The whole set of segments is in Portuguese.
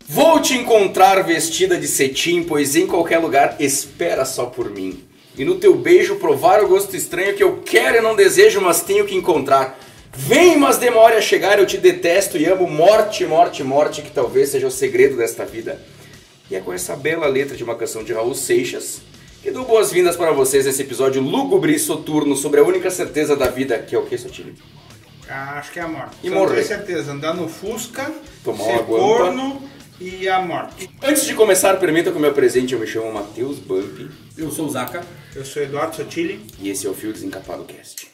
Vou te encontrar vestida de cetim, pois em qualquer lugar espera só por mim. E no teu beijo provar o gosto estranho que eu quero e não desejo, mas tenho que encontrar. Vem, mas demore a chegar, eu te detesto e amo, morte, morte, morte, que talvez seja o segredo desta vida. E é com essa bela letra de uma canção de Raul Seixas que dou boas-vindas para vocês nesse episódio lúgubre e soturno sobre a única certeza da vida, que é o que, Sotile? Acho que é a morte. E morrer. Não tenho certeza, andar no Fusca, tomar ser uma guampa corno e a morte. Antes de começar, permita que eu me apresente, eu me chamo Matheus Bump. Eu sou o Zaka. Eu sou Eduardo Sotile. E esse é o Fio Desencapado Cast.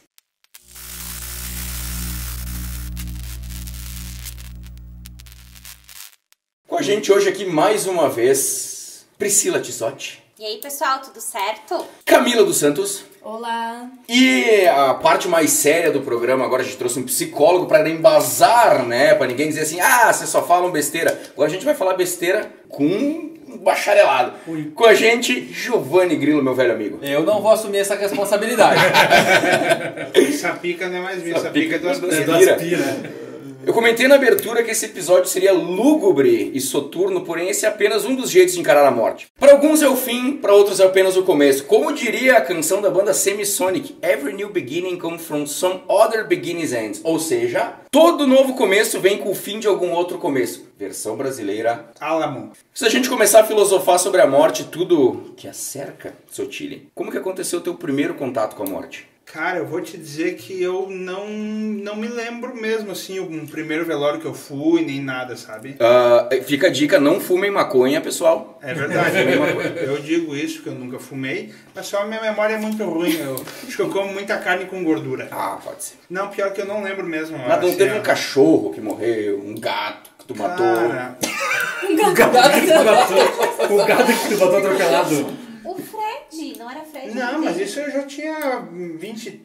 Com a gente hoje aqui mais uma vez, Priscila Tissotti. E aí, pessoal, tudo certo? Camila dos Santos. Olá! E a parte mais séria do programa, agora a gente trouxe um psicólogo para embasar, né? Para ninguém dizer assim, vocês só falam besteira. Agora a gente vai falar besteira com um bacharelado. Ui. Com a gente, Giovanni Grillo, meu velho amigo. Eu não vou assumir essa responsabilidade. Sapica não é mais minha, Sapica é do Aspira. Aspira. Eu comentei na abertura que esse episódio seria lúgubre e soturno, porém esse é apenas um dos jeitos de encarar a morte. Para alguns é o fim, para outros é apenas o começo. Como diria a canção da banda Semisonic, Every new beginning comes from some other beginning's ends. Ou seja, todo novo começo vem com o fim de algum outro começo. Versão brasileira. Álamo. Se a gente começar a filosofar sobre a morte, tudo que a cerca, Sotile, como que aconteceu o teu primeiro contato com a morte? Cara, eu vou te dizer que eu não me lembro mesmo, assim, o primeiro velório que eu fui, nem nada, sabe? Fica a dica, não fumem maconha, pessoal. É verdade, eu digo isso, porque eu nunca fumei, mas só a minha memória é muito ruim, eu acho que eu como muita carne com gordura. Pode ser. Não, pior que eu não lembro mesmo. Mas não teve um cachorro que morreu, um gato que tu matou. Um gato que tu matou. O gato que tu matou atropelado. O Fred, não era Fred? Não, mas isso eu já tinha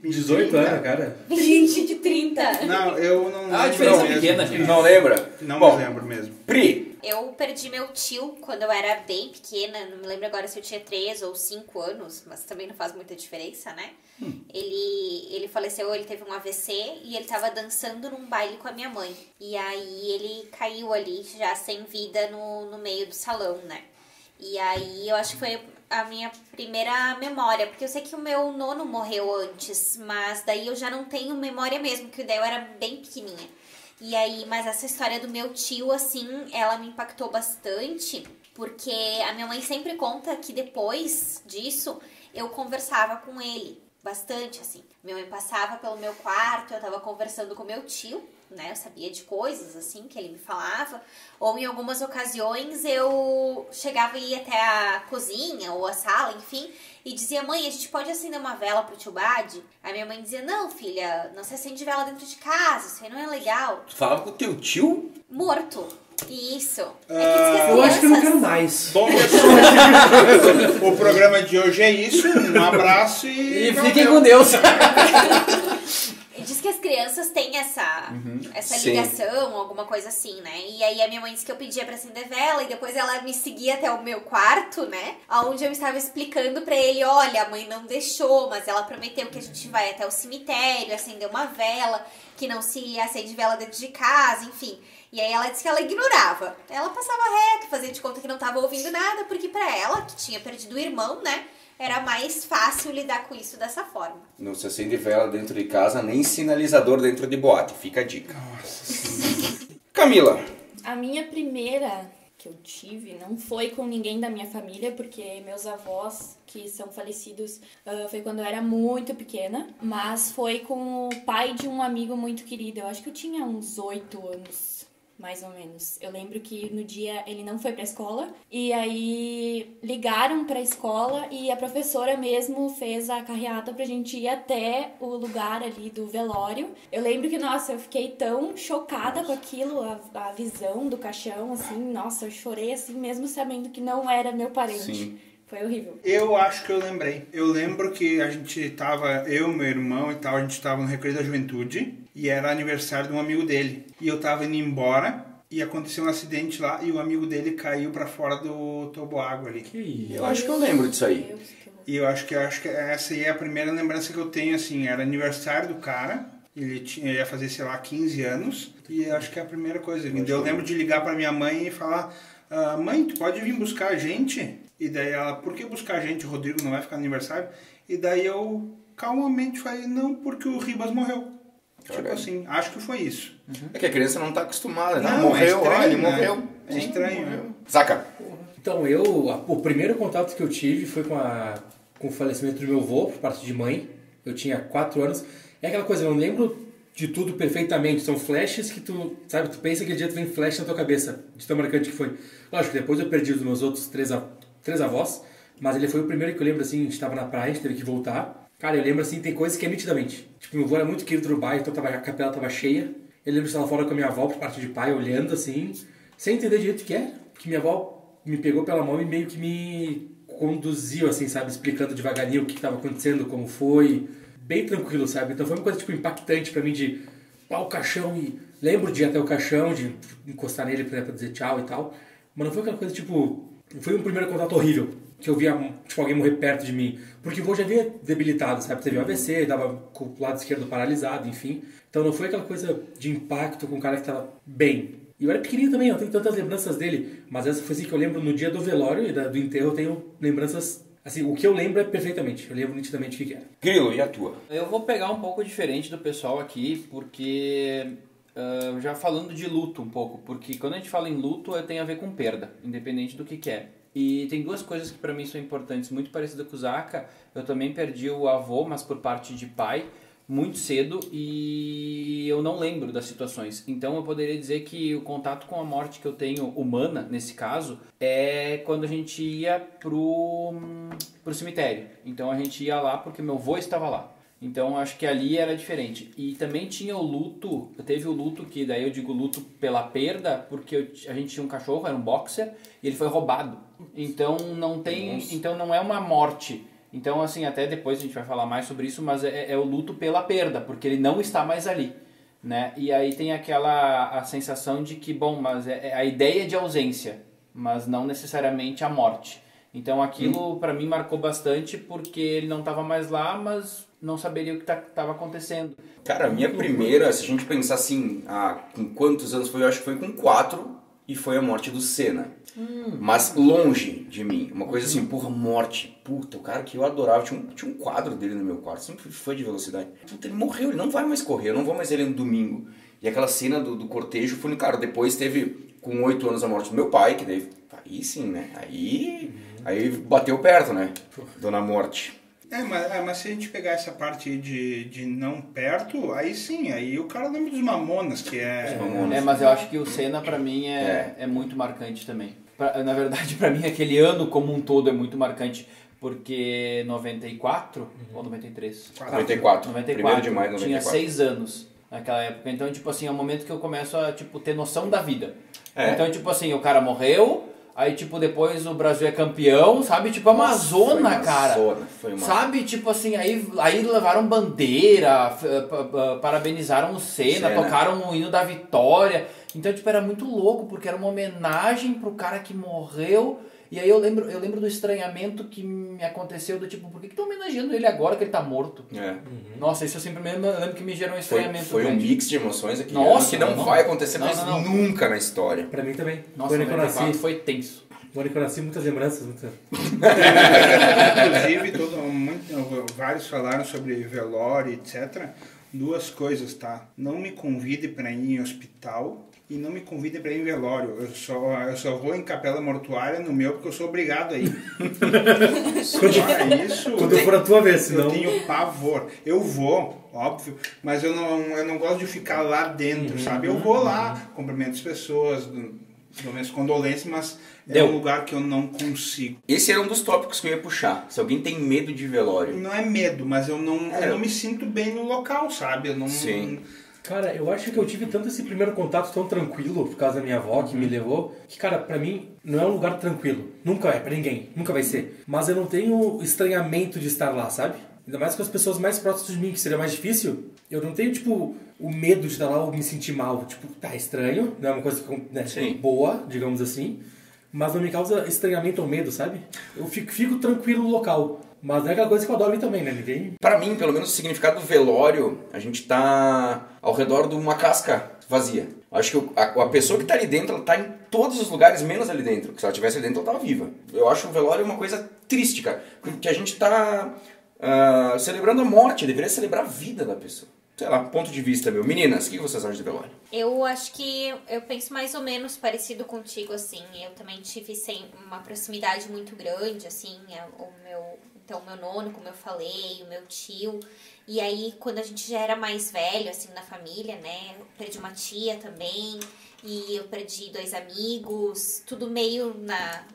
18 30. anos, cara. 20 de 30. Não, eu não lembro. A diferença é mesmo. pequena, gente. Não lembra? Não Bom, me lembro mesmo. Pri, Eu perdi meu tio quando eu era bem pequena, não me lembro agora se eu tinha 3 ou 5 anos, mas também não faz muita diferença, né? Ele faleceu, ele teve um AVC e ele tava dançando num baile com a minha mãe. E aí ele caiu ali, já sem vida, no meio do salão, né? E aí eu acho que foi a minha primeira memória, porque eu sei que o meu nono morreu antes, mas daí eu já não tenho memória mesmo, que daí eu era bem pequenininha. E aí, mas essa história do meu tio, assim, ela me impactou bastante, porque a minha mãe sempre conta que depois disso eu conversava com ele bastante, assim. Minha mãe passava pelo meu quarto, eu tava conversando com meu tio, né? Eu sabia de coisas, assim, que ele me falava. Ou em algumas ocasiões eu chegava e ia até a cozinha ou a sala, enfim, e dizia, mãe, a gente pode acender uma vela pro tio Bade? Aí minha mãe dizia, não, filha, não se acende vela dentro de casa, isso aí não é legal. tu falava com o teu tio? Morto. Isso. É que diz que as Eu acho que eu não quero crianças- mais. Bom, pessoal, o programa de hoje é isso. Um abraço e... E fiquem com Deus. Diz que as crianças têm essa Sim. ligação, alguma coisa assim, né? E aí a minha mãe disse que eu pedia pra acender vela e depois ela me seguia até o meu quarto, né? Onde eu estava explicando pra ele, olha, a mãe não deixou, mas ela prometeu que a gente vai até o cemitério, acender uma vela, que não se acende vela dentro de casa, enfim. E aí ela disse que ela ignorava. Ela passava reto, fazia de conta que não tava ouvindo nada, porque pra ela, que tinha perdido o irmão, né? Era mais fácil lidar com isso dessa forma. Não se acende vela dentro de casa, nem sinalizador dentro de boate. Fica a dica. Camila, A minha primeira que eu tive não foi com ninguém da minha família, porque meus avós, que são falecidos, foi quando eu era muito pequena, mas foi com o pai de um amigo muito querido. Eu acho que eu tinha uns 8 anos, mais ou menos. Eu lembro que no dia ele não foi pra escola, e aí ligaram pra escola e a professora mesmo fez a carreata pra gente ir até o lugar ali do velório. Eu lembro que, nossa, eu fiquei tão chocada com aquilo, a visão do caixão, assim, nossa, eu chorei assim mesmo sabendo que não era meu parente. Sim. Foi horrível. Eu acho que eu lembrei. Eu lembro que a gente tava, eu, meu irmão e tal, a gente tava no Recreio da Juventude e era aniversário de um amigo dele. E eu tava indo embora e aconteceu um acidente lá e o amigo dele caiu pra fora do toboágua ali. eu acho que eu lembro disso aí. Deus, que horror. E eu acho que essa aí é a primeira lembrança que eu tenho, assim, era aniversário do cara, ele ia fazer, sei lá, 15 anos, e eu acho que é a primeira coisa. Eu lembro de ligar pra minha mãe e falar, mãe, tu pode vir buscar a gente? E daí ela, por que buscar a gente? O Rodrigo não vai ficar no aniversário? E daí eu calmamente falei, não, porque o Ribas morreu. Tipo assim, acho que foi isso. É que a criança não tá acostumada, né? Não, Morreu, estranho, ele né? morreu. É estranho, né? Saca? Então, o primeiro contato que eu tive foi com o falecimento do meu avô, por parte de mãe. Eu tinha 4 anos. É aquela coisa, eu não lembro de tudo perfeitamente. São flashes que tu pensa que aquele dia tu vem flash na tua cabeça, de tão marcante que foi. Lógico, depois eu perdi os meus outros três avós, mas ele foi o primeiro que eu lembro, assim, a gente tava na praia, a gente teve que voltar. Cara, eu lembro, assim, tem coisas que é nitidamente. Tipo, meu avô era muito querido do bairro, então a capela tava cheia. Eu lembro de estar lá fora com a minha avó, por parte de pai, olhando, assim, sem entender direito o que era. Porque minha avó me pegou pela mão e meio que me conduziu, assim, sabe? Explicando devagarinho o que estava acontecendo, como foi. Bem tranquilo, sabe? Então foi uma coisa, tipo, impactante pra mim de pau o caixão e... Lembro de ir até o caixão, de encostar nele pra dizer tchau e tal. Mas não foi aquela coisa, tipo... Foi um primeiro contato horrível. Que eu via, tipo, alguém morrer perto de mim. Porque o vô já havia debilitado, sabe? Teve um AVC, dava com o lado esquerdo paralisado, enfim. Então não foi aquela coisa de impacto com um cara que tava bem. E eu era pequenininho também, eu tenho tantas lembranças dele. Mas essa foi assim que eu lembro no dia do velório e do enterro, eu tenho lembranças... Assim, o que eu lembro é perfeitamente. Eu lembro nitidamente o que era. Grilo, e a tua? Eu vou pegar um pouco diferente do pessoal aqui, porque... já falando de luto um pouco, porque quando a gente fala em luto, tem a ver com perda, independente do que é. E tem duas coisas que para mim são importantes, muito parecida com o Zaka. Eu também perdi o avô, mas por parte de pai, muito cedo, e eu não lembro das situações. Então eu poderia dizer que o contato com a morte que eu tenho, humana, nesse caso, é quando a gente ia pro cemitério. Então a gente ia lá porque meu avô estava lá. Então acho que ali era diferente. E também tinha o luto, teve o luto que daí eu digo luto pela perda, porque a gente tinha um cachorro, era um boxer, e ele foi roubado. Então não tem, então não é uma morte. Então assim, até depois a gente vai falar mais sobre isso, mas é o luto pela perda, porque ele não está mais ali, né? E aí tem a sensação de que, bom, mas é a ideia de ausência, mas não necessariamente a morte. Então aquilo para mim marcou bastante, porque ele não estava mais lá, mas não saberia o que estava acontecendo. Cara, a minha primeira, se a gente pensar assim, com quantos anos foi? Eu acho que foi com 4 e foi a morte do Senna. Mas longe de mim. Uma coisa assim, porra, morte. Puta, o cara que eu adorava, tinha um quadro dele no meu quarto, sempre fui de velocidade. Puta, ele morreu, ele não vai mais correr, eu não vou mais ver ele no domingo. E aquela cena do cortejo foi no cara. Depois teve, com 8 anos, a morte do meu pai, que daí, aí sim, né? Aí bateu perto, né? Dona Morte. Mas se a gente pegar essa parte de não perto, aí sim, aí o cara lembra dos Mamonas, que é... Mas eu acho que o Senna pra mim é muito marcante também. Na verdade, pra mim, aquele ano como um todo é muito marcante, porque 94 ou 93? 94. 1º de maio de 94. Tinha 6 anos naquela época. Então, tipo assim, é o momento que eu começo a ter noção da vida. Então, tipo assim, o cara morreu... Aí, tipo, depois o Brasil é campeão, sabe? Tipo, Amazônia, cara. Foi uma... Sabe? Tipo assim, aí levaram bandeira, parabenizaram o Senna, tocaram o hino da vitória. Então, tipo, era muito louco, porque era uma homenagem pro cara que morreu. E aí eu lembro do estranhamento que me aconteceu, do tipo, por que estão homenageando ele agora que ele tá morto? Nossa, isso eu sempre lembro que me gerou um estranhamento. Foi um mix de emoções aqui. Nossa, que não vai acontecer mais não. nunca na história. Pra mim também. Nossa, Quando eu nasci, foi tenso. quando eu nasci, muitas lembranças. Inclusive, vários falaram sobre velório, etc. 2 coisas, tá? Não me convide para ir em hospital e não me convide para ir em velório. Eu só vou em capela mortuária no meu porque eu sou obrigado a ir. Quando for a tua vez, senão... Eu tenho pavor. Eu vou, óbvio, mas eu não gosto de ficar lá dentro, sabe? Eu vou lá, cumprimento as pessoas, dou minhas condolências, mas é um lugar que eu não consigo. Esse era um dos tópicos que eu ia puxar. Se alguém tem medo de velório. Não é medo, mas eu não me sinto bem no local, sabe? Sim. Cara, eu acho que eu tive tanto esse primeiro contato tão tranquilo por causa da minha avó que me levou, que, cara, pra mim não é um lugar tranquilo. Nunca é, pra ninguém. Nunca vai ser. Mas eu não tenho estranhamento de estar lá, sabe? Ainda mais com as pessoas mais próximas de mim, que seria mais difícil. Eu não tenho, tipo, o medo de estar lá ou me sentir mal. Tipo, tá estranho, não é uma coisa boa, digamos assim. Mas não me causa estranhamento ou medo, sabe? Eu fico tranquilo no local. Mas não é aquela coisa que eu adoro também, né? Ninguém... Pra mim, pelo menos o significado do velório, a gente tá ao redor de uma casca vazia. Acho que a pessoa que tá ali dentro, ela tá em todos os lugares, menos ali dentro. Porque se ela estivesse ali dentro, ela tava viva. Eu acho o velório uma coisa triste, cara. Porque a gente tá celebrando a morte, deveria celebrar a vida da pessoa. Sei lá, ponto de vista meu. Meninas, o que vocês acham de velório? Eu acho que eu penso mais ou menos parecido contigo, assim. Eu também tive uma proximidade muito grande, assim. Então, o meu nono, como eu falei, o meu tio. E aí, quando a gente já era mais velho, assim, na família, né? Eu perdi uma tia também. E eu perdi 2 amigos, tudo meio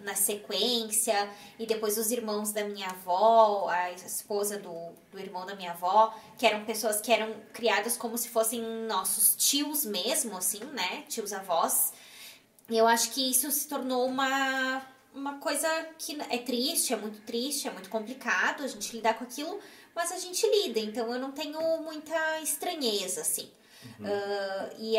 na sequência. E depois os irmãos da minha avó, a esposa do irmão da minha avó, que eram pessoas que eram criadas como se fossem nossos tios mesmo, assim, né? Tios-avós. E eu acho que isso se tornou uma coisa que é triste, é muito complicado a gente lidar com aquilo, mas a gente lida. Então eu não tenho muita estranheza, assim. E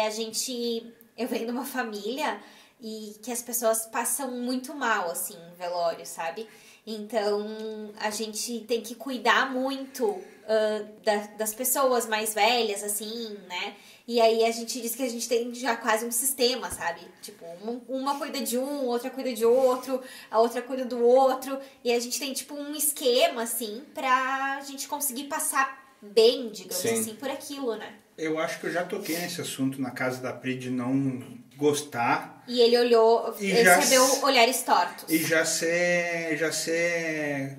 eu venho de uma família e que as pessoas passam muito mal, assim, em velório, sabe? Então, a gente tem que cuidar muito das pessoas mais velhas, assim, né? E aí a gente diz que a gente tem já quase um sistema, sabe? Tipo, uma cuida de um, outra cuida de outro, a outra cuida do outro. E a gente tem, tipo, um esquema, assim, pra gente conseguir passar bem, digamos assim, por aquilo, né? Eu acho que eu já toquei nesse assunto na casa da Pri de não gostar. E ele olhou, ele recebeu olhares tortos. E já ser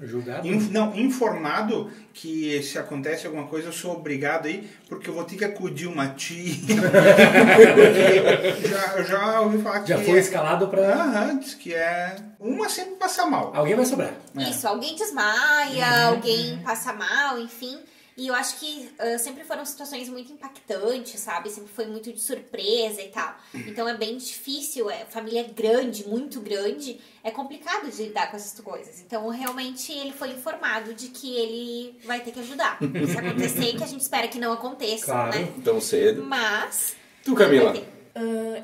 Julgado? Informado que se acontece alguma coisa eu sou obrigado aí, porque eu vou ter que acudir uma tia. eu já ouvi falar que... Já foi escalado pra... Diz que uma sempre passa mal. Alguém vai sobrar. Isso, alguém desmaia, alguém passa mal, enfim... E eu acho que sempre foram situações muito impactantes, sabe? Sempre foi muito de surpresa e tal. Então é bem difícil, família grande, muito grande, é complicado de lidar com essas coisas. Então realmente ele foi informado de que ele vai ter que ajudar. Se acontecer, que a gente espera que não aconteça, claro, né? Tão cedo. Mas... Tu, Camila?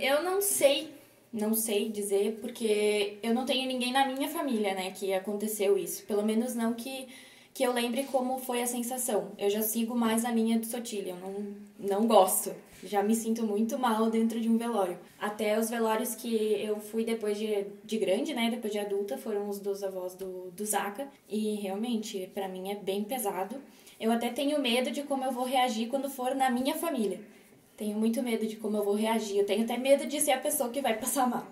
Eu não sei dizer, porque eu não tenho ninguém na minha família, né, que aconteceu isso. Pelo menos não que eu lembre como foi a sensação. Eu já sigo mais a linha do Sotilha, eu não gosto. Já me sinto muito mal dentro de um velório. Até os velórios que eu fui depois de grande, né, depois de adulta, foram os dos avós do Zaca. E realmente, pra mim é bem pesado. Eu até tenho medo de como eu vou reagir quando for na minha família. Tenho muito medo de como eu vou reagir. Eu tenho até medo de ser a pessoa que vai passar mal.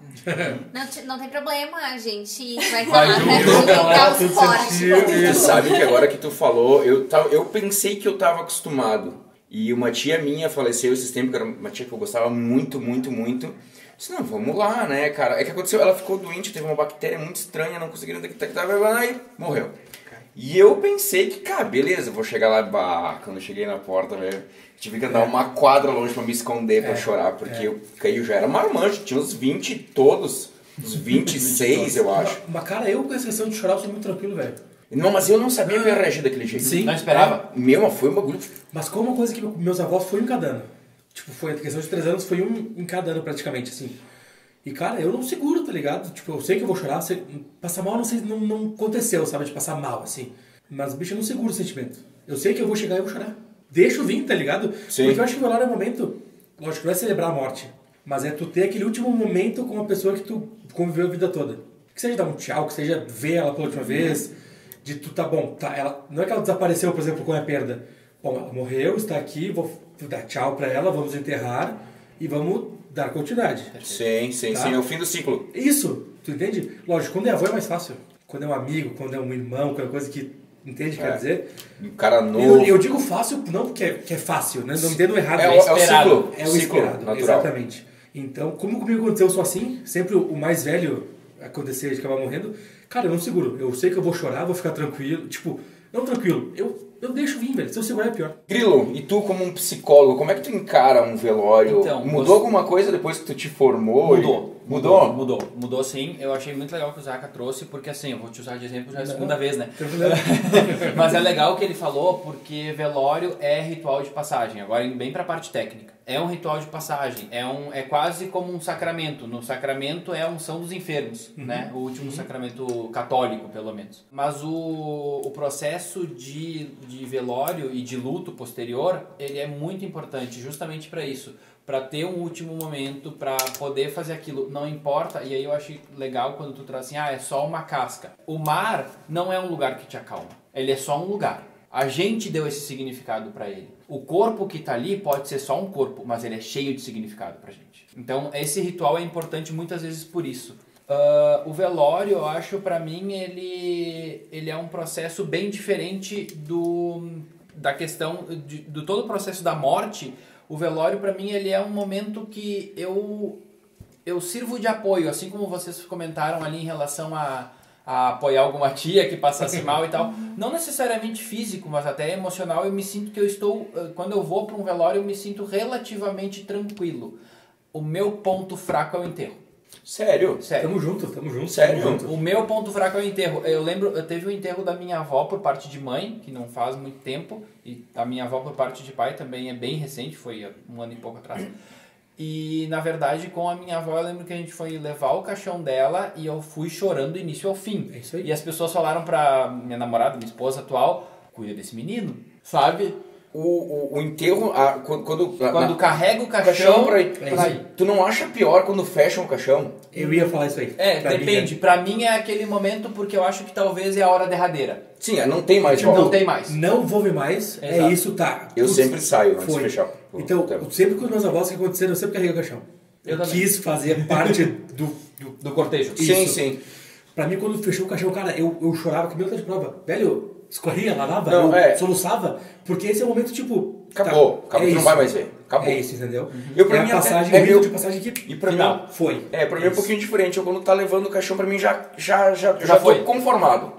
Não tem problema, a gente vai estar lá pra dar o suporte. Tu sabe que agora que tu falou, eu pensei que eu tava acostumado. E uma tia minha faleceu esses tempos, que era uma tia que eu gostava muito, muito, muito. Disse, não, vamos lá, né, cara. É que aconteceu, ela ficou doente, teve uma bactéria muito estranha, não conseguiram detectar, e morreu. E eu pensei que, cara, beleza, vou chegar lá, quando eu cheguei na porta, velho, tive que andar uma quadra longe pra me esconder, pra chorar, porque eu já era marmanjo, tinha uns 20 todos, uns 26, eu acho. Mas, cara, eu com essa questão de chorar, eu sou muito tranquilo, velho. Não, mas eu não sabia que eu ia reagir daquele jeito. Sim. Não esperava? Mas foi um bagulho... Mas como uma coisa que meus avós foi um em cada ano. Tipo, foi a questão de 3 anos, foi um em cada ano praticamente, assim. E, cara, eu não seguro, tá ligado? Tipo, eu sei que eu vou chorar, passar mal não aconteceu, sabe? De passar mal, assim. Mas, bicho, eu não seguro o sentimento. Eu sei que eu vou chegar e eu vou chorar. Deixa eu vir, tá ligado? Sim. Porque eu acho que o velório é um momento... Lógico, não é celebrar a morte. Mas é tu ter aquele último momento com uma pessoa que tu conviveu a vida toda. Que seja dar um tchau, que seja ver ela pela última vez. De tu, tá bom, tá, ela, não é que ela desapareceu, por exemplo, com a perda. Bom, ela morreu, está aqui, vou dar tchau pra ela, vamos enterrar e vamos dar continuidade. Sim, Tá? é o fim do ciclo. Isso, tu entende? Lógico, quando é avô é mais fácil. Quando é um amigo, quando é um irmão, quando é coisa que... Entende o que quer dizer? Um cara novo. Eu digo fácil não porque é fácil, né? Não entendo errado. É o ciclo. É o ciclo esperado, natural. exatamente. Então, como comigo aconteceu, eu sou assim, sempre o mais velho acontecer de acabar morrendo, cara, eu não seguro. Eu sei que eu vou chorar, vou ficar tranquilo. Tipo, não tranquilo, eu deixo vir, velho. Se eu segurar é pior. Grilo, e tu como um psicólogo, como é que tu encara um velório? Então, mudou alguma coisa depois que tu te formou? Mudou sim. Eu achei muito legal que o Zaca trouxe, porque assim, eu vou te usar de exemplo já é a segunda vez, né? Mas é legal o que ele falou, porque velório é ritual de passagem. Agora, indo bem pra parte técnica. É um ritual de passagem, é quase como um sacramento. No sacramento é a unção dos enfermos, né? O último sacramento católico, pelo menos. Mas o processo de velório e de luto posterior, ele é muito importante justamente para isso. pra ter um último momento, pra poder fazer aquilo, não importa. E aí eu achei legal quando tu traz assim, é só uma casca. O mar não é um lugar que te acalma, ele é só um lugar. A gente deu esse significado pra ele. O corpo que tá ali pode ser só um corpo, mas ele é cheio de significado pra gente. Então esse ritual é importante muitas vezes por isso. O velório, eu acho, pra mim, ele é um processo bem diferente da questão do todo o processo da morte. O velório, pra mim, ele é um momento que eu sirvo de apoio, assim como vocês comentaram ali em relação a apoiar alguma tia que passasse mal e tal. Não necessariamente físico, mas até emocional. Eu me sinto que eu estou... Quando eu vou para um velório, eu me sinto relativamente tranquilo. O meu ponto fraco é o enterro. Sério? Tamo junto. Sério? Tamo junto. O meu ponto fraco é o enterro. Eu lembro, eu teve o enterro da minha avó por parte de mãe, que não faz muito tempo, e a minha avó por parte de pai também é bem recente, foi 1 ano e pouco atrás. E, na verdade, com a minha avó, eu lembro que a gente foi levar o caixão dela e eu fui chorando do início ao fim. É isso aí. E as pessoas falaram pra minha namorada, minha esposa atual, cuida desse menino, sabe? O enterro, Quando carrega o caixão pra ir. Tu não acha pior quando fecham o caixão? Eu ia falar isso aí. Depende. Pra mim é aquele momento porque eu acho que talvez é a hora derradeira. Sim, não tem mais Não volta. tem mais. Não vou ver mais, Exato. é isso, tá. Eu sempre saio antes de Foi. fechar. Então, sempre com os meus avós que aconteceram, eu sempre carreguei o caixão. Eu também. quis fazer parte Do cortejo. Sim, Isso. sim. Pra mim, quando fechou o caixão, cara, eu chorava que meu Deus de prova. Velho, escorria, lavava, Não, soluçava, porque esse é o momento, tipo... Acabou, tá, tu não isso. vai mais ver. Acabou. É isso, entendeu? Eu, pra é mim, a passagem, é o rito meu- de passagem que E pra final, mim, foi. pra mim é um pouquinho diferente. Eu quando tá levando o caixão, pra mim já foi. tô conformado.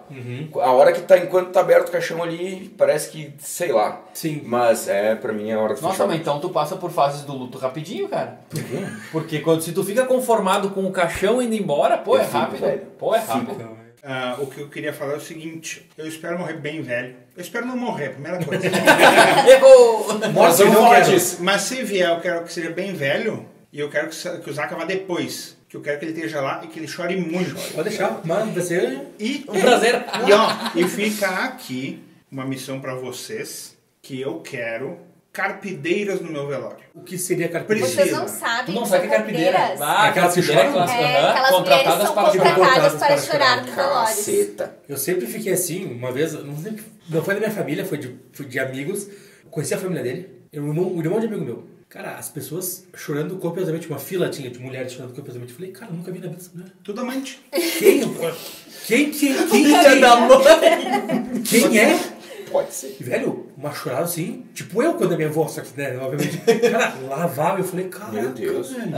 A hora que tá, enquanto tá aberto o caixão ali, parece que, sei lá. Sim. Mas pra mim é a hora de Nossa, fechar. mas então tu passa por fases do luto rapidinho, cara. Por quê? Porque se tu fica conformado com o caixão indo embora, pô, Eu é fico, rápido. velho. Pô, é rápido. O que eu queria falar é o seguinte, eu espero morrer bem velho. Eu espero não morrer, primeira coisa. Errou! Nós vamos não falar quero. disso. Mas se vier, eu quero que seja bem velho e eu quero que o Zaka vá depois. Que eu quero que ele esteja lá e que ele chore muito. Pode deixar, mas vai ser... E, Um prazer. e fica aqui uma missão pra vocês que eu quero carpideiras no meu velório. O que seria carpinteiro? Vocês não sabem. Tu não que sabe que é são carpideira. carpideiras. Aquelas que carpideira choram? clássica, É, aquelas mulheres contratadas são para contratadas chorar. para chorar nos velórios. Caceta. Eu sempre fiquei assim, uma vez, não foi da minha família, foi de amigos. Conheci a família dele, o irmão de amigo meu. Cara, as pessoas chorando copiosamente, uma fila tinha de mulheres chorando copiosamente. Eu falei, cara, nunca vi na vida dessa mulher. Tudo amante. Quem Filha da mãe! Quem é? Pode ser. E, velho, uma chorada assim, tipo eu quando a minha avó, só que, né, obviamente, cara, lavava, eu falei, cara, Meu Deus. velho.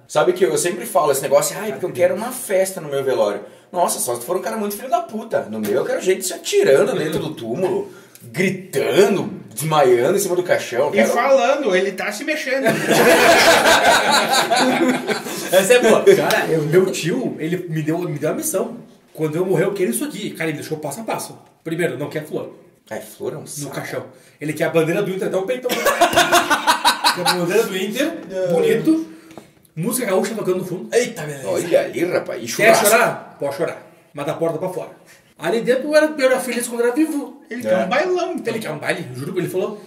Sabe que eu sempre falo esse negócio, porque eu quero uma festa no meu velório. Nossa, só se for um cara muito filho da puta. No meu eu quero gente se atirando dentro do túmulo, gritando, desmaiando em cima do caixão. E falando, ele tá se mexendo. Essa é boa. Cara, meu tio, ele me deu a missão. Quando eu morrer, eu quero isso aqui. Cara, ele deixou passo a passo. Primeiro, não quer flor Flor é um no saco. caixão. Ele quer a bandeira do Inter, até um peitão. Quer a bandeira do Inter, bonito. Música gaúcha tocando no fundo. Eita, beleza. Olha ali, rapaz. E Quer churrasco. chorar? Pode chorar. Mas da porta pra fora. Ali dentro eu era feliz quando era vivo. Ele quer um bailão, então. Ele quer um baile, juro que ele falou.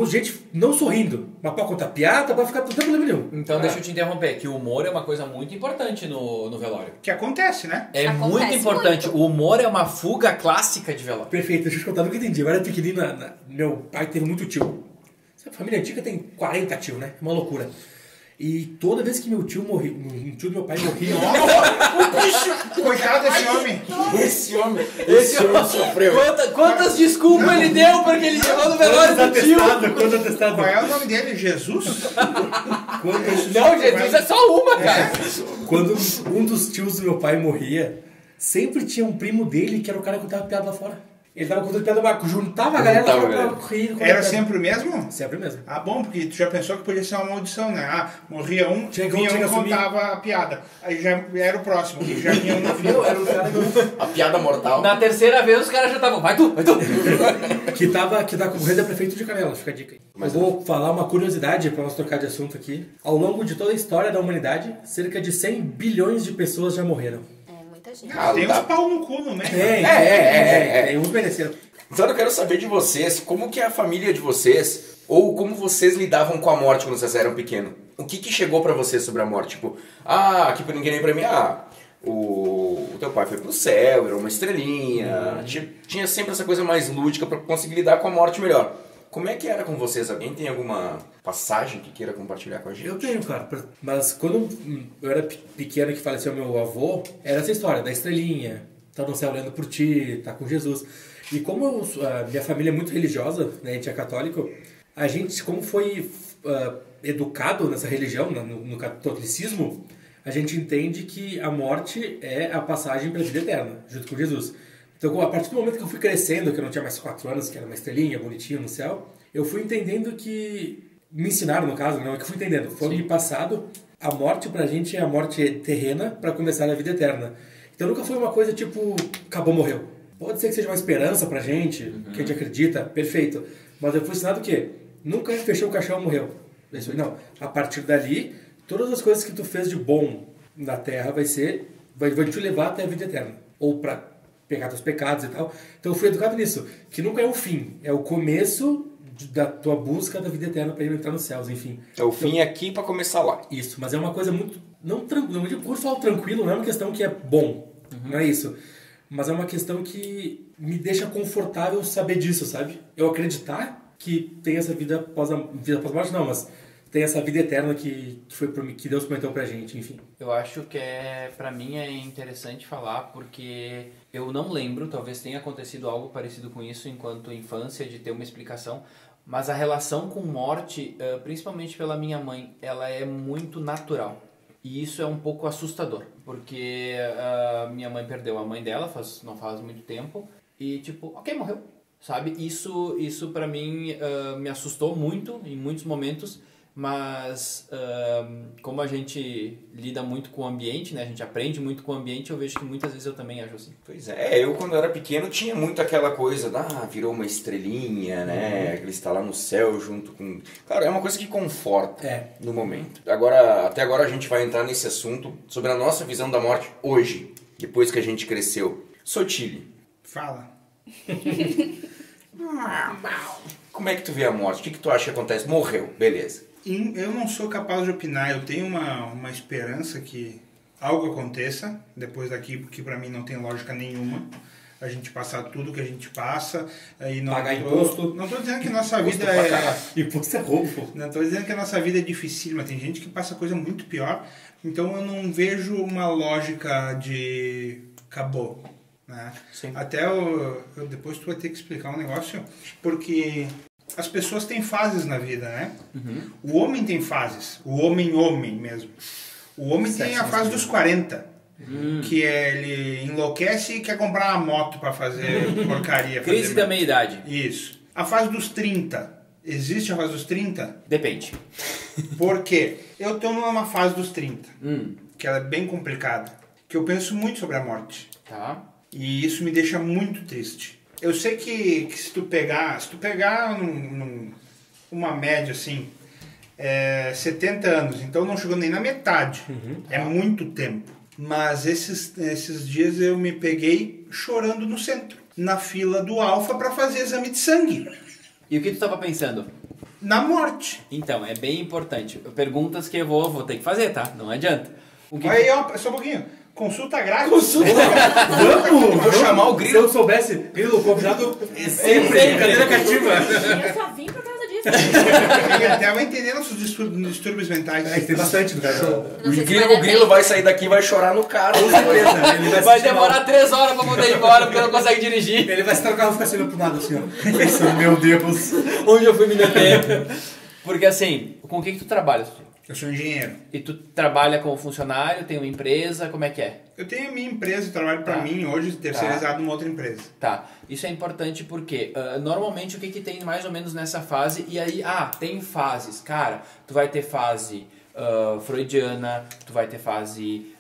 Gente não sorrindo, mas pode contar piada, pode ficar tudo problema nenhum. Então deixa eu te interromper, que o humor é uma coisa muito importante no velório. Que acontece, né? É Acontece muito importante. muito. O humor é uma fuga clássica de velório. Perfeito, deixa eu te contar, nunca entendi. Eu era pequenininho, meu pai teve muito tio. A família antiga tem 40 tios, né? Uma loucura. E toda vez que meu tio morria, um tio do meu pai morria... Coitado desse homem. Esse homem sofreu. Quantas desculpas ele deu porque ele chegou no velório do tio? Quanto atestado? Qual é o nome dele? Jesus? Não, Jesus é só uma, cara. Quando um dos tios do meu pai morria, sempre tinha um primo dele que era o cara que contava piada lá fora. Ele tava contando piada no barco, juntava a galera Juntava pra a galera. rir. contar Era piada. sempre o mesmo? Sempre mesmo. Ah, bom, porque tu já pensou que podia ser uma maldição, né? Morria um, Tinha que vinha um e assumir. contava a piada. Aí já era o próximo, que já vinha um na Eu fila. era um cara A piada mortal. Na terceira vez os caras já estavam, vai tu. que tá concorrendo a prefeito de Canela, fica a dica aí. Eu vou falar uma curiosidade para nós trocar de assunto aqui. Ao longo de toda a história da humanidade, cerca de 100 bilhões de pessoas já morreram. É muita gente. Tem uns pau no cu no meio. Tem uns mereceram. Então eu quero saber de vocês, como que é a família de vocês, ou como vocês lidavam com a morte quando vocês eram pequenos. O que chegou pra você sobre a morte? Tipo, aqui pra ninguém nem pra mim, o teu pai foi pro céu, virou uma estrelinha. Tinha sempre essa coisa mais lúdica pra conseguir lidar com a morte melhor. Como é que era com vocês? Alguém tem alguma passagem que queira compartilhar com a gente? Eu tenho, cara. Mas quando eu era pequeno que faleceu meu avô, era essa história da estrelinha, tá no céu olhando por ti, tá com Jesus. E como a minha família é muito religiosa, né, a gente é católico, a gente, como foi educado nessa religião, no catolicismo, a gente entende que a morte é a passagem para a vida eterna, junto com Jesus. Então, a partir do momento que eu fui crescendo, que eu não tinha mais 4 anos, que era uma estrelinha bonitinha no céu, eu fui entendendo que... Me ensinaram, no caso, não é que eu fui entendendo. Foi me passado, a morte pra gente é a morte terrena para começar a vida eterna. Então, nunca foi uma coisa tipo, acabou, morreu. Pode ser que seja uma esperança pra gente, que a gente acredita, perfeito. Mas eu fui ensinado o quê? Nunca fechou o caixão, morreu. Não, a partir dali, todas as coisas que tu fez de bom na Terra vai te levar até a vida eterna. Ou pra pegar teus pecados e tal. Então eu fui educado nisso, que nunca é o fim, é o começo da tua busca da vida eterna para entrar nos céus, enfim. É o fim aqui para começar lá. Isso, mas é uma coisa muito... Quando falo tranquilo, não é uma questão que é bom, não é isso. Mas é uma questão que me deixa confortável saber disso, sabe? Eu acreditar que tem essa vida após a morte, não, mas tem essa vida eterna que Deus prometeu pra gente, enfim. Eu acho que pra mim é interessante falar porque eu não lembro, talvez tenha acontecido algo parecido com isso enquanto infância, de ter uma explicação, mas a relação com morte, principalmente pela minha mãe, ela é muito natural. E isso é um pouco assustador, porque minha mãe perdeu a mãe dela não faz muito tempo e tipo, ok, morreu, sabe? Isso pra mim me assustou muito em muitos momentos. Mas como a gente lida muito com o ambiente, né? A gente aprende muito com o ambiente, eu vejo que muitas vezes eu também acho assim. Pois é, eu quando era pequeno tinha muito aquela coisa virou uma estrelinha, né? Ele está lá no céu junto com... Claro, é uma coisa que conforta no momento. Até agora a gente vai entrar nesse assunto sobre a nossa visão da morte hoje, depois que a gente cresceu. Sotile. Fala. Como é que tu vê a morte? O que tu acha que acontece? Morreu, beleza. Eu não sou capaz de opinar, eu tenho uma esperança que algo aconteça depois daqui, porque pra mim não tem lógica nenhuma a gente passar tudo que a gente passa e não pagar imposto. Não tô dizendo que nossa vida Imposto é roubo. Não tô dizendo que a nossa vida é difícil, mas tem gente que passa coisa muito pior, então eu não vejo uma lógica de acabou, né? Sim. Até depois tu vai ter que explicar um negócio, porque as pessoas têm fases na vida, né? O homem tem fases. O homem mesmo. O homem tem a fase dos 40. Que ele enlouquece e quer comprar uma moto para fazer porcaria. Crise da meia-idade. Isso. A fase dos 30. Existe a fase dos 30? Depende. Por quê? Eu estou numa fase dos 30. Que ela é bem complicada. Que eu penso muito sobre a morte. Tá. E isso me deixa muito triste. Eu sei que se tu pegar uma média assim, 70 anos, então não chegou nem na metade. É muito tempo. Mas esses dias eu me peguei chorando no centro, na fila do Alfa para fazer exame de sangue. E o que tu estava pensando? Na morte. Então, é bem importante. Perguntas que eu vou ter que fazer, tá? Não adianta. Aí, só um pouquinho. Consulta grátis. Vamos! Vou chamar o Grilo. Se eu soubesse, Grilo, convidado sempre. Cadeira cativa. Eu só vim por causa disso. Ele até vai entender nossos distúrbios mentais. Tem bastante do cara. O Grilo vai sair daqui e vai chorar no carro. Com certeza. Ele Vai demorar 3 horas pra poder ir embora porque não consegue dirigir. Ele vai estar no carro e ficar assim pro lado, assim, ó. Meu Deus. Onde eu fui me meter? Porque assim, com o que tu trabalha? Eu sou engenheiro. E tu trabalha como funcionário, tem uma empresa, como é que é? Eu tenho a minha empresa, trabalho para mim hoje, terceirizado numa outra empresa. Tá, isso é importante porque normalmente o que tem mais ou menos nessa fase, e aí, tem fases, cara, tu vai ter fase freudiana, tu vai ter fase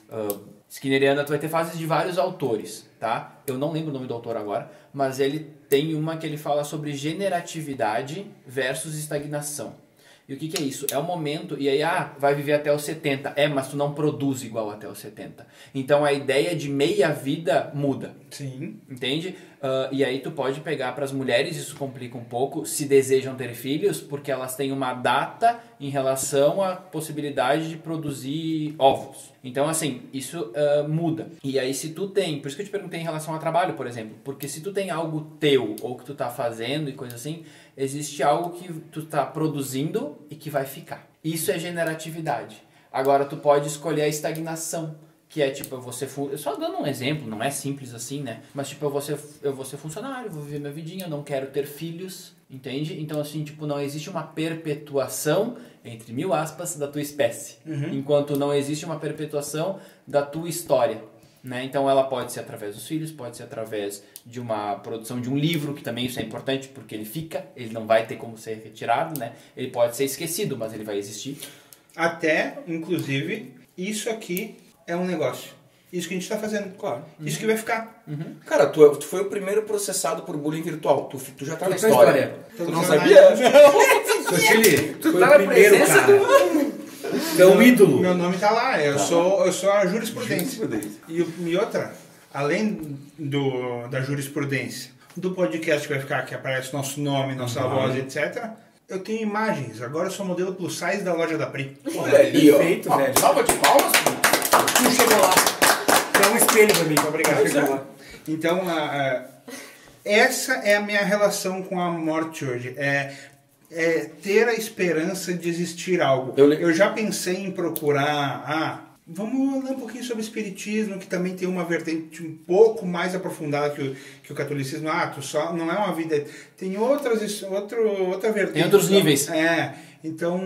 skinneriana, tu vai ter fases de vários autores, tá? Eu não lembro o nome do autor agora, mas ele tem uma que ele fala sobre generatividade versus estagnação. E o que é isso? É o momento, e aí, vai viver até os 70. Mas tu não produz igual até os 70. Então a ideia de meia vida muda. Sim. Entende? E aí tu pode pegar para as mulheres, isso complica um pouco, se desejam ter filhos, porque elas têm uma data em relação à possibilidade de produzir ovos. Então, assim, isso muda. E aí, se tu tem... Por isso que eu te perguntei em relação ao trabalho, por exemplo. Porque se tu tem algo teu, ou que tu tá fazendo e coisa assim, existe algo que tu tá produzindo e que vai ficar. Isso é generatividade. Agora, tu pode escolher a estagnação, que é tipo, eu só dando um exemplo, não é simples assim, né? Mas tipo, eu vou ser funcionário, vou viver minha vidinha, eu não quero ter filhos, entende? Então assim, tipo, não existe uma perpetuação, entre 1000 aspas, da tua espécie. Enquanto não existe uma perpetuação da tua história, né? Então ela pode ser através dos filhos, pode ser através de uma produção de um livro, que também isso é importante, porque ele fica, ele não vai ter como ser retirado, né? Ele pode ser esquecido, mas ele vai existir. Até, inclusive, isso aqui é um negócio. Isso que a gente tá fazendo. Claro. Isso que vai ficar. Cara, tu foi o primeiro processado por bullying virtual. Tu já tá na tá história. na Tu não sabia? Sotile, Tu foi tá o na primeiro, presença cara. Tu é um ídolo. Meu nome tá lá. Eu sou a jurisprudência. E outra, além da jurisprudência, do podcast que vai ficar, que aparece nosso nome, nossa voz, etc., eu tenho imagens. Agora eu sou modelo plus size da loja da Pri. Olha ali, ó. Perfeito, Uma velho. salva de palmas. Tu chegou lá. Dá um espelho pra mim. Obrigado, chegou lá. Então, essa é a minha relação com a morte hoje. É ter a esperança de existir algo. Eu já pensei em procurar... Vamos ler um pouquinho sobre espiritismo, que também tem uma vertente um pouco mais aprofundada que o catolicismo. Não é uma vida... Tem outra vertente. Tem outros níveis. Então,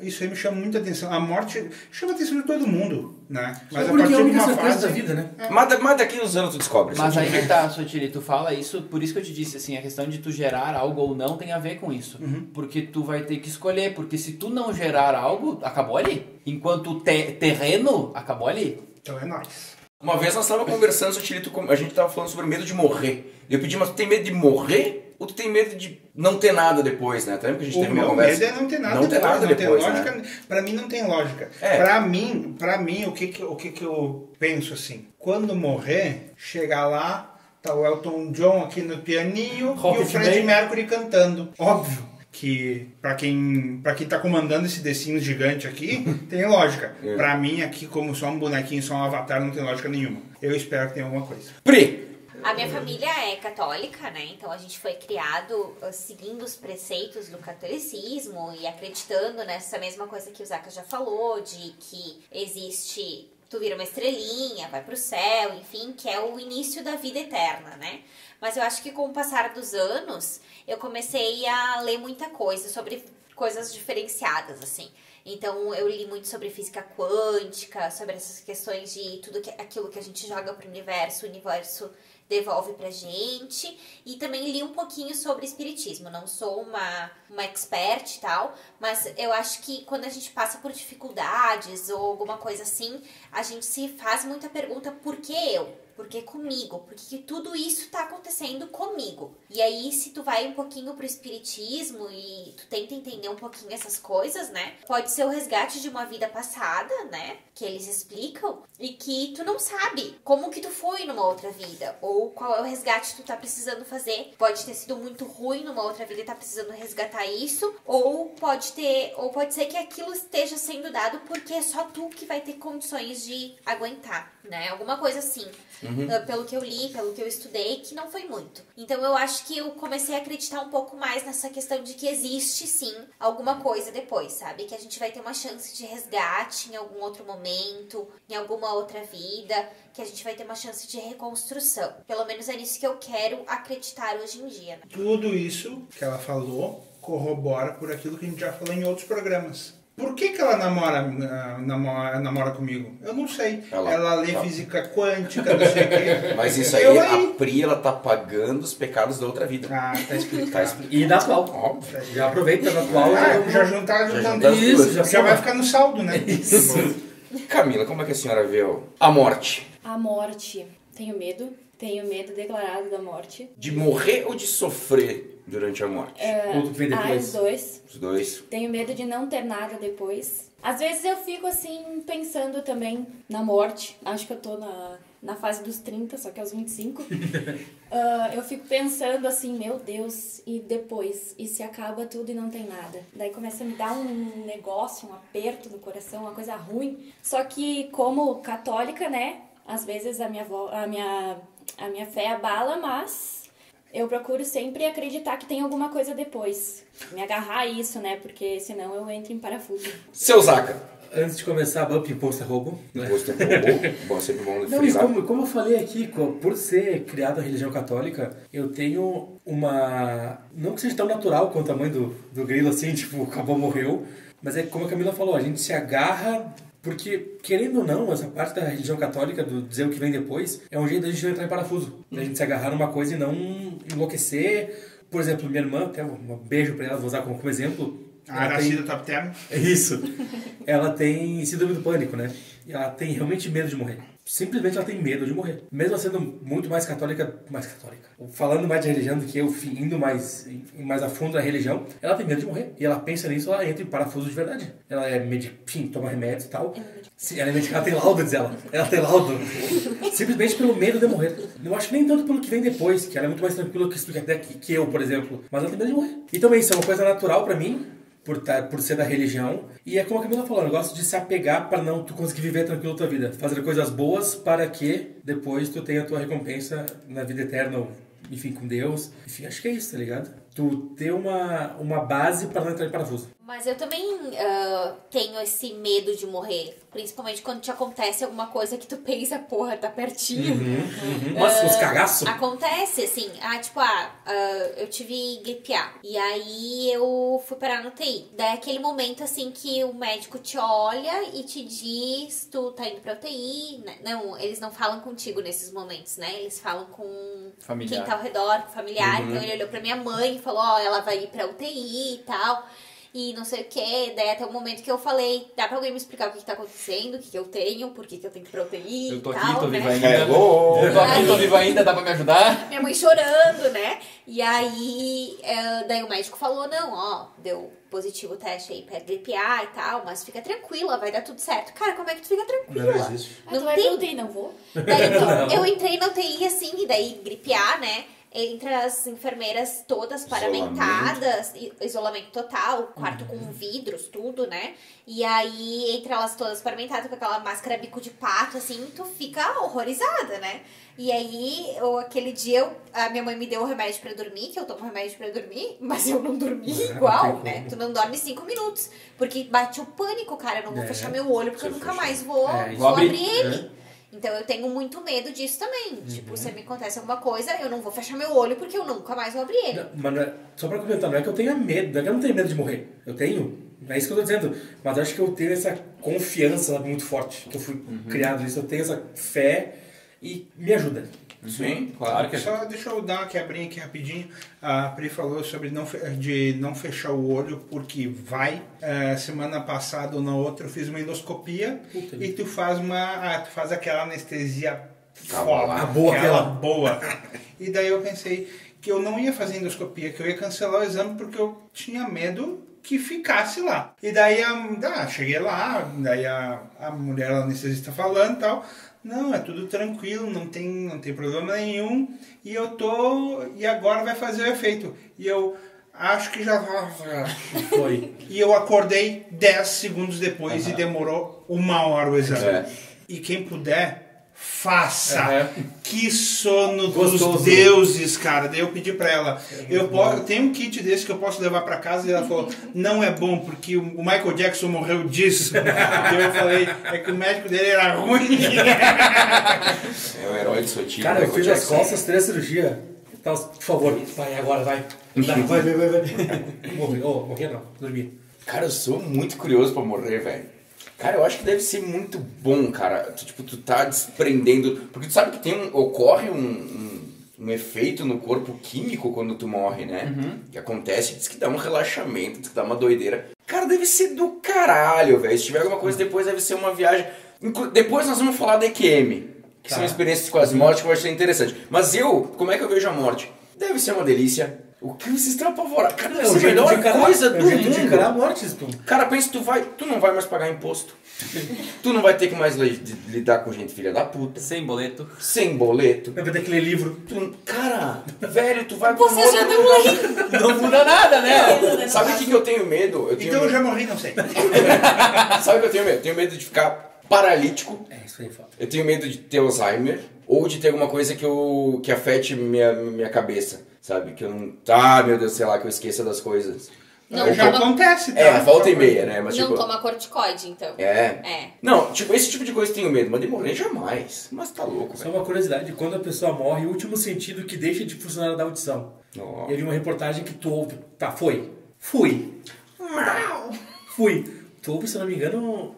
isso aí me chama muita atenção. A morte chama a atenção de todo mundo, né? Mas Porque é a única certeza da vida, né? Mas daqui uns anos tu descobre. Mas aí que tá, Sotile, tu fala isso, por isso que eu te disse, assim, a questão de tu gerar algo ou não tem a ver com isso. Porque tu vai ter que escolher, porque se tu não gerar algo, acabou ali. Enquanto o terreno, acabou ali. Então é nóis. Uma vez nós estávamos conversando, Sotilito, a gente estava falando sobre medo de morrer. Eu pedi, mas tu tem medo de morrer ou tu tem medo de não ter nada depois, né? Até que a gente teve uma conversa. O medo é não ter nada não depois. Ter nada depois, tem lógica. Né? Pra mim não tem lógica. Pra mim, o que eu penso assim? Quando morrer, chegar lá, tá o Elton John aqui no pianinho e o Freddie Mercury cantando. Óbvio que pra quem tá comandando esse The Sims gigante aqui, tem lógica. Pra mim aqui, como só um bonequinho, só um avatar, não tem lógica nenhuma. Eu espero que tenha alguma coisa. Pri! A minha família é católica, né? Então a gente foi criado seguindo os preceitos do catolicismo e acreditando nessa mesma coisa que o Zaca já falou, de que existe... Tu vira uma estrelinha, vai pro céu, enfim, que é o início da vida eterna, né? Mas eu acho que com o passar dos anos, eu comecei a ler muita coisa sobre coisas diferenciadas, assim. Então eu li muito sobre física quântica, sobre essas questões de aquilo que a gente joga pro universo, o universo devolve pra gente, e também li um pouquinho sobre espiritismo. Não sou uma expert e tal, mas eu acho que quando a gente passa por dificuldades ou alguma coisa assim, a gente se faz muita pergunta: por que eu? Por que comigo? Por que tudo isso tá acontecendo comigo? E aí, se tu vai um pouquinho pro espiritismo e tu tenta entender um pouquinho essas coisas, né? Pode ser o resgate de uma vida passada, né? Que eles explicam, e que tu não sabe como que tu foi numa outra vida, ou qual é o resgate que tu tá precisando fazer. Pode ter sido muito ruim numa outra vida e tá precisando resgatar isso, ou pode ser que aquilo esteja sendo dado porque é só tu que vai ter condições de aguentar, né? Alguma coisa assim. Pelo que eu li, pelo que eu estudei, que não foi muito. Então eu acho que eu comecei a acreditar um pouco mais nessa questão de que existe sim alguma coisa depois, sabe? Que a gente vai ter uma chance de resgate em algum outro momento, em alguma outra vida, que a gente vai ter uma chance de reconstrução. Pelo menos é nisso que eu quero acreditar hoje em dia, né? Tudo isso que ela falou corrobora por aquilo que a gente já falou em outros programas. Por que ela namora comigo? Eu não sei. Ela lê física quântica, não sei o quê. Mas isso aí, a Pri, ela tá pagando os pecados da outra vida. Tá explicado. E da atual. Óbvio. Já aproveita da atual. Já juntando isso. Já vai ficar no saldo, né? Isso. Camila, como é que a senhora vê a morte? A morte. Tenho medo. Tenho medo declarado da morte. De morrer ou de sofrer durante a morte? Ou do que vem depois? Os dois. Os dois. Tenho medo de não ter nada depois. Às vezes eu fico assim, pensando também na morte. Acho que eu tô na fase dos 30, só que aos 25. Eu fico pensando assim, meu Deus, e depois? E se acaba tudo e não tem nada? Daí começa a me dar um negócio, um aperto no coração, uma coisa ruim. Só que como católica, né, às vezes a minha fé abala, mas eu procuro sempre acreditar que tem alguma coisa depois. Me agarrar a isso, né, porque senão eu entro em parafuso. Seu Zaca. Antes de começar, bump imposto é roubo. Né? Imposto é roubo. Bom, sempre bom Não, e frisar. como eu falei aqui, por ser criado na religião católica, eu tenho uma... Não que seja tão natural quanto a mãe do grilo, assim, tipo, acabou, morreu. Mas é como a Camila falou, a gente se agarra... Porque, querendo ou não, essa parte da religião católica, do dizer o que vem depois, é um jeito da gente não entrar em parafuso. Da gente se agarrar numa coisa e não enlouquecer. Por exemplo, minha irmã, até um beijo pra ela, vou usar como exemplo. A Aracida Top Term. Isso. Ela tem síndrome do pânico, né? E ela tem realmente medo de morrer. Simplesmente ela tem medo de morrer. Mesmo ela sendo muito mais católica. Falando mais de religião do que eu, indo mais a fundo na religião, ela tem medo de morrer. E ela pensa nisso, ela entra em parafuso de verdade. Ela enfim, toma remédios e tal. Sim, ela é medicada, ela tem laudo, diz ela. Ela tem laudo. Simplesmente pelo medo de morrer. Não acho nem tanto pelo que vem depois, que ela é muito mais tranquila que eu, por exemplo. Mas ela tem medo de morrer. E também isso é uma coisa natural pra mim. Por ser da religião. E é como a Camila falou, eu gosto de se apegar para não tu conseguir viver tranquilo a tua vida. Fazer coisas boas para que depois tu tenha a tua recompensa na vida eterna, ou, enfim, com Deus. Enfim, acho que é isso, tá ligado? Tu ter uma base para não entrar em parafuso. Mas eu também tenho esse medo de morrer. Principalmente quando te acontece alguma coisa que tu pensa, porra, tá pertinho. Nossa, os cagaços. Acontece, assim, eu tive gripe A. E aí eu fui parar no UTI. Daí é aquele momento, assim, que o médico te olha e te diz, tu tá indo pra UTI. Não, eles não falam contigo nesses momentos, né? Eles falam com Familiar. quem tá ao redor, com o familiar. Então ele olhou pra minha mãe e falou, ela vai ir pra UTI e tal. E não sei o que, daí até o momento que eu falei, dá pra alguém me explicar o que tá acontecendo, o que eu tenho, por que eu tenho que ir pra UTI Eu tô e aqui, tal, tô né? viva ainda. Eu tô aqui, tô viva ainda, dá pra me ajudar? Minha mãe chorando, né? E aí, daí o médico falou, não, deu positivo o teste aí pra gripe A e tal, mas fica tranquila, vai dar tudo certo. Cara, como é que tu fica tranquila? Não existe. Tu vai pra UTI, não vou? Daí, então, eu entrei na UTI assim, e daí gripe A, né? Entre as enfermeiras todas paramentadas, isolamento total, quarto com vidros, tudo, né? E aí, entre elas todas paramentadas, com aquela máscara bico de pato, assim, tu fica horrorizada, né? E aí, aquele dia, a minha mãe me deu um remédio pra dormir, que eu tomo remédio pra dormir, mas eu não dormi igual, né? Tu não dorme 5 minutos, porque bate o pânico, cara, eu não vou fechar meu olho, porque eu nunca mais vou abrir ele. Então eu tenho muito medo disso também. Tipo, se me acontece alguma coisa, eu não vou fechar meu olho porque eu nunca mais vou abrir ele. Não, mas não é, só pra comentar, não é que eu tenha medo, não é que eu não tenho medo de morrer. Eu tenho, não é isso que eu tô dizendo. Mas acho que eu tenho essa confiança muito forte, que eu fui criado nisso, eu tenho essa fé e me ajuda. Sim, claro que Só deixa eu dar uma quebrinha aqui rapidinho. A Pri falou sobre de não fechar o olho porque vai. Semana passada ou na outra eu fiz uma endoscopia e tu faz aquela anestesia A boa, aquela boa. E daí eu pensei que eu não ia fazer endoscopia, que eu ia cancelar o exame porque eu tinha medo que ficasse lá. E daí cheguei lá, daí a mulher a anestesista falando e tal. Não, é tudo tranquilo, não tem problema nenhum. E agora vai fazer o efeito. E eu acho que já Foi. E eu acordei 10 segundos depois e demorou 1 hora o exame. E quem puder, faça. Que sono Gostoso. dos deuses, cara. Daí eu pedi pra ela, eu tenho um kit desse que eu posso levar pra casa. E ela falou, não é bom, porque o Michael Jackson morreu disso. E eu falei, é que o médico dele era ruim. é o herói de sua tia. Cara, eu fiz as costas, 3 cirurgias. Então, por favor, vai agora, vai. Vai. Morri não, dormi. Cara, eu sou muito curioso pra morrer, velho. Cara, eu acho que deve ser muito bom, cara. Tu tá desprendendo... Porque tu sabe que ocorre um efeito no corpo químico quando tu morre, né? Que acontece, diz que dá um relaxamento, diz que dá uma doideira. Cara, deve ser do caralho, velho. Se tiver alguma coisa depois, deve ser uma viagem... Depois nós vamos falar da EQM, que são experiências com as mortes que eu achei interessante. Mas como é que eu vejo a morte? Deve ser uma delícia. O que vocês estão apavorados? Cara, É o jeito melhor de encarar, coisa do jeito de mundo. encarar a morte, tu. Cara, pensa, tu não vai mais pagar imposto. Tu não vai ter que mais lidar com gente filha da puta. Sem boleto. Sem boleto. Vai ter que ler livro. Cara, velho, tu vai pro Vocês já estão aí. Não muda nada, né? Sabe o que eu tenho medo? Então eu já morri, não sei. Sabe o que eu tenho medo? Eu tenho medo de ficar paralítico. É, isso aí, foda. Eu tenho medo de ter Alzheimer. Ou de ter alguma coisa que afete minha cabeça. Sabe? Que eu não... Ah, meu Deus, sei lá, que eu esqueça das coisas. Não Já toma, acontece, tá? É, volta e meia, né? Mas, não tipo, toma corticoide, então. É. Não, tipo, esse tipo de coisa eu tenho medo, mas de morrer jamais. Mas tá louco, Só velho. uma curiosidade, quando a pessoa morre, o último sentido que deixa de funcionar é da audição. Ó. E eu vi uma reportagem que tu ouve... Tá, Fui. Tu ouve, se eu não me engano,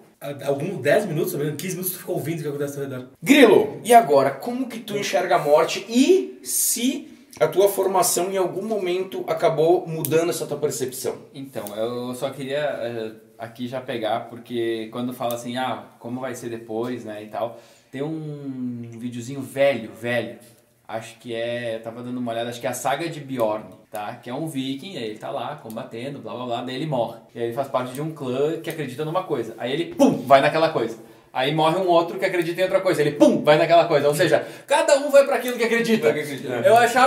10 minutos, 15 minutos tu fica ouvindo o que acontece ao redor. Grilo, e agora? Como que tu enxerga a morte? E se a tua formação em algum momento acabou mudando essa tua percepção? Então, eu só queria aqui já pegar, porque quando fala assim, como vai ser depois, né, e tal, tem um videozinho velho, acho que tava dando uma olhada, acho que é a Saga de Bjorn, tá? Que é um viking, aí ele tá lá combatendo, blá blá blá, daí ele morre. E aí ele faz parte de um clã que acredita numa coisa. Aí ele, pum, vai naquela coisa. Aí morre um outro que acredita em outra coisa. Ele, pum, vai naquela coisa. Ou seja, cada um vai para aquilo que acredita. Eu acho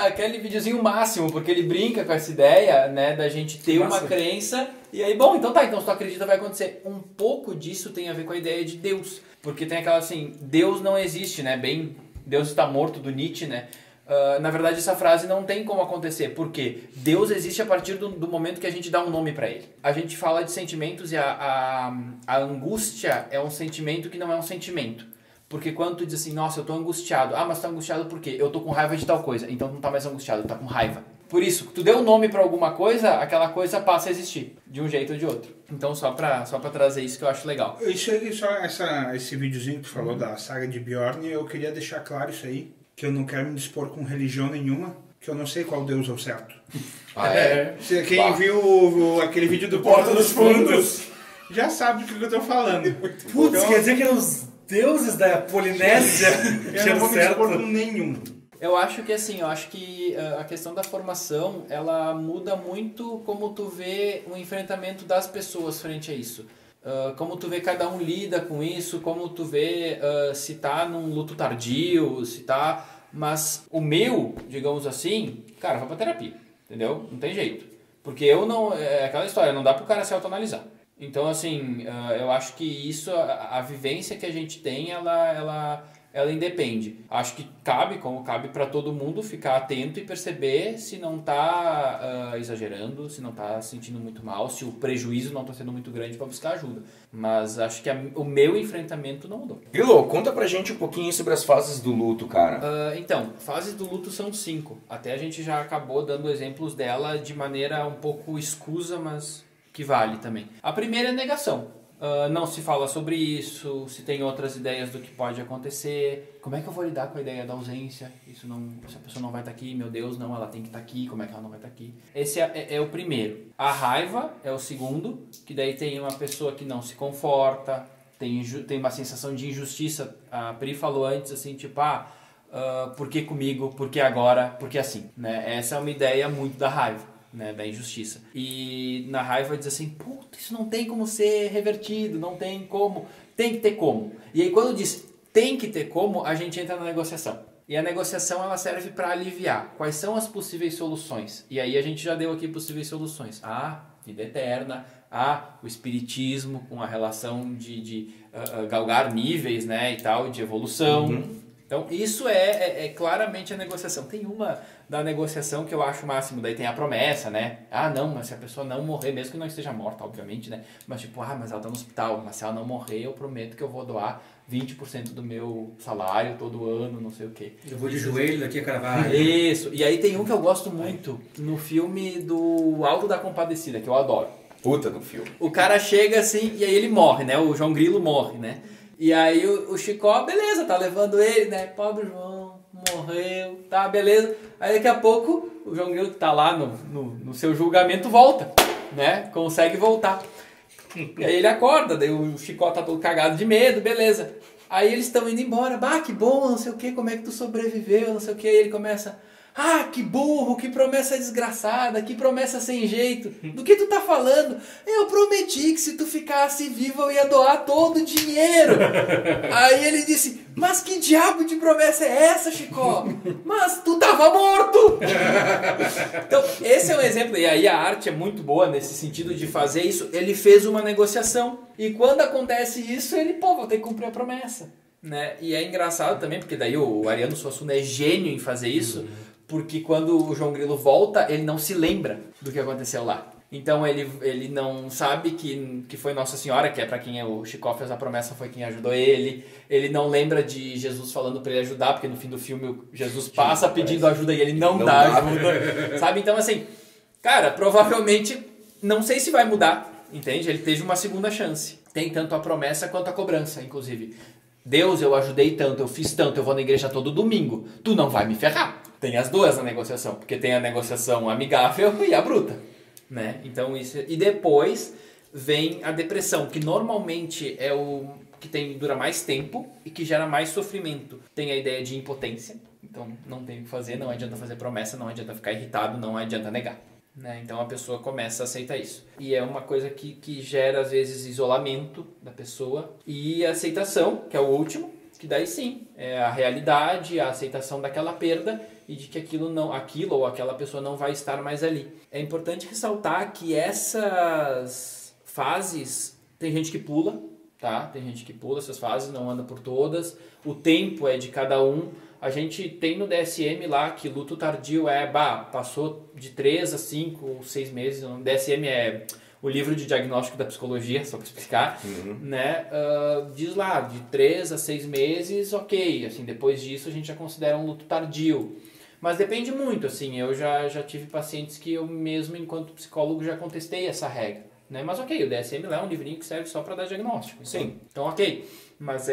aquele videozinho máximo, porque ele brinca com essa ideia, né, da gente ter uma crença. E aí, então se tu acredita, vai acontecer. Um pouco disso tem a ver com a ideia de Deus. Porque tem aquela assim, Deus não existe, né? Deus está morto, do Nietzsche, né? Na verdade, essa frase não tem como acontecer, porque Deus existe a partir do momento que a gente dá um nome para ele. A gente fala de sentimentos e a angústia é um sentimento que não é um sentimento. Porque quando tu diz assim, nossa, eu tô angustiado. Mas tu tá angustiado por quê? Eu tô com raiva de tal coisa. Então tu não tá mais angustiado, tu tá com raiva. Por isso, tu deu um nome para alguma coisa, aquela coisa passa a existir, de um jeito ou de outro. Então, só pra trazer isso que eu acho legal. Esse videozinho que tu falou da Saga de Bjorn, eu queria deixar claro isso aí, que eu não quero me dispor com religião nenhuma, que eu não sei qual Deus é o certo. Quem viu aquele vídeo do Porta dos Fundos já sabe do que eu tô falando. Putz, então, quer dizer que eram os deuses da Polinésia? Eu não vou me dispor com nenhum. Eu acho que a questão da formação, ela muda muito como tu vê o enfrentamento das pessoas frente a isso. Como tu vê cada um lida com isso, como tu vê se tá num luto tardio, se tá... Mas o meu, digamos assim, cara, vai pra terapia, entendeu? Não tem jeito. Porque eu não... É aquela história, não dá pro cara se autoanalisar. Então, assim, eu acho que isso, a vivência que a gente tem, ela independe. Acho que como cabe para todo mundo, ficar atento e perceber se não tá exagerando, se não tá se sentindo muito mal, se o prejuízo não tá sendo muito grande para buscar ajuda. Mas acho que o meu enfrentamento não mudou. Grilo, conta pra gente um pouquinho sobre as fases do luto, cara. Então, fases do luto são 5. Até a gente já acabou dando exemplos dela de maneira um pouco escusa, mas que vale também. A primeira é negação. Não se fala sobre isso, se tem outras ideias do que pode acontecer, como é que eu vou lidar com a ideia da ausência, essa pessoa não vai estar aqui, meu Deus, não, ela tem que estar aqui, como é que ela não vai estar aqui? Esse é o primeiro. A raiva é o segundo, que daí tem uma pessoa que não se conforta, tem uma sensação de injustiça. A Pri falou antes, assim, tipo, por que comigo, por que agora, por que assim? Né? Essa é uma ideia muito da raiva. Né, da injustiça. E na raiva diz assim, puta, isso não tem como ser revertido, não tem como, tem que ter como. E aí quando diz tem que ter como, a gente entra na negociação. E a negociação ela serve para aliviar quais são as possíveis soluções. E aí a gente já deu aqui possíveis soluções. Vida eterna, o espiritismo com a relação de galgar níveis, né, e tal, de evolução. Então, isso é claramente a negociação. Tem uma da negociação que eu acho o máximo, daí tem a promessa, né? Não, mas se a pessoa não morrer, mesmo que não esteja morta, obviamente, né? Mas tipo, mas ela tá no hospital, mas se ela não morrer, eu prometo que eu vou doar 20% do meu salário todo ano, não sei o quê. Eu vou de joelho daqui a Carvalho. Isso. E aí tem um que eu gosto muito no filme do Alto da Compadecida, que eu adoro. Puta do filme. O cara chega assim, e aí ele morre, né? O João Grilo morre, né? E aí o Chicó, beleza, tá levando ele, né? Pobre João, morreu, tá, beleza. Aí daqui a pouco o João Grilo que tá lá no seu julgamento volta, né? Consegue voltar. E aí ele acorda, daí o Chicó tá todo cagado de medo, beleza. Aí eles estão indo embora, bah, que bom, não sei o que, como é que tu sobreviveu, não sei o que. Aí ele começa, ah, que burro, que promessa desgraçada, que promessa sem jeito. Do que tu tá falando? Eu prometi que se tu ficasse vivo eu ia doar todo o dinheiro. Aí ele disse, mas que diabo de promessa é essa, Chicó? Mas tu tava morto. Então, esse é um exemplo. E aí a arte é muito boa nesse sentido de fazer isso. Ele fez uma negociação. E quando acontece isso, ele, pô, vou ter que cumprir a promessa. Né? E é engraçado também, porque daí o Ariano Suassuna é gênio em fazer isso. Porque quando o João Grilo volta, ele não se lembra do que aconteceu lá. Então ele não sabe que foi Nossa Senhora, que é para quem o Chicó fez a promessa, foi quem ajudou ele. Ele não lembra de Jesus falando para ele ajudar, porque no fim do filme Jesus passa pedindo ajuda e ele não dá ajuda. Sabe? Então assim, cara, provavelmente, não sei se vai mudar, entende? Ele teve uma segunda chance. Tem tanto a promessa quanto a cobrança, inclusive. Deus, eu ajudei tanto, eu fiz tanto, eu vou na igreja todo domingo. Tu não vai me ferrar. Tem as duas na negociação, porque tem a negociação amigável e a bruta, né? Então isso, e depois vem a depressão, que normalmente é o que dura mais tempo e que gera mais sofrimento. Tem a ideia de impotência, então não tem o que fazer, não adianta fazer promessa, não adianta ficar irritado, não adianta negar. Né? Então a pessoa começa a aceitar isso. E é uma coisa que gera às vezes isolamento da pessoa e aceitação, que é o último, que daí sim, é a realidade, a aceitação daquela perda e de que aquilo ou aquela pessoa não vai estar mais ali. É importante ressaltar que essas fases, tem gente que pula, tá? Tem gente que pula essas fases, não anda por todas. O tempo é de cada um. A gente tem no DSM lá que luto tardio passou de 3 a 5 ou 6 meses. O DSM é o livro de diagnóstico da psicologia, só para explicar, né? Diz lá, de 3 a 6 meses, ok. Assim, depois disso a gente já considera um luto tardio. Mas depende muito, assim, eu já tive pacientes que eu mesmo, enquanto psicólogo, já contestei essa regra, né? Mas ok, o DSM lá é um livrinho que serve só para dar diagnóstico. Sim. Então ok, mas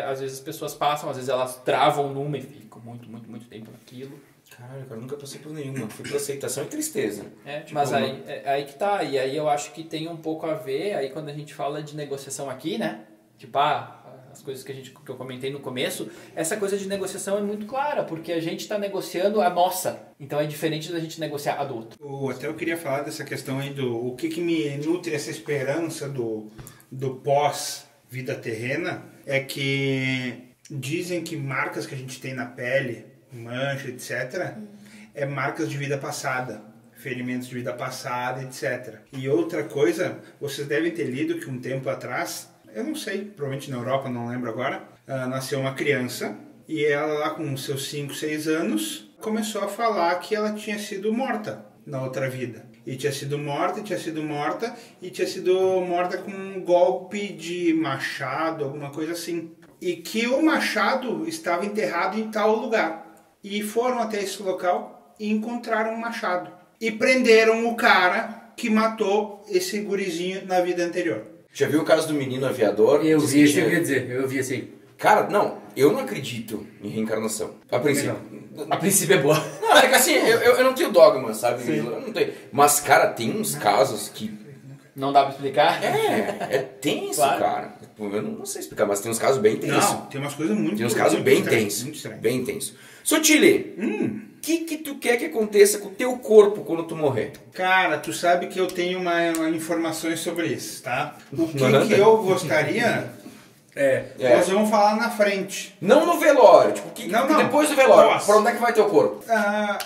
às vezes as pessoas passam, às vezes elas travam numa e ficam muito tempo naquilo. Caralho, cara, eu nunca passei por nenhuma, fui por aceitação e tristeza. Mas aí que tá, e aí eu acho que tem um pouco a ver, aí quando a gente fala de negociação aqui, né? Tipo, as coisas que eu comentei no começo, essa coisa de negociação é muito clara, porque a gente está negociando a nossa, então é diferente da gente negociar a do outro. Até eu queria falar dessa questão aí o que me nutre essa esperança do pós-vida terrena, é que dizem que marcas que a gente tem na pele, mancha, etc., é marcas de vida passada, ferimentos de vida passada, etc. E outra coisa, vocês devem ter lido que um tempo atrás, eu não sei, provavelmente na Europa, não lembro agora, nasceu uma criança e ela lá com seus 5, 6 anos começou a falar que ela tinha sido morta na outra vida. E tinha sido morta com um golpe de machado, alguma coisa assim. E que o machado estava enterrado em tal lugar. E foram até esse local e encontraram um machado. E prenderam o cara que matou esse gurizinho na vida anterior. Já viu o caso do menino aviador? Eu vi isso, eu ia dizer, eu vi assim. Cara, não, eu não acredito em reencarnação. A princípio. A princípio é boa. Não, é que assim, eu não tenho dogma, sabe? Sim. Eu não tenho. Mas, cara, tem uns casos que... Não dá pra explicar? É tenso, claro. Cara. Eu não sei explicar, mas tem uns casos bem tensos. Não, tem umas coisas muito... Tem uns casos bem tensos. Bem tensos. Sotile, o que tu quer que aconteça com o teu corpo quando tu morrer? Cara, tu sabe que eu tenho uma informações sobre isso, tá? O que eu gostaria... Nós vamos falar na frente. Não no velório, tipo, não. Depois do velório, pra onde é que vai teu corpo?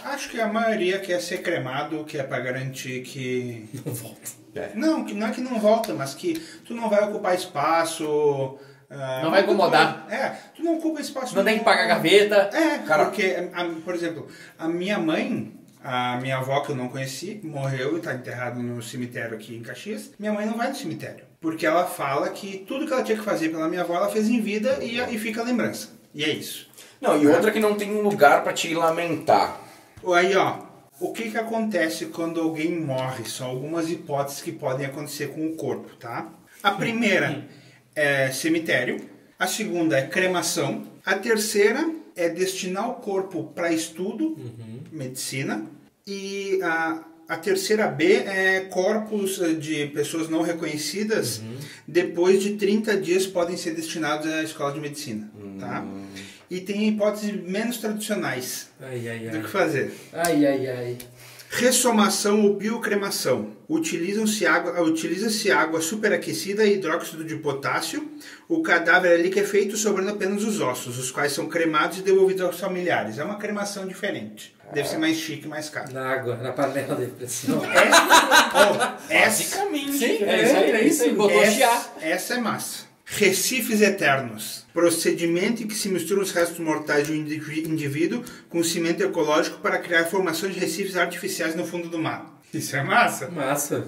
Acho que a maioria quer ser cremado, que é pra garantir que... Não volta. Não é que não volta, mas que tu não vai ocupar espaço... não vai incomodar. Tu não ocupa espaço... Não tem que pagar gaveta. Cara, porque, por exemplo, a minha mãe... A minha avó, que eu não conheci, morreu e está enterrada no cemitério aqui em Caxias. Minha mãe não vai no cemitério. Porque ela fala que tudo que ela tinha que fazer pela minha avó, ela fez em vida e fica a lembrança. E é isso. Não, e outra que não tem um lugar para te lamentar. Aí, o que acontece quando alguém morre? São algumas hipóteses que podem acontecer com o corpo, tá? A primeira é cemitério. A segunda é cremação. A terceira é destinar o corpo para estudo, medicina. E A terceira B é corpos de pessoas não reconhecidas, depois de 30 dias podem ser destinados à escola de medicina, tá? E tem hipóteses menos tradicionais do que fazer. Ressomação ou biocremação. Utiliza-se água superaquecida e hidróxido de potássio. O cadáver ali que é feito sobrando apenas os ossos, os quais são cremados e devolvidos aos familiares. É uma cremação diferente. Deve ser mais chique e mais caro. Na água, na panela de pressão. Basicamente. Sim, é isso aí. Botou chiar. Essa é massa. Recifes eternos. Procedimento em que se misturam os restos mortais de um indivíduo com cimento ecológico para criar formações de recifes artificiais no fundo do mar. Isso é massa. Massa.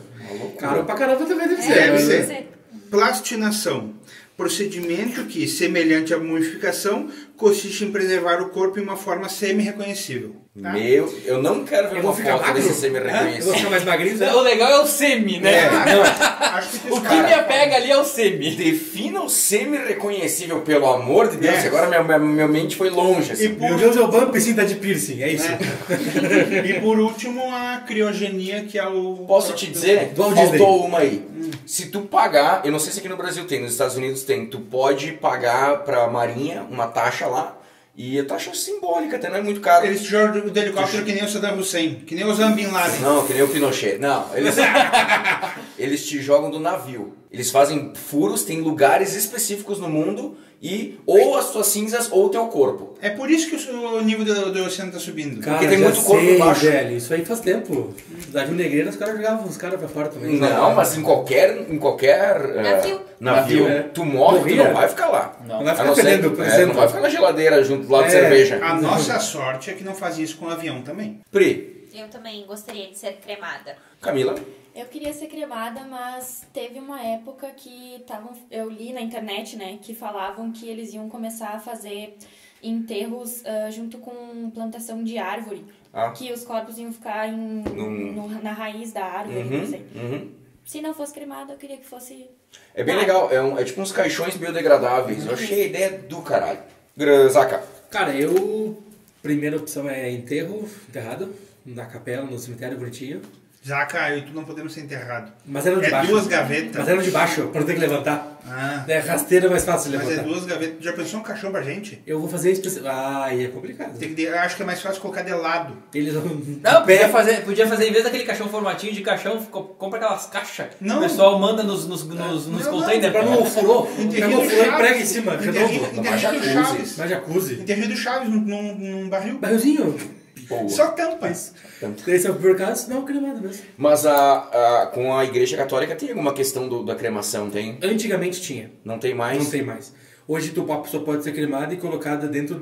Caro pra caramba também deve ser. Deve ser. Plastinação. Procedimento que, semelhante à mumificação, consiste em preservar o corpo em uma forma semi-reconhecível. Tá? Eu não quero ver uma foto desse Eu vou semi-reconhecido. ficar mais magrinho, né? O legal é o semi, né? Acho que O que me apega ali é o semi. Defina o semi-reconhecível, pelo amor de Deus. Agora minha mente foi longe. Assim. Meu Deus, é o bump sim, tá de piercing, é isso. E por último, a criogenia, que é o... Posso te dizer? Do Walt Faltou Disney. uma aí. Se tu pagar, eu não sei se aqui no Brasil tem, nos Estados Unidos tem, tu pode pagar pra Marinha uma taxa lá, e a taxa simbólica, até não é muito caro. Eles te jogam de helicóptero que nem o Saddam Hussein, que nem o Osama Bin Laden. Não, que nem o Pinochet. Não, eles te jogam do navio. Eles fazem furos, tem lugares específicos no mundo e ou as tuas cinzas ou o teu corpo. É por isso que o nível do oceano tá subindo. Cara, Porque tem já muito corpo sei, embaixo. velho. Isso aí faz tempo. Davi Negreira, os caras jogavam os caras pra fora também. Não, mas em qualquer Navio. tu morre, tu Morria. não vai ficar lá. Não. Não vai A ficar não ser- fedendo, por exemplo. não vai ficar na geladeira junto do lado de É. cerveja. A nossa sorte é que não fazia isso com o avião também. Pri, Eu também gostaria de ser cremada. Camila, Eu queria ser cremada, mas teve uma época que eu li na internet, né, que falavam que eles iam começar a fazer enterros junto com plantação de árvore. Ah. Que os corpos iam ficar na raiz da árvore, não sei. Se não fosse cremada, eu queria que fosse... é bem legal. É tipo uns caixões biodegradáveis. Eu achei a ideia do caralho. Zaca. Cara, primeira opção é enterrado, na capela, no cemitério bonitinho. Zaca, eu e tu não podemos ser enterrados. Mas era de baixo. duas gavetas. Mas era de baixo, pra não ter que levantar. Ah, É, rasteira é mais fácil de mas levantar. é duas gavetas. Já pensou um caixão pra gente? Eu vou fazer especial. Ah, aí é complicado. Eu acho que é mais fácil colocar de lado. Eles vão. Não, podia fazer em vez daquele caixão formatinho de caixão, compra aquelas caixas. Não. O pessoal manda nos containers. Pra não furou. Pega o furou e prega em cima, redondo. Enterrado Mas do Chaves. Na jacuzzi. Enterrado do Chaves num barril. Barrilzinho. Boa. Só tampa. Esse é o por caso, não, cremado mesmo. Mas com a Igreja Católica tem alguma questão da cremação, tem? Antigamente tinha. Não tem mais? Não tem mais. Hoje a pessoa pode ser cremada e colocada dentro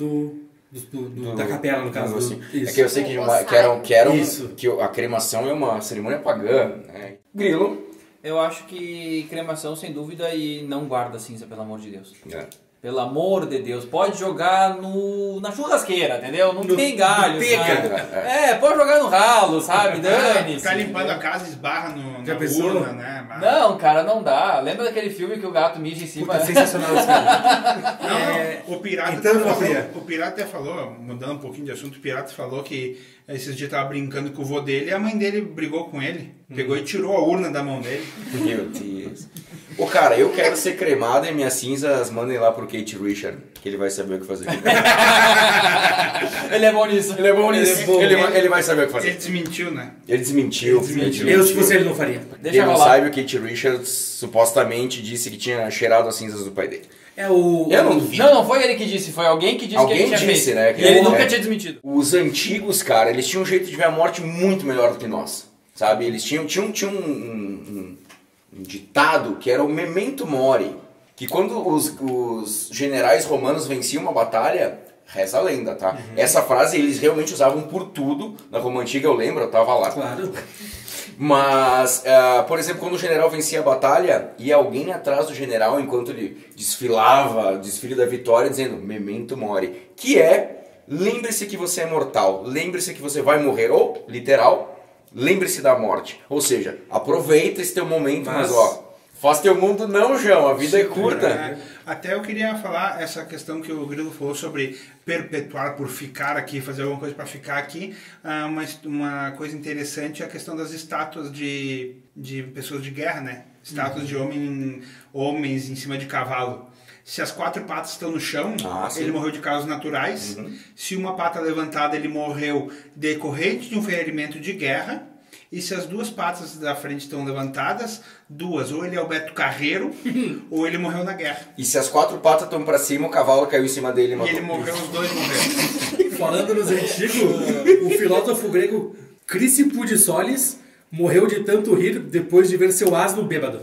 da capela, no caso. Assim. Isso. É que eu sei Isso. que a cremação é uma cerimônia pagã, né? Grilo. Eu acho que cremação, sem dúvida, e não guarda cinza, pelo amor de Deus. É. Pelo amor de Deus, pode jogar na churrasqueira, entendeu? Não tem galho, sabe? Pode jogar no ralo, sabe? Dane-se. Tá limpando a casa, esbarra Já na pensou? urna, né? Mas- Não, cara, não dá. Lembra daquele filme que o gato mija em cima? Puta, sensacional esse filme. Não, o pirata então, até falou, Fria. o pirata até falou, mudando um pouquinho de assunto, o pirata falou que esses dias tava brincando com o vô dele e a mãe dele brigou com ele. Pegou e tirou a urna da mão dele. Meu Deus. Ô, cara, eu quero ser cremado e minhas cinzas mandem lá pro Kate Richard, que ele vai saber o que fazer. Ele é bom nisso. Ele é bom nisso. Ele é bom. Ele vai saber o que Ele fazer. desmentiu, né? Ele desmentiu. Eu, se fosse ele, não faria. Deixa Quem não rolar. sabe, o Kate Richards supostamente disse que tinha cheirado as cinzas do pai dele. É o. Eu não duvido. Não foi ele que disse, foi alguém que disse Alguém que ele tinha disse, feito. né, que E ele é- nunca é. tinha desmentido. Os antigos, cara, eles tinham um jeito de ver a morte muito melhor do que nós. Sabe? Eles tinham um ditado que era o memento mori. Que quando os generais romanos venciam uma batalha, reza a lenda, tá? Essa frase eles realmente usavam por tudo. Na Roma Antiga eu lembro, eu tava lá. Claro. Mas, por exemplo, quando o general vencia a batalha, ia alguém atrás do general enquanto ele desfilava, desfile da vitória, dizendo memento mori. Que é, lembre-se que você é mortal, lembre-se que você vai morrer, ou, literal, lembre-se da morte. Ou seja, aproveita esse teu momento, mas ó, Faz teu mundo não, João. A vida é curta. Até eu queria falar essa questão que o Grilo falou sobre perpetuar por ficar aqui, fazer alguma coisa para ficar aqui. Uma coisa interessante é a questão das estátuas de pessoas de guerra, né? Estátuas de homens em cima de cavalo. Se as 4 patas estão no chão, ele morreu de causas naturais. Se uma pata levantada, ele morreu decorrente de um ferimento de guerra. E se as 2 patas da frente estão levantadas, 2, ou ele é o Beto Carreiro, ou ele morreu na guerra. E se as 4 patas estão pra cima, o cavalo caiu em cima dele e matou. E ele morreu, os 2 morreram. Falando nos antigos, o filósofo grego Crisipo de Solis morreu de tanto rir depois de ver seu asno bêbado.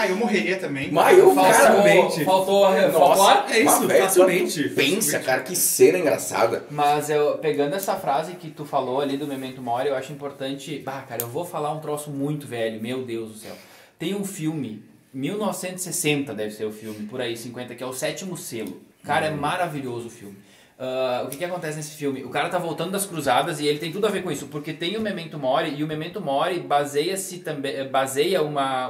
Eu morreria também. Mas eu, Facilmente. Faltou Nossa, é isso, facilmente. Pensa, cara, que cena engraçada. Mas pegando essa frase que tu falou ali do Memento Mori, eu acho importante... Cara, eu vou falar um troço muito velho, meu Deus do céu. Tem um filme, 1960 deve ser o filme, por aí, 50, que é o Sétimo Selo. Cara, é maravilhoso o filme. O que acontece nesse filme? O cara tá voltando das cruzadas e ele tem tudo a ver com isso, porque tem o Memento Mori, e o Memento Mori baseia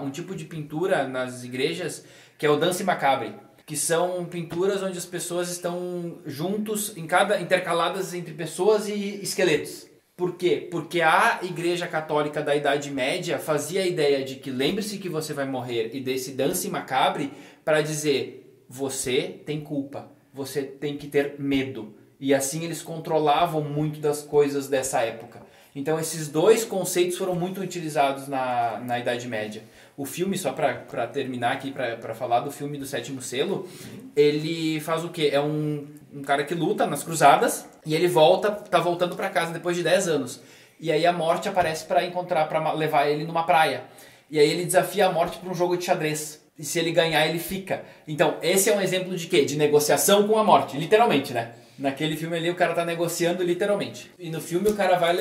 um tipo de pintura nas igrejas que é o Danse Macabre, que são pinturas onde as pessoas estão juntos, intercaladas entre pessoas e esqueletos. Por quê? Porque a Igreja Católica da Idade Média fazia a ideia de que lembre-se que você vai morrer e desse Danse Macabre para dizer, você tem culpa. Você tem que ter medo. E assim eles controlavam muito das coisas dessa época. Então esses 2 conceitos foram muito utilizados na Idade Média. O filme, só para terminar aqui, para falar do filme do Sétimo Selo, ele faz o quê? É um cara que luta nas cruzadas e ele tá voltando para casa depois de 10 anos. E aí a morte aparece para levar ele numa praia. E aí ele desafia a morte para um jogo de xadrez. E se ele ganhar, ele fica. Então, esse é um exemplo de quê? De negociação com a morte, literalmente, né? Naquele filme ali, o cara tá negociando literalmente. E no filme, o cara vai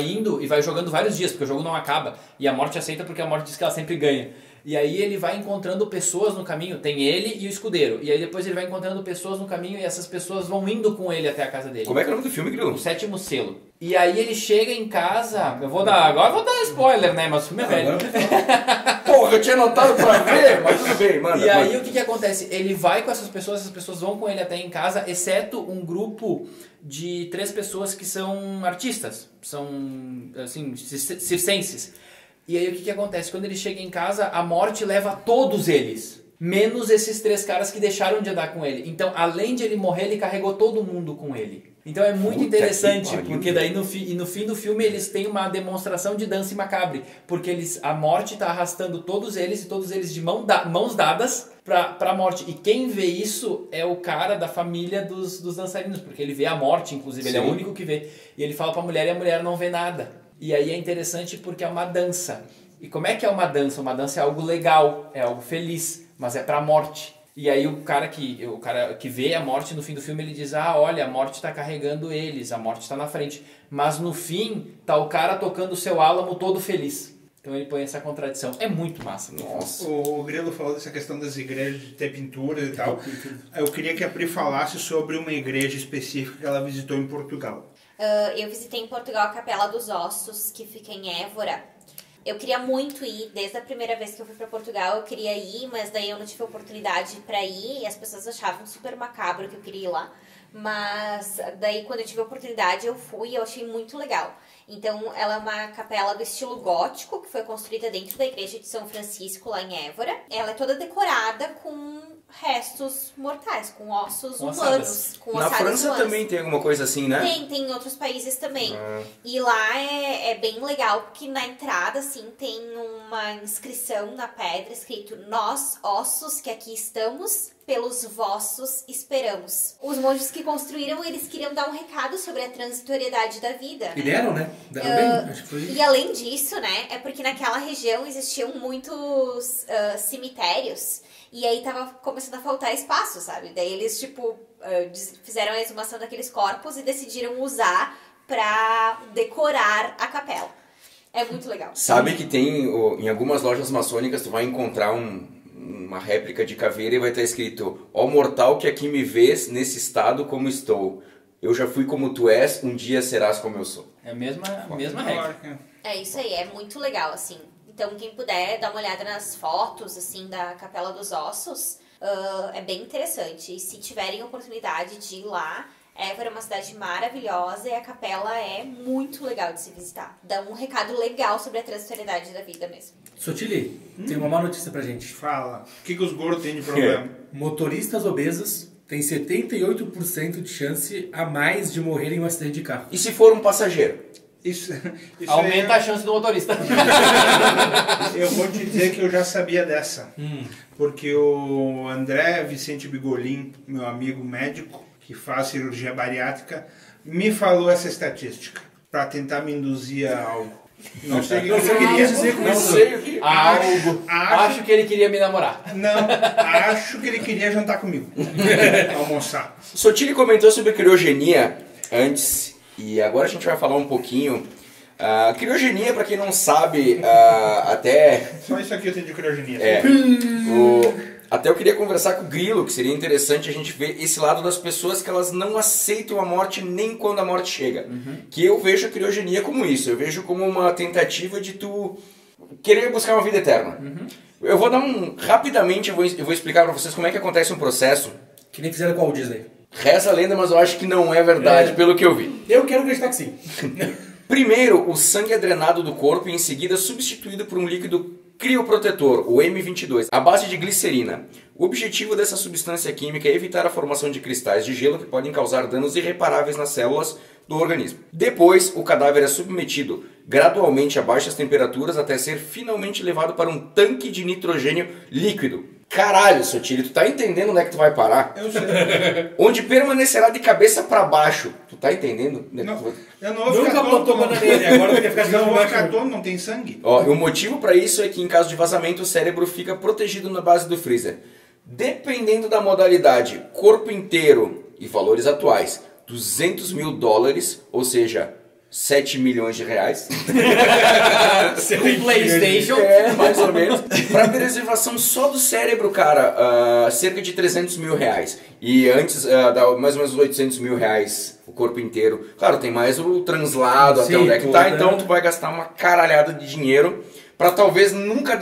indo e vai jogando vários dias, porque o jogo não acaba. E a morte aceita porque a morte diz que ela sempre ganha. E aí ele vai encontrando pessoas no caminho, tem ele e o escudeiro. E aí depois ele vai encontrando pessoas no caminho e essas pessoas vão indo com ele até a casa dele. Como é que é o nome do filme, Grilo? O Sétimo Selo. E aí ele chega em casa, agora eu vou dar spoiler, né, mas o filme é velho. Porra, eu tinha anotado pra ver, mas tudo bem, manda. E aí o que acontece? Ele vai com essas pessoas vão com ele até em casa, exceto um grupo de 3 pessoas que são artistas, são, assim, circenses. E aí o que acontece? Quando ele chega em casa, a morte leva todos eles, menos esses 3 caras que deixaram de andar com ele. Então, além de ele morrer, ele carregou todo mundo com ele. Então é muito interessante, porque daí no fim do filme eles têm uma demonstração de Danse Macabre, porque a morte está arrastando todos eles, e todos eles de mãos dadas pra morte. E quem vê isso é o cara da família dos dançarinos, porque ele vê a morte, inclusive. Sim. Ele é o único que vê. E ele fala pra mulher e a mulher não vê nada. E aí é interessante porque é uma dança. E como é que é uma dança? Uma dança é algo legal, é algo feliz, mas é pra morte. E aí o cara que vê a morte no fim do filme, ele diz, olha, a morte está carregando eles, a morte está na frente. Mas no fim, tá o cara tocando o seu álamo todo feliz. Então ele põe essa contradição. É muito massa. Nossa. O Grilo falou dessa questão das igrejas, de ter pinturas e tal. Eu queria que a Pri falasse sobre uma igreja específica que ela visitou em Portugal. Eu visitei em Portugal a Capela dos Ossos, que fica em Évora. Eu queria muito ir, desde a primeira vez que eu fui pra Portugal, eu queria ir, mas daí eu não tive oportunidade pra ir, e as pessoas achavam super macabro que eu queria ir lá. Mas daí quando eu tive a oportunidade eu fui e eu achei muito legal. Então ela é uma capela do estilo gótico, que foi construída dentro da igreja de São Francisco, lá em Évora. Ela é toda decorada com restos mortais, com ossos humanos. Com na França humanas. Também tem alguma coisa assim, né? Tem em outros países também. E lá é bem legal, porque na entrada, assim, tem uma inscrição na pedra escrito: nós, ossos que aqui estamos, pelos vossos esperamos. Os monges que construíram, eles queriam dar um recado sobre a transitoriedade da vida. E deram, né? Deram bem, acho que foi. E além disso, né, é porque naquela região existiam muitos cemitérios. E aí tava começando a faltar espaço, sabe? Daí eles, fizeram a exumação daqueles corpos e decidiram usar pra decorar a capela. É muito legal. Sabe que tem, em algumas lojas maçônicas, tu vai encontrar uma réplica de caveira e vai estar escrito: ó mortal que aqui me vês nesse estado como estou. Eu já fui como tu és, um dia serás como eu sou. É a mesma regra. É isso aí, é muito legal, assim. Então, quem puder dar uma olhada nas fotos, assim, da Capela dos Ossos, é bem interessante. E se tiverem oportunidade de ir lá, Évora é uma cidade maravilhosa e a capela é muito legal de se visitar. Dá um recado legal sobre a transitoriedade da vida mesmo. Sotile, tem uma má notícia pra gente. Fala. O que os gordos têm de problema? Motoristas obesos têm 78% de chance a mais de morrer em um acidente de carro. E se for um passageiro? Isso Aumenta a chance do motorista. Eu vou te dizer que eu já sabia dessa. Porque o André Vicente Bigolin, meu amigo médico, que faz cirurgia bariátrica, me falou essa estatística para tentar me induzir a algo. Não sei o que eu queria dizer com isso. Algo. Acho que ele queria me namorar. Não, acho que ele queria jantar comigo. Almoçar. Sotile comentou sobre criogenia antes, e agora a gente vai falar um pouquinho. Criogenia, para quem não sabe, até... Só isso aqui eu tenho de criogenia. Até eu queria conversar com o Grilo, que seria interessante a gente ver esse lado das pessoas que elas não aceitam a morte nem quando a morte chega. Que eu vejo a criogenia como isso, eu vejo como uma tentativa de tu querer buscar uma vida eterna. Eu vou dar rapidamente, eu vou explicar para vocês como é que acontece um processo. Que nem fizeram com o Walt Disney. Reza a lenda, mas eu acho que não é verdade, pelo que eu vi. Eu quero acreditar que sim. Primeiro, o sangue é drenado do corpo e em seguida substituído por um líquido crioprotetor, o M22, à base de glicerina. O objetivo dessa substância química é evitar a formação de cristais de gelo que podem causar danos irreparáveis nas células do organismo. Depois, o cadáver é submetido gradualmente a baixas temperaturas até ser finalmente levado para um tanque de nitrogênio líquido. Caralho, Sotile, tu tá entendendo onde é que tu vai parar? Eu sei. Onde permanecerá de cabeça para baixo. Tu tá entendendo? Não, eu não vou Nunca ficar plantou tonto. bananeira, agora tu quer ficar de Não vou baixo. ficar tonto, não tem sangue. Ó, e o motivo para isso é que em caso de vazamento o cérebro fica protegido na base do freezer. Dependendo da modalidade, corpo inteiro e valores atuais, $200 mil, ou seja, 7 milhões de reais. Um PlayStation. Mais ou menos. Para preservação só do cérebro, cara, cerca de 300 mil reais. E antes, dá mais ou menos 800 mil reais o corpo inteiro. Claro, tem mais o translado até onde é que tá, então tu vai gastar uma caralhada de dinheiro para talvez nunca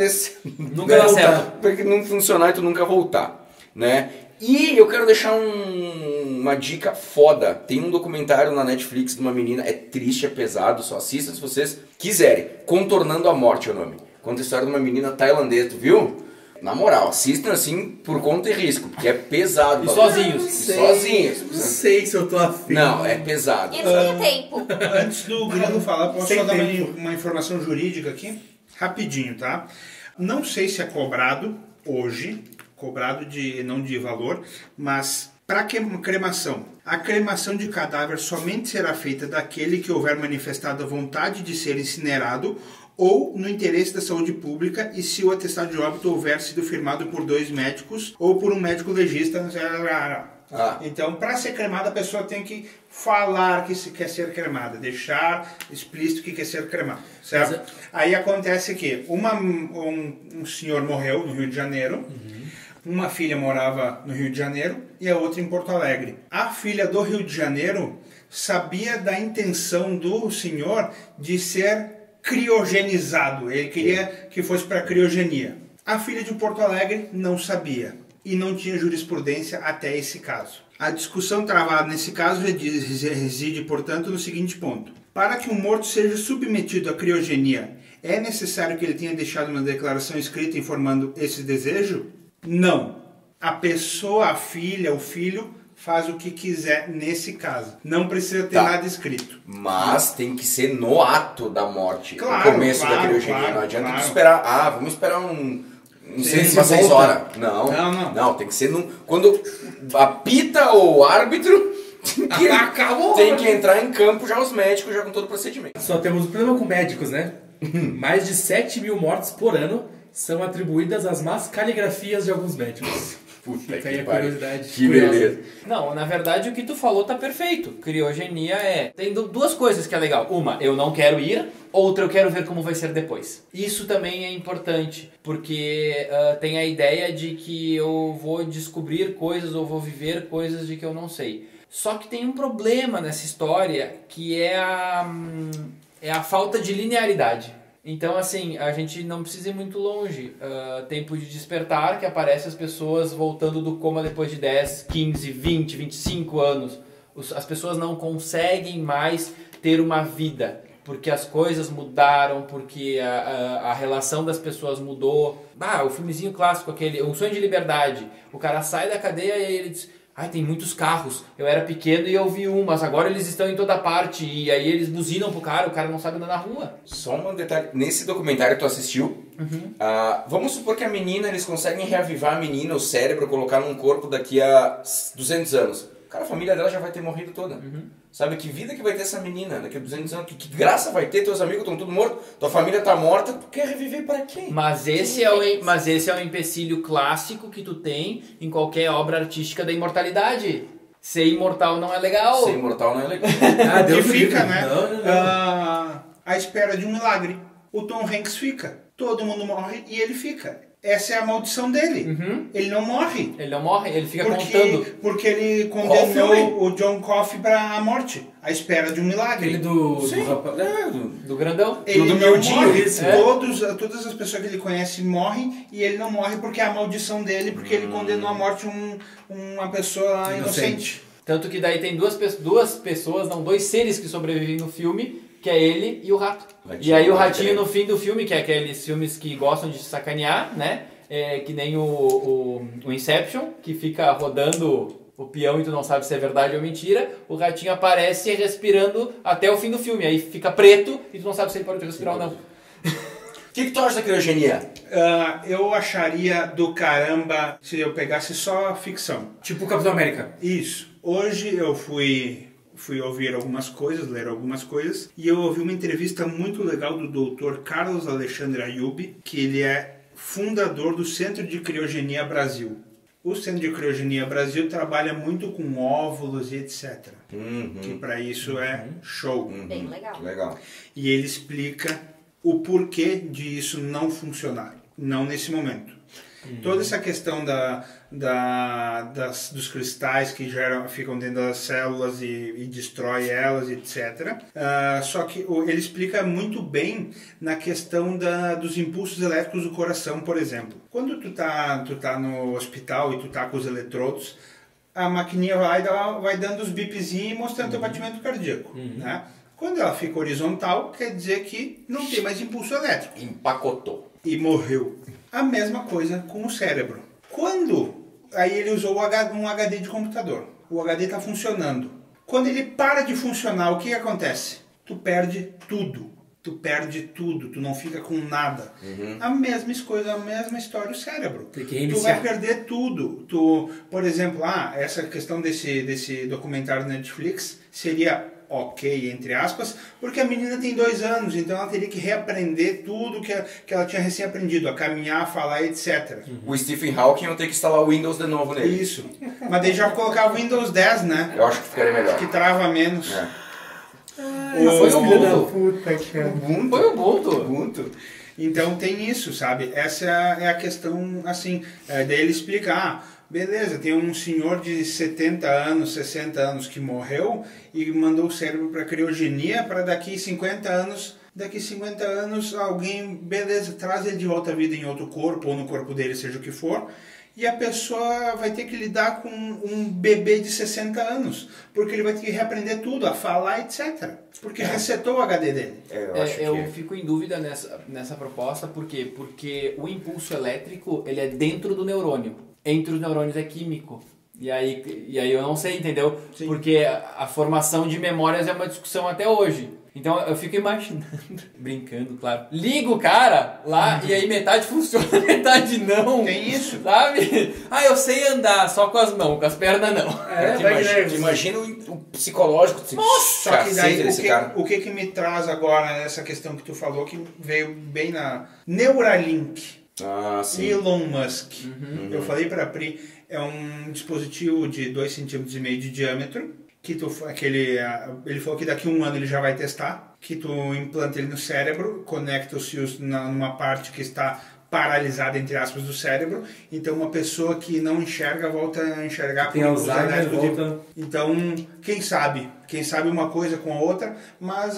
Nunca dá certo. Porque não funcionar e tu nunca voltar, né? E eu quero deixar uma dica foda. Tem um documentário na Netflix de uma menina, é triste, é pesado, só assista se vocês quiserem. Contornando a Morte é o nome. Conta a história de uma menina tailandesa, tu viu? Na moral, assistam assim por conta e risco, porque é pesado. E sozinhos. Sozinhos. Não sei se eu tô afim. Não, é pesado. E não tinha tempo. Antes do Grilo falar, posso Sem só dar tempo. uma informação jurídica aqui? Rapidinho, tá? Não sei se é cobrado hoje, cobrado não de valor, mas para cremação. A cremação de cadáver somente será feita daquele que houver manifestado a vontade de ser incinerado ou no interesse da saúde pública e se o atestado de óbito houver sido firmado por 2 médicos ou por um médico legista. Então, para ser cremada, a pessoa tem que falar que se quer ser cremada, deixar explícito que quer ser cremado, certo? Aí acontece que um senhor morreu no Rio de Janeiro, uma filha morava no Rio de Janeiro e a outra em Porto Alegre. A filha do Rio de Janeiro sabia da intenção do senhor de ser criogenizado, ele queria que fosse para criogenia. A filha de Porto Alegre não sabia e não tinha jurisprudência até esse caso. A discussão travada nesse caso reside, portanto, no seguinte ponto. Para que um morto seja submetido à criogenia, é necessário que ele tenha deixado uma declaração escrita informando esse desejo? Não. A pessoa, a filha, o filho, faz o que quiser nesse caso. Não precisa ter nada escrito. Mas tem que ser no ato da morte. Claro, no começo da criogenia. Não adianta tu esperar. Vamos esperar não sei se 6 horas. Não, tem que ser quando apita o árbitro, tem que entrar em campo já os médicos, já com todo o procedimento. Só temos um problema com médicos, né? Mais de 7 mil mortes por ano são atribuídas às más caligrafias de alguns médicos. Puta Fica aí que a pariu. curiosidade. Que curiosa. beleza. Não, na verdade o que tu falou tá perfeito. Criogenia tem duas coisas que é legal. Uma, eu não quero ir. Outra, eu quero ver como vai ser depois. Isso também é importante, porque tem a ideia de que eu vou descobrir coisas ou vou viver coisas de que eu não sei. Só que tem um problema nessa história, que é a falta de linearidade. Então, assim, a gente não precisa ir muito longe. Tempo de despertar, que aparece as pessoas voltando do coma depois de 10, 15, 20, 25 anos. As pessoas não conseguem mais ter uma vida, porque as coisas mudaram, porque a relação das pessoas mudou. O filmezinho clássico, aquele O Sonho de Liberdade. O cara sai da cadeia e ele diz... tem muitos carros. Eu era pequeno e eu vi um, mas agora eles estão em toda parte. E aí eles buzinam pro cara, o cara não sabe andar na rua. Só um detalhe. Nesse documentário que tu assistiu, vamos supor que a menina, eles conseguem reavivar a menina, o cérebro, colocar num corpo daqui a 200 anos. Cara, a família dela já vai ter morrido toda. Sabe, que vida que vai ter essa menina daqui a 200 anos? Que graça vai ter? Teus amigos estão tudo mortos, tua família tá morta, tu quer reviver para quê? Mas esse é o empecilho clássico que tu tem em qualquer obra artística da imortalidade. Ser imortal não é legal. Ser imortal não é legal. Deus fica, né? Não. À espera de um milagre. O Tom Hanks fica. Todo mundo morre e ele fica. Essa é a maldição dele. Ele não morre. Ele não morre, ele fica contando. Porque ele condenou o John Coffey para a morte, à espera de um milagre. Aquele do grandão. Ele do não miudinho, morre. isso, Todas as pessoas que ele conhece morrem e ele não morre porque é a maldição dele, porque ele condenou à morte uma pessoa inocente. Tanto que daí tem dois seres que sobrevivem no filme, que é ele e o rato. E aí o ratinho no fim do filme, que é aqueles filmes que gostam de sacanear, né? Que nem o Inception, que fica rodando o peão e tu não sabe se é verdade ou mentira. O ratinho aparece respirando até o fim do filme. Aí fica preto e tu não sabe se ele pode respirar ou não. O que tu acha da criogenia? Eu acharia do caramba se eu pegasse só ficção. Tipo o Capitão América. Isso. Hoje eu fui ouvir algumas coisas, ler algumas coisas, e eu ouvi uma entrevista muito legal do Dr. Carlos Alexandre Ayub, que ele é fundador do Centro de Criogenia Brasil. O Centro de Criogenia Brasil trabalha muito com óvulos e etc. Que para isso é show. Bem legal. Legal. E ele explica o porquê de isso não funcionar. Não nesse momento. Toda essa questão dos cristais que ficam dentro das células e destrói elas, etc. Só que ele explica muito bem na questão dos impulsos elétricos do coração, por exemplo. Quando tu tá no hospital e tu tá com os eletrodos, a maquininha vai dando os bipzinhos e mostrando teu batimento cardíaco, né? Quando ela fica horizontal, quer dizer que não tem mais impulso elétrico. Empacotou. E morreu. A mesma coisa com o cérebro. Aí ele usou um HD de computador. O HD está funcionando. Quando ele para de funcionar, o que acontece? Tu perde tudo. Tu não fica com nada. A mesma coisa, a mesma história, o cérebro. Tem que Tu reiniciar. vai perder tudo. Por exemplo, essa questão desse documentário da Netflix seria ok, entre aspas, porque a menina tem 2 anos, então ela teria que reaprender tudo que ela tinha recém-aprendido, a caminhar, a falar, etc. O Stephen Hawking ia ter que instalar o Windows de novo nele. Isso. Mas daí já colocava o Windows 10, né? Eu acho que ficaria melhor. Que trava menos. Foi o Ubuntu. Foi o Ubuntu. Ubuntu. Então tem isso, sabe? Essa é a questão, assim, daí ele explica, beleza, tem um senhor de 70 anos, 60 anos que morreu e mandou o cérebro para criogenia para daqui 50 anos alguém, beleza, traz ele de volta à vida em outro corpo ou no corpo dele, seja o que for, e a pessoa vai ter que lidar com um bebê de 60 anos, porque ele vai ter que reaprender tudo, a falar, etc. Porque resetou o HD dele. Eu fico em dúvida nessa proposta, por quê? Porque o impulso elétrico, ele é dentro do neurônio. Entre os neurônios é químico. E aí eu não sei, entendeu? Sim. Porque a formação de memórias é uma discussão até hoje. Então eu fico imaginando, brincando, claro. Liga o cara lá e aí metade funciona, metade não. Tem isso. Sabe? Eu sei andar só com as mãos, com as pernas não. Imagina o psicológico desse Só que daí desse cara. o que me traz agora essa questão que tu falou, que veio bem na Neuralink. Sim. Elon Musk. Eu falei para a Pri, é um dispositivo de 2,5 cm de diâmetro, que ele falou que daqui a 1 ano ele já vai testar, que tu implanta ele no cérebro, conecta os fios numa parte que está paralisada, entre aspas, do cérebro. Então uma pessoa que não enxerga volta a enxergar. Tem Alzheimer, volta... Então, quem sabe? Quem sabe uma coisa com a outra, mas...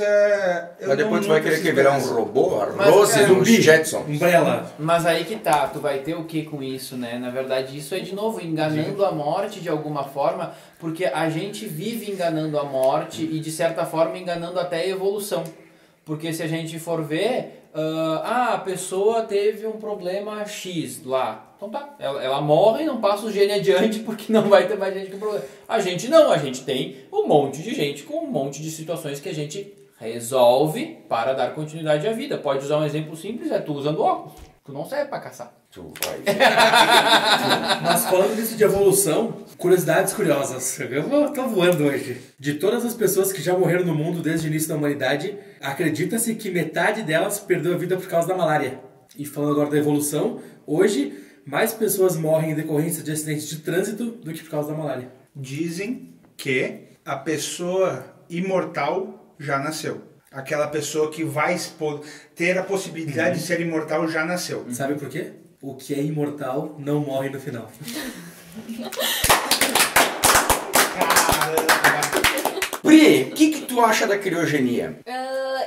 Mas depois tu vai querer que virar um robô, a Mas, Rose cara, dos Jetsons. Umbrella. Mas aí que tá, tu vai ter o que com isso, né? Na verdade, isso é de novo enganando a morte de alguma forma, porque a gente vive enganando a morte e de certa forma enganando até a evolução. Porque se a gente for ver, a pessoa teve um problema X lá. Então tá, ela morre e não passa o gene adiante porque não vai ter mais gente com problema. A gente não, a gente tem um monte de gente com um monte de situações que a gente resolve para dar continuidade à vida. Pode usar um exemplo simples, é tu usando óculos. Tu não serve pra caçar. Tu vai. Mas falando disso de evolução, curiosidades curiosas. Eu tô voando hoje. De todas as pessoas que já morreram no mundo desde o início da humanidade, acredita-se que metade delas perdeu a vida por causa da malária. E falando agora da evolução, hoje mais pessoas morrem em decorrência de acidentes de trânsito do que por causa da malária. Dizem que a pessoa imortal já nasceu. Aquela pessoa que vai ter a possibilidade de ser imortal já nasceu. Sabe por quê? O que é imortal não morre no final. Pri, o que tu acha da criogenia?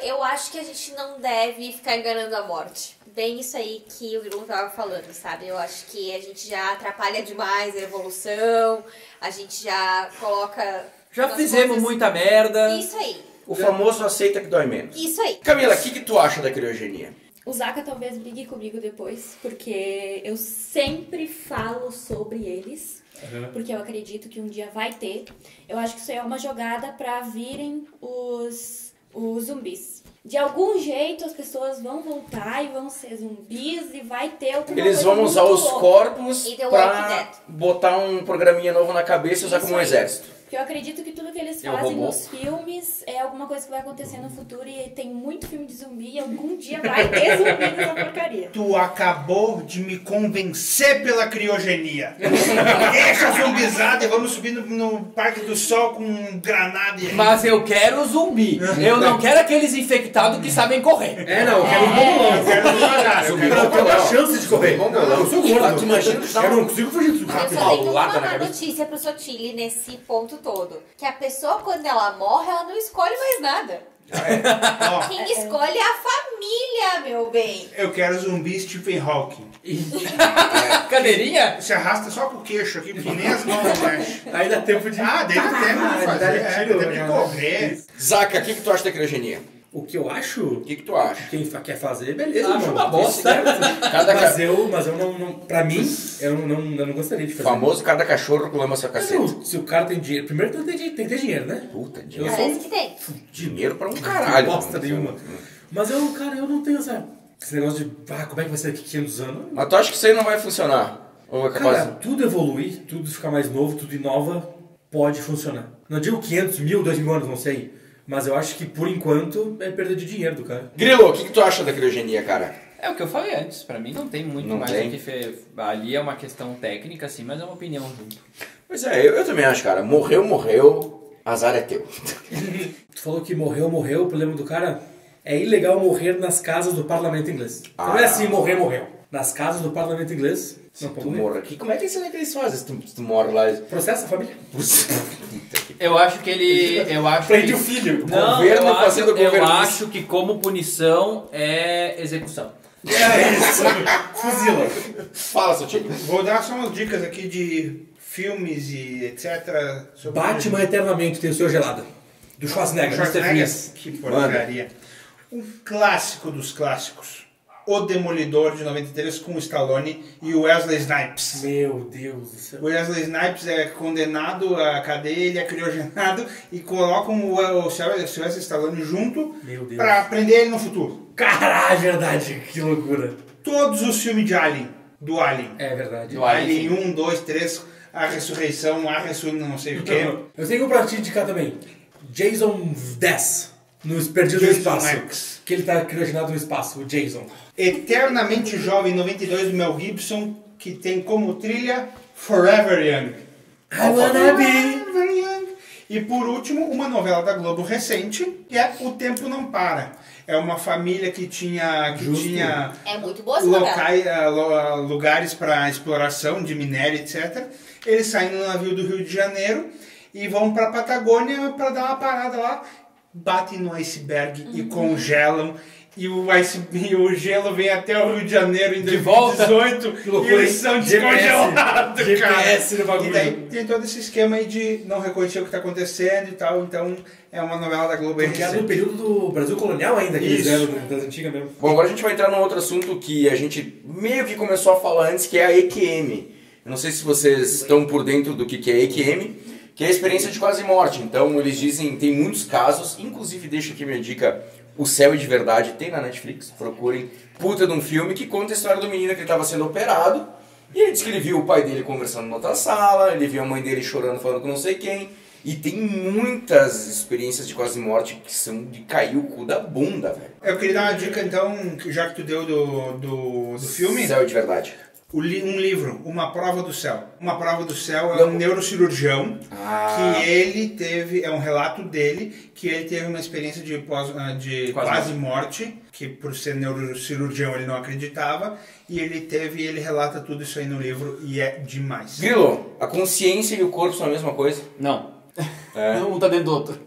Eu acho que a gente não deve ficar enganando a morte. Bem isso aí que o Bruno tava falando, sabe? Eu acho que a gente já atrapalha demais a evolução, a gente já coloca... Já fizemos muita merda. Isso aí. O famoso aceita que dói menos. Isso aí. Camila, o que tu acha da criogenia? O Zaka talvez brigue comigo depois, porque eu sempre falo sobre eles, porque eu acredito que um dia vai ter. Eu acho que isso aí é uma jogada pra virem os zumbis. De algum jeito as pessoas vão voltar e vão ser zumbis e vai ter alguma Eles coisa vão usar muito os louca. corpos E The Walking pra Dead. botar um programinha novo na cabeça e usar Isso como um aí. exército. Porque eu acredito que tudo que eles É o fazem robô. nos filmes é alguma coisa que vai acontecer no futuro e tem muito filme de zumbi e algum dia vai ter zumbi nessa porcaria. Tu acabou de me convencer pela criogenia. Deixa a zumbizada e vamos subir no Parque do Sol com granada e... Mas eu quero zumbi. Eu não quero aqueles infectados que sabem correr. Não, eu quero um bom Eu quero devagar, eu quero Eu tenho uma chance de correr. Bom, Eu sou Ah, gordo. tu imagina que Eu não consigo fugir disso. Eu só tenho paulada na uma cabeça. notícia pro Sotile nesse ponto todo. Que a pessoa, quando ela morre, ela não escolhe mais nada. Ó, Quem escolhe é a família, meu bem. eu quero zumbi Stephen Hawking. Cadeirinha? Se arrasta só com o queixo aqui, porque nem as mãos mexem. Aí dá tempo de... Ah, daí dá tempo de fazer, dá tiro, dá tempo de né? correr. Zaca, o que tu acha da criogenia? O que eu acho... O que tu acha? Quem quer fazer, beleza, Acho mano. uma bosta. Cada Mas eu não... Pra mim, eu não gostaria de fazer. famoso cada cachorro que lama seu cacete. Não, se o cara tem dinheiro... Primeiro tem que ter dinheiro, né? Puta, Eu dinheiro. Parece que tem. Dinheiro pra um caralho. Bosta nenhuma. Mas eu não tenho esse negócio de... como é que vai ser daqui 500 anos? Mas tu acha que isso aí não vai funcionar? Ou é capaz? Cara, tudo evolui, tudo fica mais novo, tudo inova, pode funcionar. Não digo 500, 1000, 2000 anos, não sei. Mas eu acho que, por enquanto, é perda de dinheiro do cara. Grilo, o que tu acha da criogenia, cara? É o que eu falei antes. Pra mim não tem muito Não mais tem. o que... Ali é uma questão técnica, assim, mas é uma opinião junto. Pois é, eu também acho, cara. Morreu, azar é teu. Tu falou que morreu, o problema do cara é ilegal morrer nas casas do parlamento inglês. Não é assim, morreu. Nas casas do parlamento inglês, não pode Tu morrer. morre aqui, como é que será que eles fazem se tu mora lá? Processa a família. Eu acho que ele... Eu acho Prende que... o filho. Não, Governo eu fazendo acho, eu governice. acho que como punição é execução. É isso. Fuzila. Fala, seu tio. Vou dar só umas dicas aqui de filmes e etc. sobre Batman Eternamente tem o seu gelado. Do Schwarzenegger. Schwarzenegger. Mr. Freeze. Que porcaria. Um clássico dos clássicos. O Demolidor de 93 com o Stallone e o Wesley Snipes. Meu Deus do céu. O Wesley Snipes é condenado à cadeia, ele é criogenado e colocam o Sylvester Stallone junto Meu Deus. pra prender ele no futuro. Caralho, verdade. Que loucura. Todos os filmes de Alien, do Alien. É verdade. Do Alien. Alien 1, 2, 3, a ressurreição, não sei o quê. Eu tenho um pra te indicar também. Jason 10. Nos Perdidos no Jason Espaço. X. Que ele tá criogenado no espaço, o Jason. Eternamente Jovem 92 do Mel Gibson, que tem como trilha Forever Young. I wanna be. Forever Young. E por último, uma novela da Globo recente, que é O Tempo Não Para. É uma família que tinha É muito boa essa novela. lugares para exploração de minério, etc. Eles saem no navio do Rio de Janeiro e vão para a Patagônia para dar uma parada lá. Batem no iceberg e congelam. E o gelo vem até o Rio de Janeiro em 2018 e eles são descongelados, cara. GPS no bagulho. E daí tem todo esse esquema aí de não reconhecer o que está acontecendo e tal. Então é uma novela da Globo. Porque era no período do Brasil colonial ainda, que eles Isso. eram das antigas mesmo. Bom, agora a gente vai entrar num outro assunto que a gente meio que começou a falar antes, que é a EQM. Eu não sei se vocês estão por dentro do que é a EQM, que é a experiência de quase morte. Então eles dizem, tem muitos casos, inclusive deixa aqui minha dica, O Céu é de Verdade, tem na Netflix, procurem, puta de um filme que conta a história do menino que ele estava sendo operado, e ele disse que ele viu o pai dele conversando na outra sala, ele viu a mãe dele chorando, falando com não sei quem, e tem muitas experiências de quase morte que são de cair o cu da bunda, velho. Eu queria dar uma dica então, já que tu deu do filme. Céu é de Verdade. Um livro, Uma Prova do Céu. Uma Prova do Céu é um neurocirurgião que ele teve, é um relato dele, que ele teve uma experiência de quase morte, que por ser neurocirurgião ele não acreditava, e ele relata tudo isso aí no livro e é demais. Grilo, a consciência e o corpo são a mesma coisa? Não. É. Um tá dentro do outro.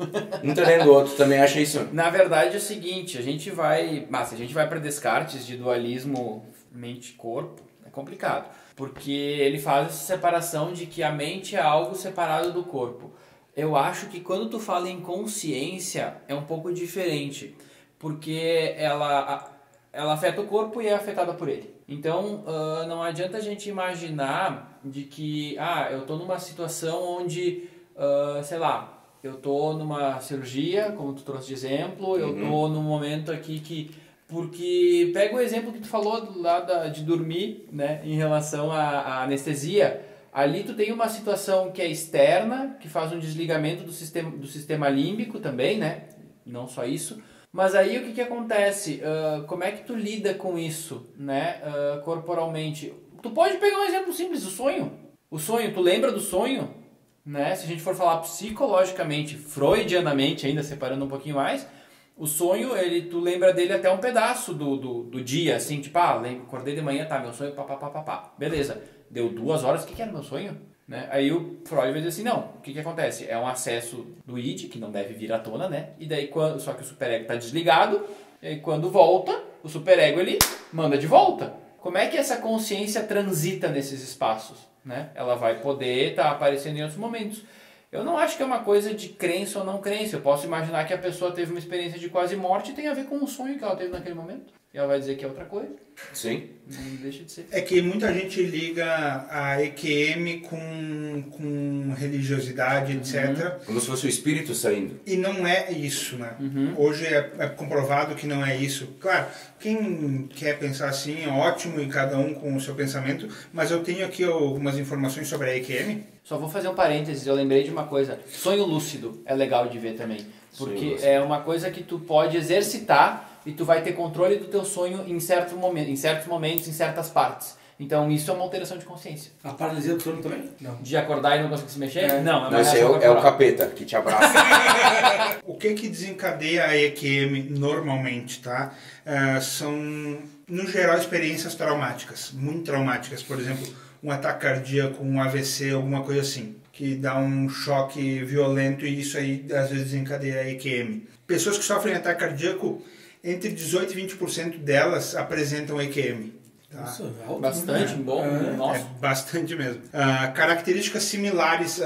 Um tá dentro do outro, também acha isso? Na verdade é o seguinte, se a gente vai para Descartes de dualismo mente-corpo, é complicado. Porque ele faz essa separação de que a mente é algo separado do corpo. Eu acho que quando tu fala em consciência é um pouco diferente. Porque ela afeta o corpo e é afetada por ele. Então não adianta a gente imaginar de que eu tô numa situação onde, sei lá, eu tô numa cirurgia, como tu trouxe de exemplo, eu tô num momento aqui que... Porque pega o exemplo que tu falou lá de dormir, né, em relação à anestesia. Ali tu tem uma situação que é externa, que faz um desligamento do sistema límbico também, né? Não só isso. Mas aí o que acontece? Como é que tu lida com isso, né, corporalmente? Tu pode pegar um exemplo simples, o sonho. O sonho, tu lembra do sonho? Né? Se a gente for falar psicologicamente, freudianamente, ainda separando um pouquinho mais... O sonho, tu lembra dele até um pedaço do dia, assim, tipo, acordei de manhã, meu sonho, pá. Beleza, deu 2 horas, o que era meu sonho? Né? Aí o Freud vai dizer assim, não, o que acontece? É um acesso do id, que não deve vir à tona, né? E daí, só que o superego está desligado, e aí quando volta, o superego, ele manda de volta. Como é que essa consciência transita nesses espaços? Né? Ela vai poder estar aparecendo em outros momentos. Eu não acho que é uma coisa de crença ou não crença. Eu posso imaginar que a pessoa teve uma experiência de quase morte e tem a ver com o sonho que ela teve naquele momento. E ela vai dizer que é outra coisa. Sim. Não deixa de ser. É que muita gente liga a EQM com religiosidade, etc. Como se fosse o espírito saindo. E não é isso, né? Hoje é comprovado que não é isso. Claro, quem quer pensar assim é ótimo e cada um com o seu pensamento, mas eu tenho aqui algumas informações sobre a EQM. Só vou fazer um parênteses, eu lembrei de uma coisa. Sonho lúcido é legal de ver também. Porque é uma coisa que tu pode exercitar e tu vai ter controle do teu sonho em certos momentos, em certas partes. Então isso é uma alteração de consciência. A paralisia do sono também? Não. De acordar e não conseguir se mexer? Não, Não, esse é o capeta que te abraça. O que desencadeia a EQM normalmente, tá? São, no geral, experiências traumáticas, muito traumáticas. Por exemplo, um ataque cardíaco, um AVC, alguma coisa assim, que dá um choque violento e isso aí às vezes desencadeia a EQM. Pessoas que sofrem ataque cardíaco, entre 18% e 20% delas apresentam EQM. Tá? Nossa, alto, bastante bom. Nossa. É bastante mesmo. Características similares,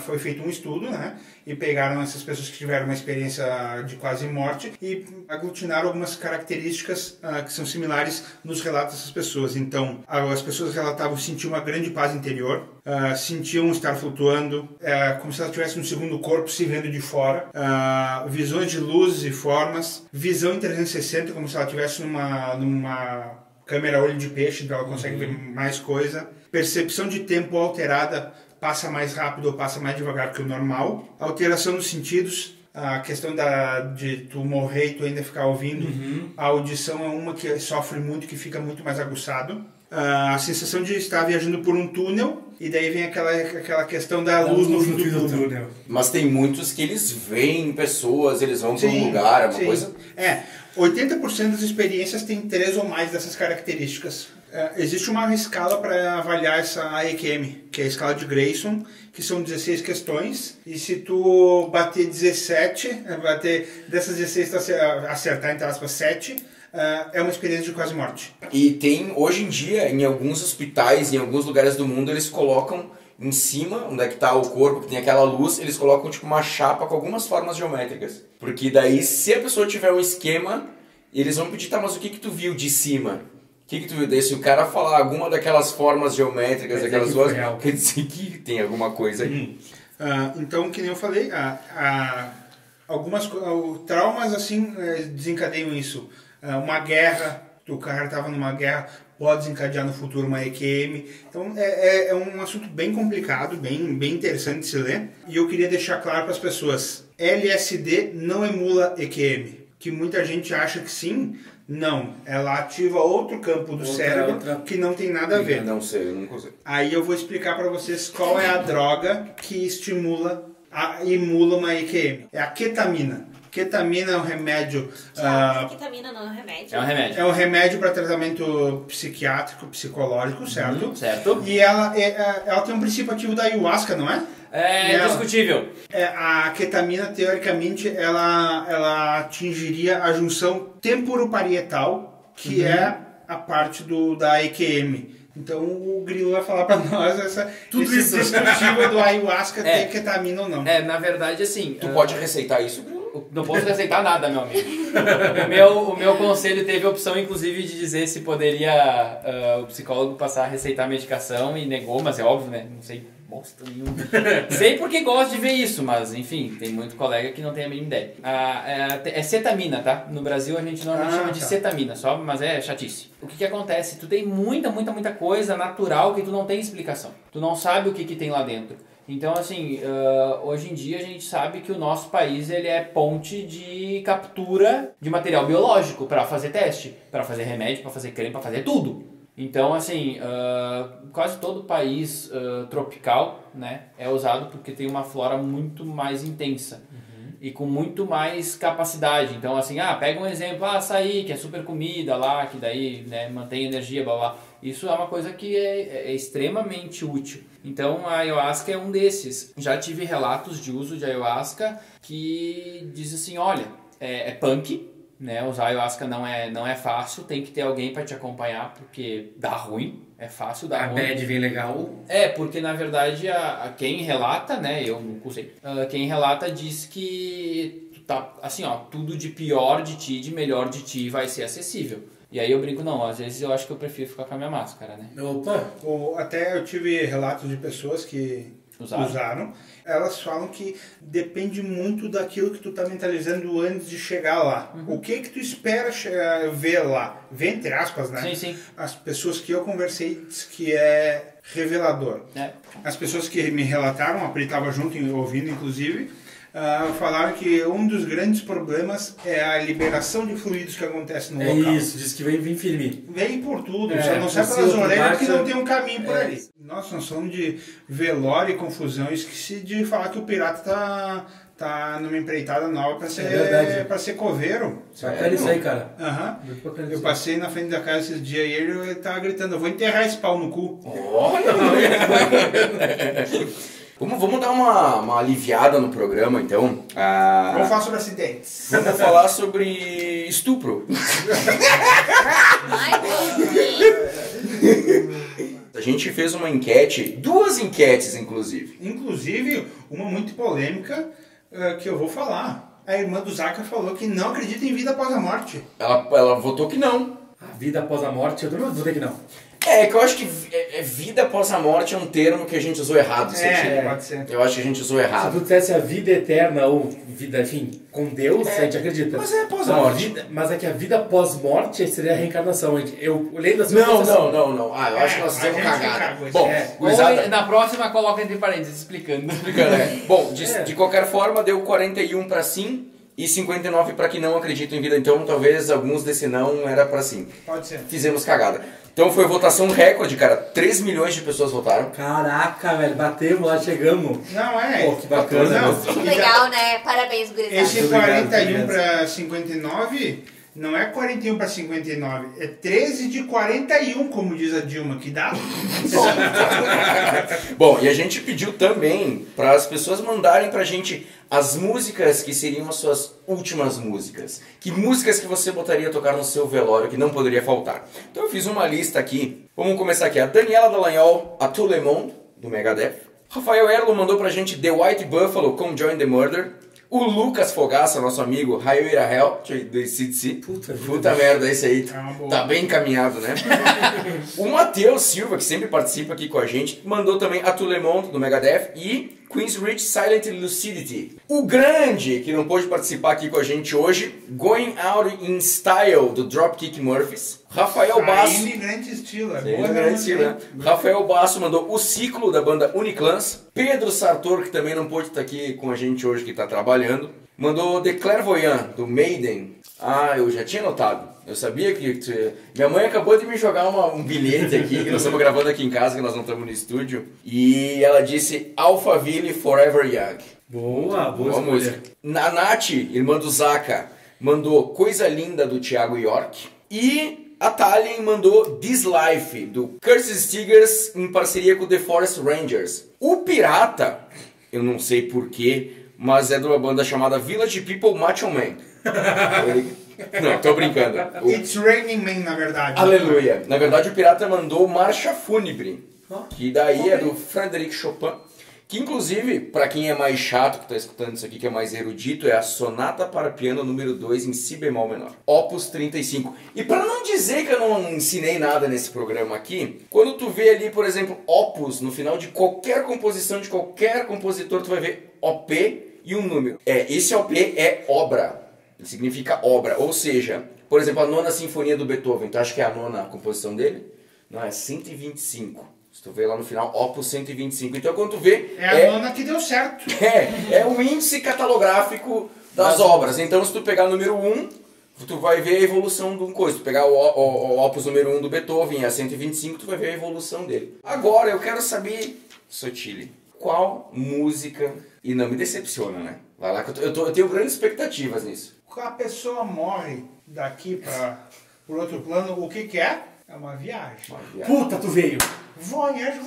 foi feito um estudo, né? E pegaram essas pessoas que tiveram uma experiência de quase morte e aglutinaram algumas características que são similares nos relatos dessas pessoas. Então, as pessoas relatavam sentir uma grande paz interior, sentiam estar flutuando, como se ela estivesse no segundo corpo se vendo de fora, visões de luzes e formas, visão em 360, como se ela estivesse numa câmera olho de peixe, então ela consegue ver mais coisa. Percepção de tempo alterada, passa mais rápido ou passa mais devagar que o normal. Alteração dos sentidos, a questão de tu morrer e tu ainda ficar ouvindo. A audição é uma que sofre muito, que fica muito mais aguçado. a sensação de estar viajando por um túnel, e daí vem aquela questão da luz no fim do túnel. Mas tem muitos que eles veem pessoas, eles vão para um lugar, é uma coisa... 80% das experiências tem 3 ou mais dessas características. Existe uma escala para avaliar essa AEQM, que é a escala de Grayson, que são 16 questões, e se tu bater 17, dessas 16 tu acertar, entre aspas, 7, é uma experiência de quase morte. E tem, hoje em dia, em alguns hospitais, em alguns lugares do mundo, eles colocam em cima, onde é que tá o corpo, que tem aquela luz, eles colocam tipo uma chapa com algumas formas geométricas. Porque daí, se a pessoa tiver um esquema, eles vão pedir, tá, mas o que tu viu de cima? O que tu viu? Daí, se o cara falar alguma daquelas formas geométricas, daquelas duas, quer dizer que tem alguma coisa aí. Então, que nem eu falei, algumas traumas assim desencadeiam isso. Uma guerra, o cara estava numa guerra, pode desencadear no futuro uma EQM. Então é um assunto bem complicado, bem interessante de se ler. E eu queria deixar claro para as pessoas, LSD não emula EQM, que muita gente acha que sim. Não, ela ativa outro campo do cérebro que não tem nada a ver. Não sei, eu não consigo. Aí eu vou explicar para vocês qual é a droga que emula uma EQM. É a ketamina. Ketamina é um remédio... ketamina não é um remédio. É um remédio. É um remédio para tratamento psiquiátrico, psicológico, certo? Certo. E ela tem um princípio ativo da ayahuasca, não é? É discutível. A ketamina, teoricamente, ela atingiria a junção temporoparietal, que é a parte da EQM. Então o Grilo vai falar pra nós esse discutível do ayahuasca ter ketamina ou não. Na verdade, assim... Tu pode receitar isso, Grilo? Não posso receitar nada, meu amigo. O meu conselho teve a opção, inclusive, de dizer se poderia o psicólogo passar a receitar a medicação e negou, mas é óbvio, né? Não sei bosta nenhuma. Sei porque gosto de ver isso, mas enfim, tem muito colega que não tem a mínima ideia. É cetamina, tá? No Brasil a gente normalmente chama de cetamina, só, mas é chatice. O que acontece? Tu tem muita coisa natural que tu não tem explicação. Tu não sabe o que tem lá dentro. Então, assim, hoje em dia a gente sabe que o nosso país ele é ponte de captura de material biológico para fazer teste, para fazer remédio, para fazer creme, para fazer tudo. Então, assim, quase todo país tropical, né, é usado porque tem uma flora muito mais intensa e com muito mais capacidade. Então, assim, pega um exemplo, açaí, que é super comida lá, que daí, né, mantém energia, blá blá. Isso é uma coisa que é extremamente útil. Então a ayahuasca é um desses. Já tive relatos de uso de ayahuasca que diz assim, olha, é punk, né? Usar ayahuasca não é fácil, tem que ter alguém para te acompanhar porque dá ruim, é fácil dar ruim. A bad vem legal. Porque na verdade quem relata, né? Eu não usei. Quem relata diz que tá assim, tudo de pior de ti, de melhor de ti vai ser acessível. E aí eu brinco, não, às vezes eu acho que eu prefiro ficar com a minha máscara, né? Opa! Até eu tive relatos de pessoas que usaram. Elas falam que depende muito daquilo que tu tá mentalizando antes de chegar lá. O que tu espera ver lá? Ver entre aspas, né? Sim, sim. As pessoas que eu conversei diz que é revelador. As pessoas que me relataram, a Pri estava junto ouvindo, inclusive, falaram que um dos grandes problemas é a liberação de fluidos que acontece no local. Isso, diz que vem firme. Vem por tudo, só não sai pelas orelhas que não tem um caminho por ali. Nossa, nós falamos de velório e confusão, esqueci de falar que o pirata tá numa empreitada nova pra ser coveiro. Bacana isso aí, cara. Eu passei na frente da casa esses dias e ele tava gritando, eu vou enterrar esse pau no cu. Vamos dar uma aliviada no programa, então. Vamos falar sobre acidentes. Vamos falar sobre estupro. A gente fez uma enquete, 2 enquetes, inclusive. Inclusive, uma muito polêmica que eu vou falar. A irmã do Zaka falou que não acredita em vida após a morte. Ela votou que não. A vida após a morte, eu também votei que não. Que eu acho que vida após a morte é um termo que a gente usou errado. Pode ser. Eu acho que a gente usou errado. Se tu dissesse a vida eterna ou vida, enfim, com Deus, a gente acredita. Mas é após a morte. Mas é que a vida pós-morte seria a reencarnação. Eu lembro das Não. Eu acho que nós fizemos cagada. Bom, Ou na próxima coloca entre parênteses, explicando. Bom, de qualquer forma, deu 41 para sim e 59 para quem não acredita em vida. Então talvez alguns desse não era para sim. Pode ser. Fizemos cagada. Então foi votação recorde, cara. 3 milhões de pessoas votaram. Caraca, velho, batemos lá, chegamos. Não, é. Pô, que bacana. Não, Que legal, né? Parabéns, gurizada. Esse Muito obrigado, 41 obrigado. para 59 não é 41 para 59, é 13 de 41, como diz a Dilma, que dá. Bom, e a gente pediu também para as pessoas mandarem pra gente as músicas que seriam as suas últimas músicas. Que músicas que você botaria a tocar no seu velório que não poderia faltar. Então eu fiz uma lista aqui. Vamos começar aqui. A Daniela Dallagnol, a Tout Le Monde, do Megadeth. Rafael Erlo mandou pra gente The White Buffalo com Join the Murder. O Lucas Fogaça, nosso amigo, Highway to Hell, do ACDC. Puta merda, esse aí tá bem encaminhado, né? O Matheus Silva, que sempre participa aqui com a gente, mandou também a Tout Le Monde, do Megadeth, e Queen's Reach Silent Lucidity. O grande, que não pôde participar aqui com a gente hoje, Going Out in Style, do Dropkick Murphys. Rafael Basso. Aí, grande estilo, é Sim, boa grande mesmo, estilo, né? né? Rafael Basso mandou O Ciclo, da banda Uniclans. Pedro Sartor, que também não pôde estar aqui com a gente hoje, que está trabalhando, mandou The Clairvoyant, do Maiden. Ah, eu já tinha notado. Eu sabia que... Minha mãe acabou de me jogar um bilhete aqui, que nós estamos gravando aqui em casa, que nós não estamos no estúdio. E ela disse Alphaville Forever Young. Boa Boa música. A Nath, irmã do Zaka, mandou Coisa Linda, do Thiago York. E a Thalien mandou This Life, do Curtis Stigers, em parceria com The Forest Rangers. O Pirata, eu não sei porquê, mas é de uma banda chamada Village People Macho Man. Não, tô brincando. It's Raining Man, na verdade. Aleluia. Na verdade, o Pirata mandou Marcha Fúnebre, que daí é do Frédéric Chopin. Que inclusive, para quem é mais chato, que está escutando isso aqui, que é mais erudito, é a Sonata para Piano número 2 em Si bemol menor. Opus 35. E para não dizer que eu não ensinei nada nesse programa aqui, quando tu vê ali, por exemplo, Opus, no final de qualquer composição, de qualquer compositor, tu vai ver OP e um número. Esse OP é obra. Ele significa obra. Ou seja, por exemplo, a nona sinfonia do Beethoven, tu acha que é a nona composição dele? Não, é 125. Se tu vê lá no final, Opus 125. Então quando tu vê... É a nona que deu certo. É o índice catalográfico das obras. Então se tu pegar o número 1, tu vai ver a evolução de um coisa. Se tu pegar o Opus número 1 do Beethoven, a 125, tu vai ver a evolução dele. Agora eu quero saber, Sotile, qual música... E não me decepciona, né? Vai lá que eu tenho grandes expectativas nisso. A pessoa morre daqui para o outro plano, o que é? É uma viagem. Puta, tu veio. Voyage.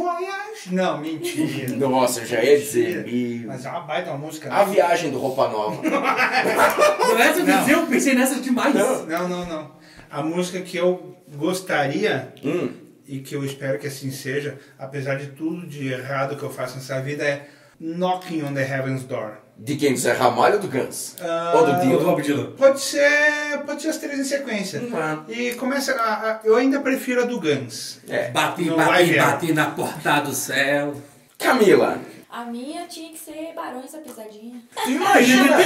Não, mentira. Nossa, eu já ia dizer. Mas é uma baita uma música. A viagem do Roupa Nova. Não é essa que eu dizer, eu pensei nessa demais. Não. A música que eu gostaria, e que eu espero que assim seja, apesar de tudo de errado que eu faço nessa vida, é Knocking on the Heaven's Door. De quem? Do Zé Ramalho ou do Guns? Ou do Ou do Dylan? Bob Dylan. Pode ser as três em sequência. E começa eu ainda prefiro a do Guns. Bate No live na porta do céu. Camila, A minha tinha que ser Barões da Pisadinha. tu imagina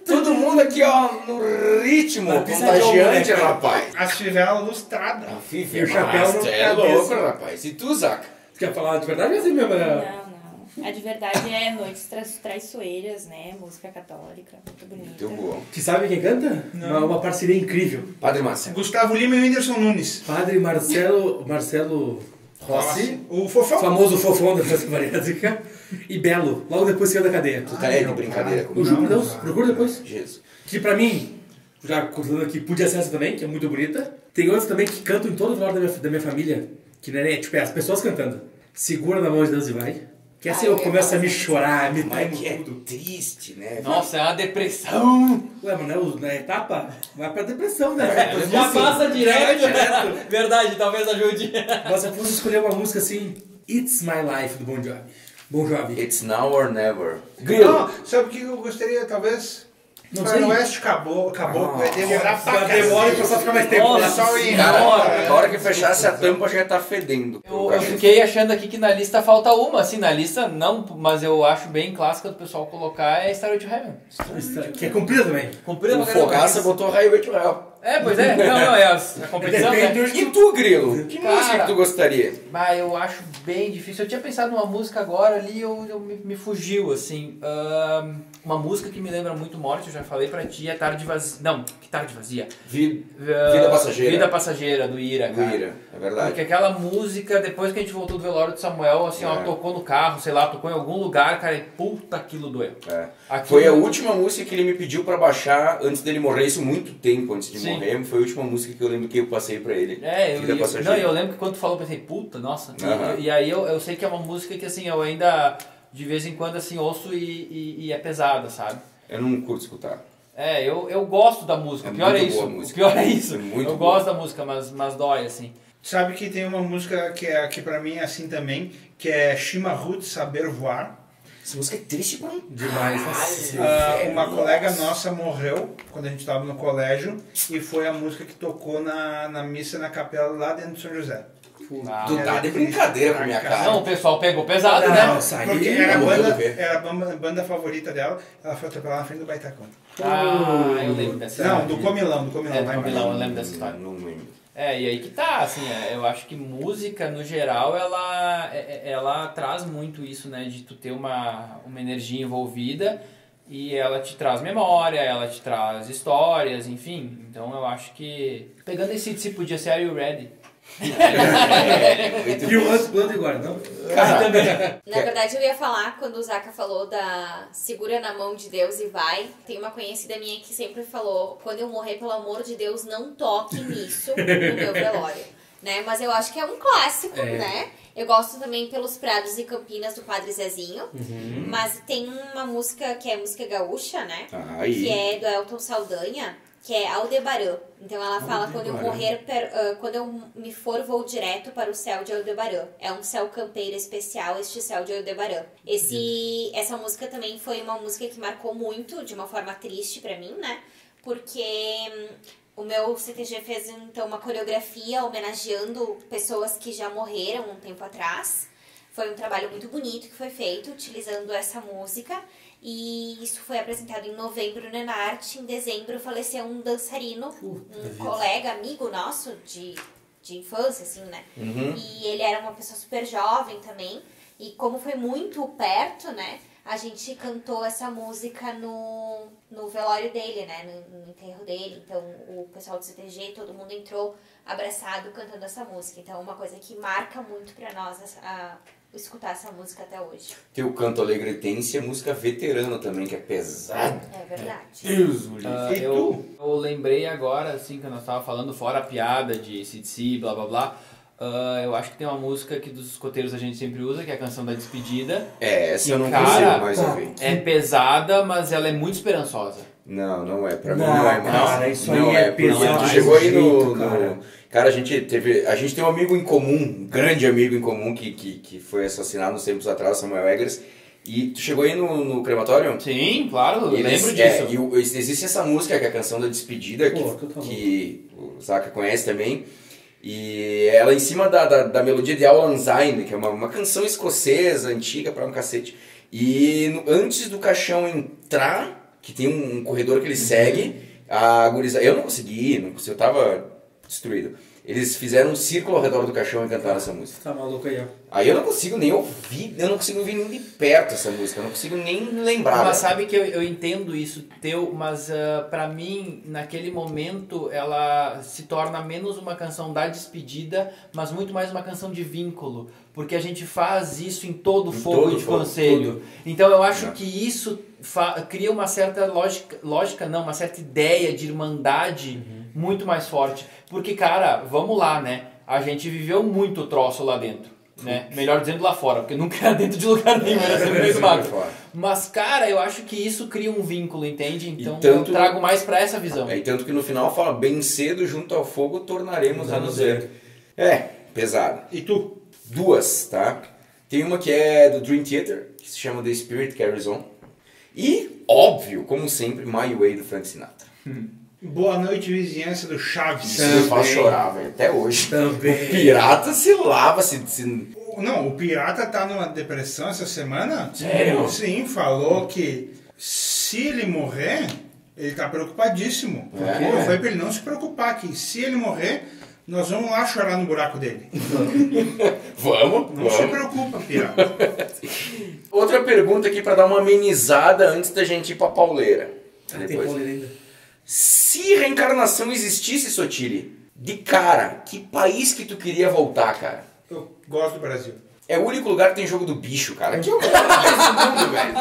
todo mundo aqui, ó, no ritmo Na pisadinha, contagiante, né? rapaz. As fivelas lustradas. Fifi, E o chapéu tu na é cabeça. louco, rapaz. E tu, Zaca? Tu quer falar de verdade ou assim mesmo? Não. A de verdade é Noites Traiçoeiras, né? Música católica, muito bonita. Muito bom. Que sabe quem canta? Uma parceria incrível. Padre Márcio. Gustavo Lima e Whindersson Nunes. Padre Marcelo Rossi, O Fofão. famoso fofão da França Bariátrica, e Belo, logo depois que saiu da cadeia. Tu tá aí de brincadeira Eu comigo? juro por Deus, procura depois. Jesus. Que pra mim, já contando aqui, podia ser essa também, que é muito bonita. Tem outras também que cantam em todo o velório da minha família, que não é, tipo, é as pessoas cantando. Segura na mão de Deus e vai. Que assim eu começo a me chorar, me Mas tremo que é tudo. triste, né? Nossa, é uma depressão. Ué, mas na etapa, vai pra depressão, né? Já passa direto. direto. Verdade, talvez ajude. Mas eu fosse escolher uma música assim, It's My Life, do Bon Jovi. Bon Jovi. It's now or never. Grilo. Não, sabe o que eu gostaria, talvez? Não sei. Faroeste acabou, vai demorar pra Vai demorar pra só ficar mais tempo. Nossa, né? Pessoal ir Cara, embora. na hora que fechasse a tampa já tá fedendo. Eu fiquei achando aqui que na lista falta uma. Assim, na lista não, mas eu acho bem clássica do pessoal colocar é Starway to Heaven. Que é comprida também. Comprida O pra caramba. Fogaça botou Highway to Hell. Pois é. Não, é a competição, né? E tu, Grilo? Que Cara, música que tu gostaria? Eu acho bem difícil. Eu tinha pensado numa música agora ali, me fugiu, assim. Uma música que me lembra muito Morte, eu já falei pra ti, é Tarde Vazia. Não, que Tarde Vazia? Vida Passageira. Vida Passageira, do Ira, cara. Do Ira, é verdade. Porque aquela música, depois que a gente voltou do velório de Samuel, assim, ó, tocou no carro, sei lá, tocou em algum lugar, cara, e puta, aquilo doeu. Foi a última música que ele me pediu pra baixar antes dele morrer, isso muito tempo antes de morrer. Foi a última música que eu lembro que eu passei pra ele. Eu lembro que quando tu falou, eu pensei, puta, nossa. E aí eu sei que é uma música que, assim, eu ainda, de vez em quando, assim, ouço e é pesada, sabe? Eu não curto escutar. Eu gosto da música. O pior é isso. Eu gosto da música, mas dói, assim. Sabe que tem uma música que pra mim é assim também, que é Chimarrut Saber Voar. Essa música é triste pra Demais. Uma colega nossa morreu quando a gente estava no colégio e foi a música que tocou na missa na capela lá dentro de São José. Tu tá de brincadeira com a minha cara. Não, o pessoal pegou pesado, né? Porque era a banda favorita dela, ela foi atropelada na frente do Baitacão. Eu lembro dessa história. Não, do Comilão. Do Comilão, eu lembro dessa história. Não lembro. E aí que tá, assim, eu acho que música, no geral, ela traz muito isso, né, de tu ter uma energia envolvida e ela te traz memória, ela te traz histórias, enfim. Então eu acho que, pegando esse tipo, podia ser Are You Ready? E o outro Blood agora, não? Na verdade, eu ia falar, quando o Zaka falou da segura na mão de Deus e vai, tem uma conhecida minha que sempre falou, quando eu morrer, pelo amor de Deus, não toque nisso no meu velório, né? Mas eu acho que é um clássico, né? Eu gosto também pelos Prados e Campinas do Padre Zezinho, mas tem uma música que é música gaúcha, né? Que é do Elton Saldanha, que é Aldebaran. Então ela fala, quando eu morrer, quando eu me for, vou direto para o céu de Aldebaran. É um céu campeiro especial, este céu de Aldebaran. Essa música também foi uma música que marcou muito, de uma forma triste pra mim, né? Porque o meu CTG fez, então, uma coreografia homenageando pessoas que já morreram um tempo atrás. Foi um trabalho muito bonito que foi feito, utilizando essa música. E isso foi apresentado em novembro no Enarte. Em dezembro faleceu um dançarino, um colega, amigo nosso de infância, assim, né? E ele era uma pessoa super jovem também. E como foi muito perto, né? A gente cantou essa música no velório dele, né? No enterro dele. Então o pessoal do CTG, todo mundo entrou abraçado cantando essa música. Então é uma coisa que marca muito pra nós escutar essa música até hoje. Tem o Canto Alegretense, a música veterana também, que é pesada. É verdade. Deus, eu lembrei agora, assim, que nós estávamos falando, fora a piada de CDC, blá blá blá. Eu acho que tem uma música que dos escoteiros a gente sempre usa, que é a Canção da Despedida. Essa eu não consigo mais ouvir. É pesada, mas ela é muito esperançosa. Não é. Pra mim não é mais. Cara, isso aí é pesado. Tu chegou aí cara. Cara, a gente tem um amigo em comum, um grande amigo em comum que foi assassinado uns tempos atrás, Samuel Eggers. E tu chegou aí no crematório? Sim, claro, eu lembro disso. Existe essa música, que é a Canção da Despedida, que o Zaka conhece também. E ela em cima da melodia de Auld Lang Syne, que é uma canção escocesa, antiga pra um cacete. E antes do caixão entrar, que tem um corredor que ele segue, a gurizada... Eu não consegui, eu tava destruído. Eles fizeram um círculo ao redor do caixão e cantaram essa música. Tá maluco aí, ó. Aí eu não consigo nem ouvir, nem de perto essa música, eu não consigo nem lembrar. Mas sabe que eu entendo isso teu, mas pra mim, naquele momento, ela se torna menos uma canção da despedida, mas muito mais uma canção de vínculo. Porque a gente faz isso em todo fogo de conselho. Então eu acho que isso cria uma certa uma certa ideia de irmandade muito mais forte. Porque, cara, vamos lá, né? A gente viveu muito o troço lá dentro, né? Melhor dizendo lá fora, porque nunca era dentro de lugar nenhum, era sempre meio mato. Mas, cara, eu acho que isso cria um vínculo, entende? Então eu trago mais pra essa visão. E tanto que no final fala, bem cedo junto ao fogo tornaremos a nos ver. Pesado. E tu? Duas, tá? Tem uma que é do Dream Theater, que se chama The Spirit Carries On. E, óbvio, como sempre, My Way do Frank Sinatra. Boa Noite Vizinhança do Chaves. Isso me faz chorar, velho, até hoje. Também. O pirata se lava, Não, o pirata tá numa depressão essa semana. Sério? Sim, falou que se ele morrer, Ele tá preocupadíssimo. É. Eu falei pra ele não se preocupar, que se ele morrer, nós vamos lá chorar no buraco dele. Vamos, Não se preocupa, Pira. Outra pergunta aqui pra dar uma amenizada antes da gente ir pra pauleira. Tem Depois. pauleira ainda. Se reencarnação existisse, Sotiri, de cara, que país que tu queria voltar, cara? Eu gosto do Brasil. É o único lugar que tem jogo do bicho, cara. Que é o melhor país do mundo, velho.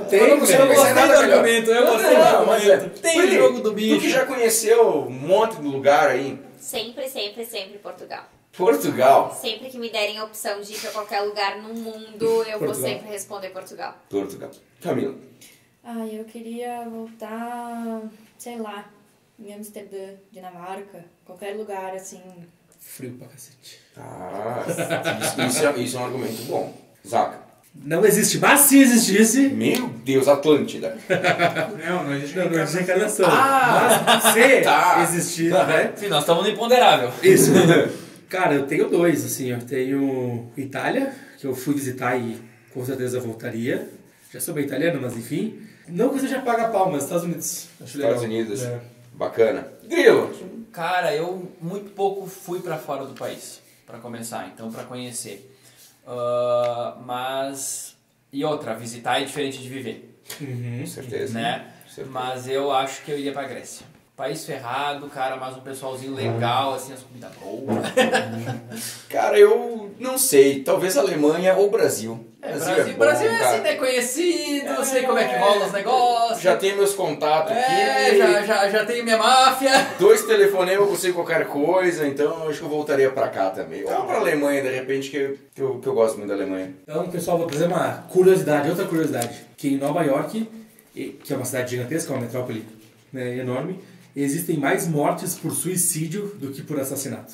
Tem, Você velho. não vai ser nada melhor. eu gostei do Não, mas é. argumento. Tem o Porque jogo do Tu bicho. que já conheceu um monte de lugar aí. Sempre, sempre, sempre Portugal. Portugal. Sempre que me derem a opção de ir pra qualquer lugar no mundo, eu vou sempre responder Portugal. Portugal. Camila. Eu queria voltar, sei lá, em Amsterdã, Dinamarca, qualquer lugar assim. Frio pra cacete. Ah, isso é um argumento bom. Zaca. Não existe, mas se existisse... Meu Deus, Atlântida. Não existe Não existe reencarnação. reencarnação. Mas se Tá. existir, né? Sim, nós estamos no imponderável. Isso. Cara, eu tenho dois, assim, eu tenho Itália, que eu fui visitar e com certeza voltaria. Já sou bem italiano, mas enfim. Não que eu seja paga-pau, mas Estados Unidos. Acho legal. Estados Unidos. É. Bacana. Grilo. Cara, eu muito pouco fui pra fora do país, pra começar, então pra conhecer. Mas... E outra, visitar é diferente de viver, Com certeza. né? certeza. Mas eu acho que eu iria pra Grécia. País ferrado, cara, mas um pessoalzinho legal, assim, as comidas boas. Cara, eu não sei. Talvez Alemanha ou Brasil. Brasil é cara. assim, né? Conhecido, sei como é que rola os negócios. Já tenho meus contatos aqui. Já tenho minha máfia. 2 telefonemas, eu consigo qualquer coisa, então acho que eu voltaria pra cá também. Ou pra Alemanha, de repente, que eu gosto muito da Alemanha. Então, pessoal, vou trazer uma curiosidade, outra curiosidade. Que em Nova York, que é uma cidade gigantesca, uma metrópole, né, enorme, existem mais mortes por suicídio do que por assassinato.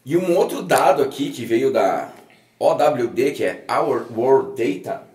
E um outro dado aqui que veio da OWD, que é Our World Data.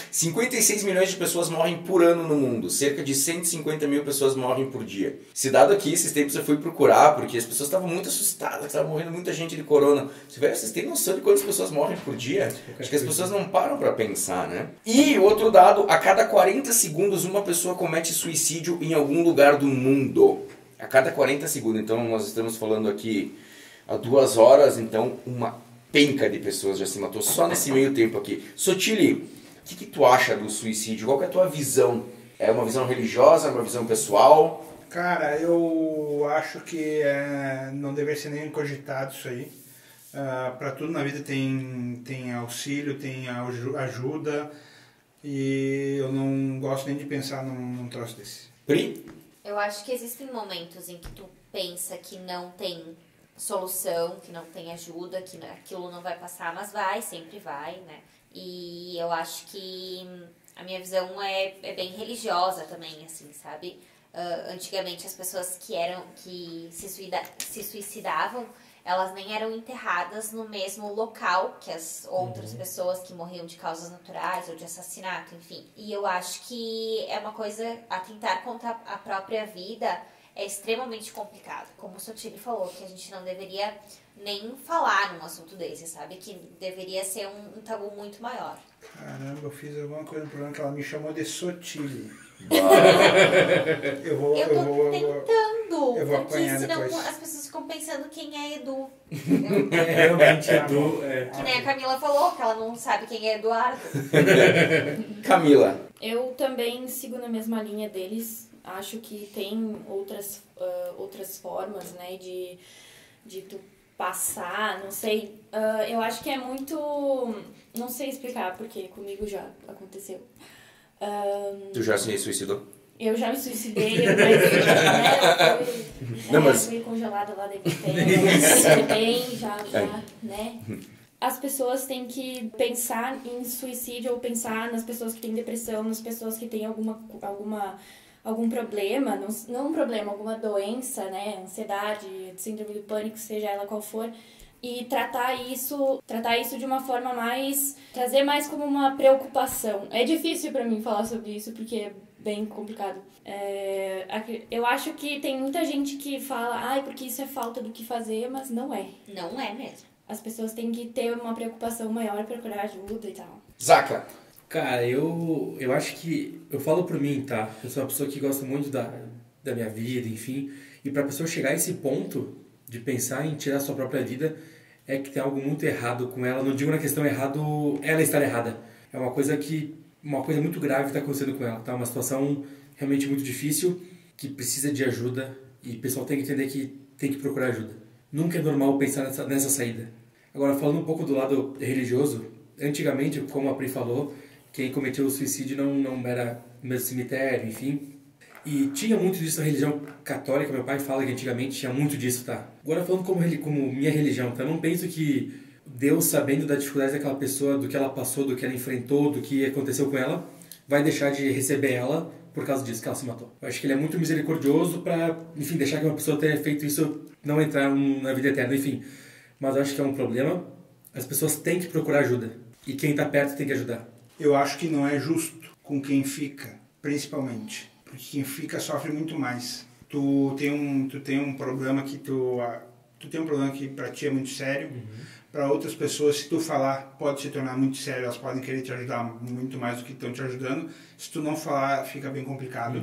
56 milhões de pessoas morrem por ano no mundo. Cerca de 150 mil pessoas morrem por dia. Esse dado aqui, esses tempos eu fui procurar, porque as pessoas estavam muito assustadas, estava morrendo muita gente de corona. Vocês têm noção de quantas pessoas morrem por dia? Acho que as pessoas não param pra pensar, né? E outro dado, a cada 40 segundos uma pessoa comete suicídio em algum lugar do mundo. A cada 40 segundos. Então nós estamos falando aqui há 2 horas, então uma penca de pessoas já se matou só nesse meio tempo aqui. Sotiri, o que tu acha do suicídio? Qual que é a tua visão? É uma visão religiosa, uma visão pessoal? Cara, eu acho que não deveria ser nem cogitado isso aí. Para tudo na vida tem auxílio, tem ajuda, e eu não gosto nem de pensar num troço desse. Pri? Eu acho que existem momentos em que tu pensa que não tem solução, que não tem ajuda, que aquilo não vai passar, mas vai, sempre vai, né? E eu acho que a minha visão é bem religiosa também, assim, sabe? Antigamente as pessoas que se suicidavam, elas nem eram enterradas no mesmo local que as outras pessoas que morriam de causas naturais ou de assassinato, enfim. E eu acho que é uma coisa, atentar contra a própria vida é extremamente complicado. Como o Sotiri falou, que a gente não deveria nem falar num assunto desse, sabe? Que deveria ser um tabu muito maior. Caramba, eu fiz alguma coisa no programa que ela me chamou de Sotiri. Eu tô tentando, eu vou porque apanhar senão depois. as pessoas ficam pensando quem é Edu. Realmente, Edu... Que nem a Camila falou, que ela não sabe quem é Eduardo. Camila. Eu também sigo na mesma linha deles. Acho que tem outras formas, né, de tu passar, não sei. Eu acho que é muito... Não sei explicar, porque comigo já aconteceu. Tu já se suicidou? Eu já me suicidei, mas fui congelada lá dentro bem, já, né? As pessoas têm que pensar em suicídio ou pensar nas pessoas que têm depressão, nas pessoas que têm algum problema, não um problema, alguma doença, né? Ansiedade, síndrome do pânico, seja ela qual for. E tratar isso de uma forma mais... Trazer mais como uma preocupação. É difícil pra mim falar sobre isso, porque é bem complicado. Eu acho que tem muita gente que fala, porque isso é falta do que fazer, mas não é. Não é mesmo. As pessoas têm que ter uma preocupação maior, procurar ajuda e tal. Zaca. Cara, eu acho que... Eu falo por mim, tá? Eu sou uma pessoa que gosta muito da minha vida, enfim. E pra pessoa chegar a esse ponto de pensar em tirar a sua própria vida, é que tem algo muito errado com ela. Não digo na questão errado, ela estar errada. É uma coisa muito grave está acontecendo com ela, tá? Uma situação realmente muito difícil, que precisa de ajuda. E o pessoal tem que entender que tem que procurar ajuda. Nunca é normal pensar nessa saída. Agora, falando um pouco do lado religioso, antigamente, como a Pri falou, quem cometeu o suicídio não era no mesmo cemitério, enfim. E tinha muito disso na religião católica. Meu pai fala que antigamente tinha muito disso, tá? Agora, falando como minha religião, tá? Eu não penso que Deus, sabendo da dificuldade daquela pessoa, do que ela passou, do que ela enfrentou, do que aconteceu com ela, vai deixar de receber ela por causa disso, que ela se matou. Eu acho que ele é muito misericordioso pra, enfim, deixar que uma pessoa tenha feito isso não entrar na vida eterna, enfim. Mas eu acho que é um problema. As pessoas têm que procurar ajuda. E quem tá perto tem que ajudar. Eu acho que não é justo com quem fica, principalmente. Porque quem fica sofre muito mais. Tu tem um problema que tu tem um problema que pra ti é muito sério. Para outras pessoas, se tu falar, pode se tornar muito sério. Elas podem querer te ajudar muito mais do que estão te ajudando. Se tu não falar, fica bem complicado.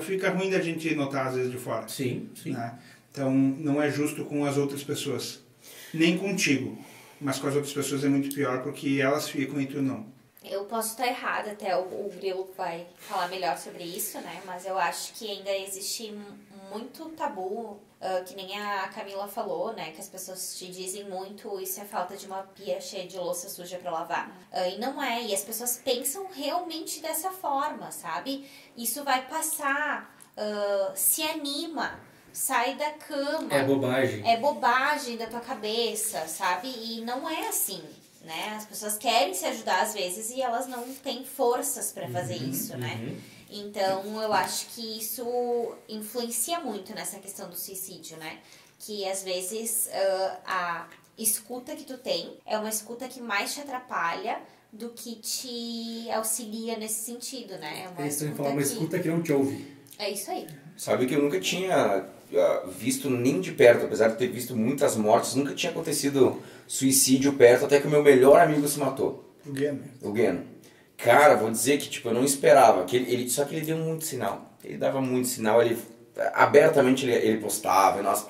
Fica ruim da gente notar às vezes de fora. Sim, sim. Né? Então, não é justo com as outras pessoas. Nem contigo. Mas com as outras pessoas é muito pior, porque elas ficam e tu não. Eu posso estar errada, até o Grilo vai falar melhor sobre isso, né? Mas eu acho que ainda existe muito tabu, que nem a Camila falou, né? Que as pessoas te dizem muito, isso é falta de uma pia cheia de louça suja pra lavar. E não é, e as pessoas pensam realmente dessa forma, sabe? Isso vai passar, se anima, sai da cama. É bobagem. É bobagem da tua cabeça, sabe? E não é assim. Né? As pessoas querem se ajudar às vezes e elas não têm forças para fazer isso, né? Então eu acho que isso influencia muito nessa questão do suicídio, né? Que às vezes a escuta que tu tem é uma escuta que mais te atrapalha do que te auxilia nesse sentido, né? É uma escuta que não te ouve. É isso aí. Sabe que eu nunca tinha visto nem de perto, apesar de ter visto muitas mortes, nunca tinha acontecido suicídio perto, até que o meu melhor amigo se matou. O Gueno. Cara, vou dizer que eu não esperava, só que ele deu muito sinal. Ele dava muito sinal, abertamente ele postava, nossa,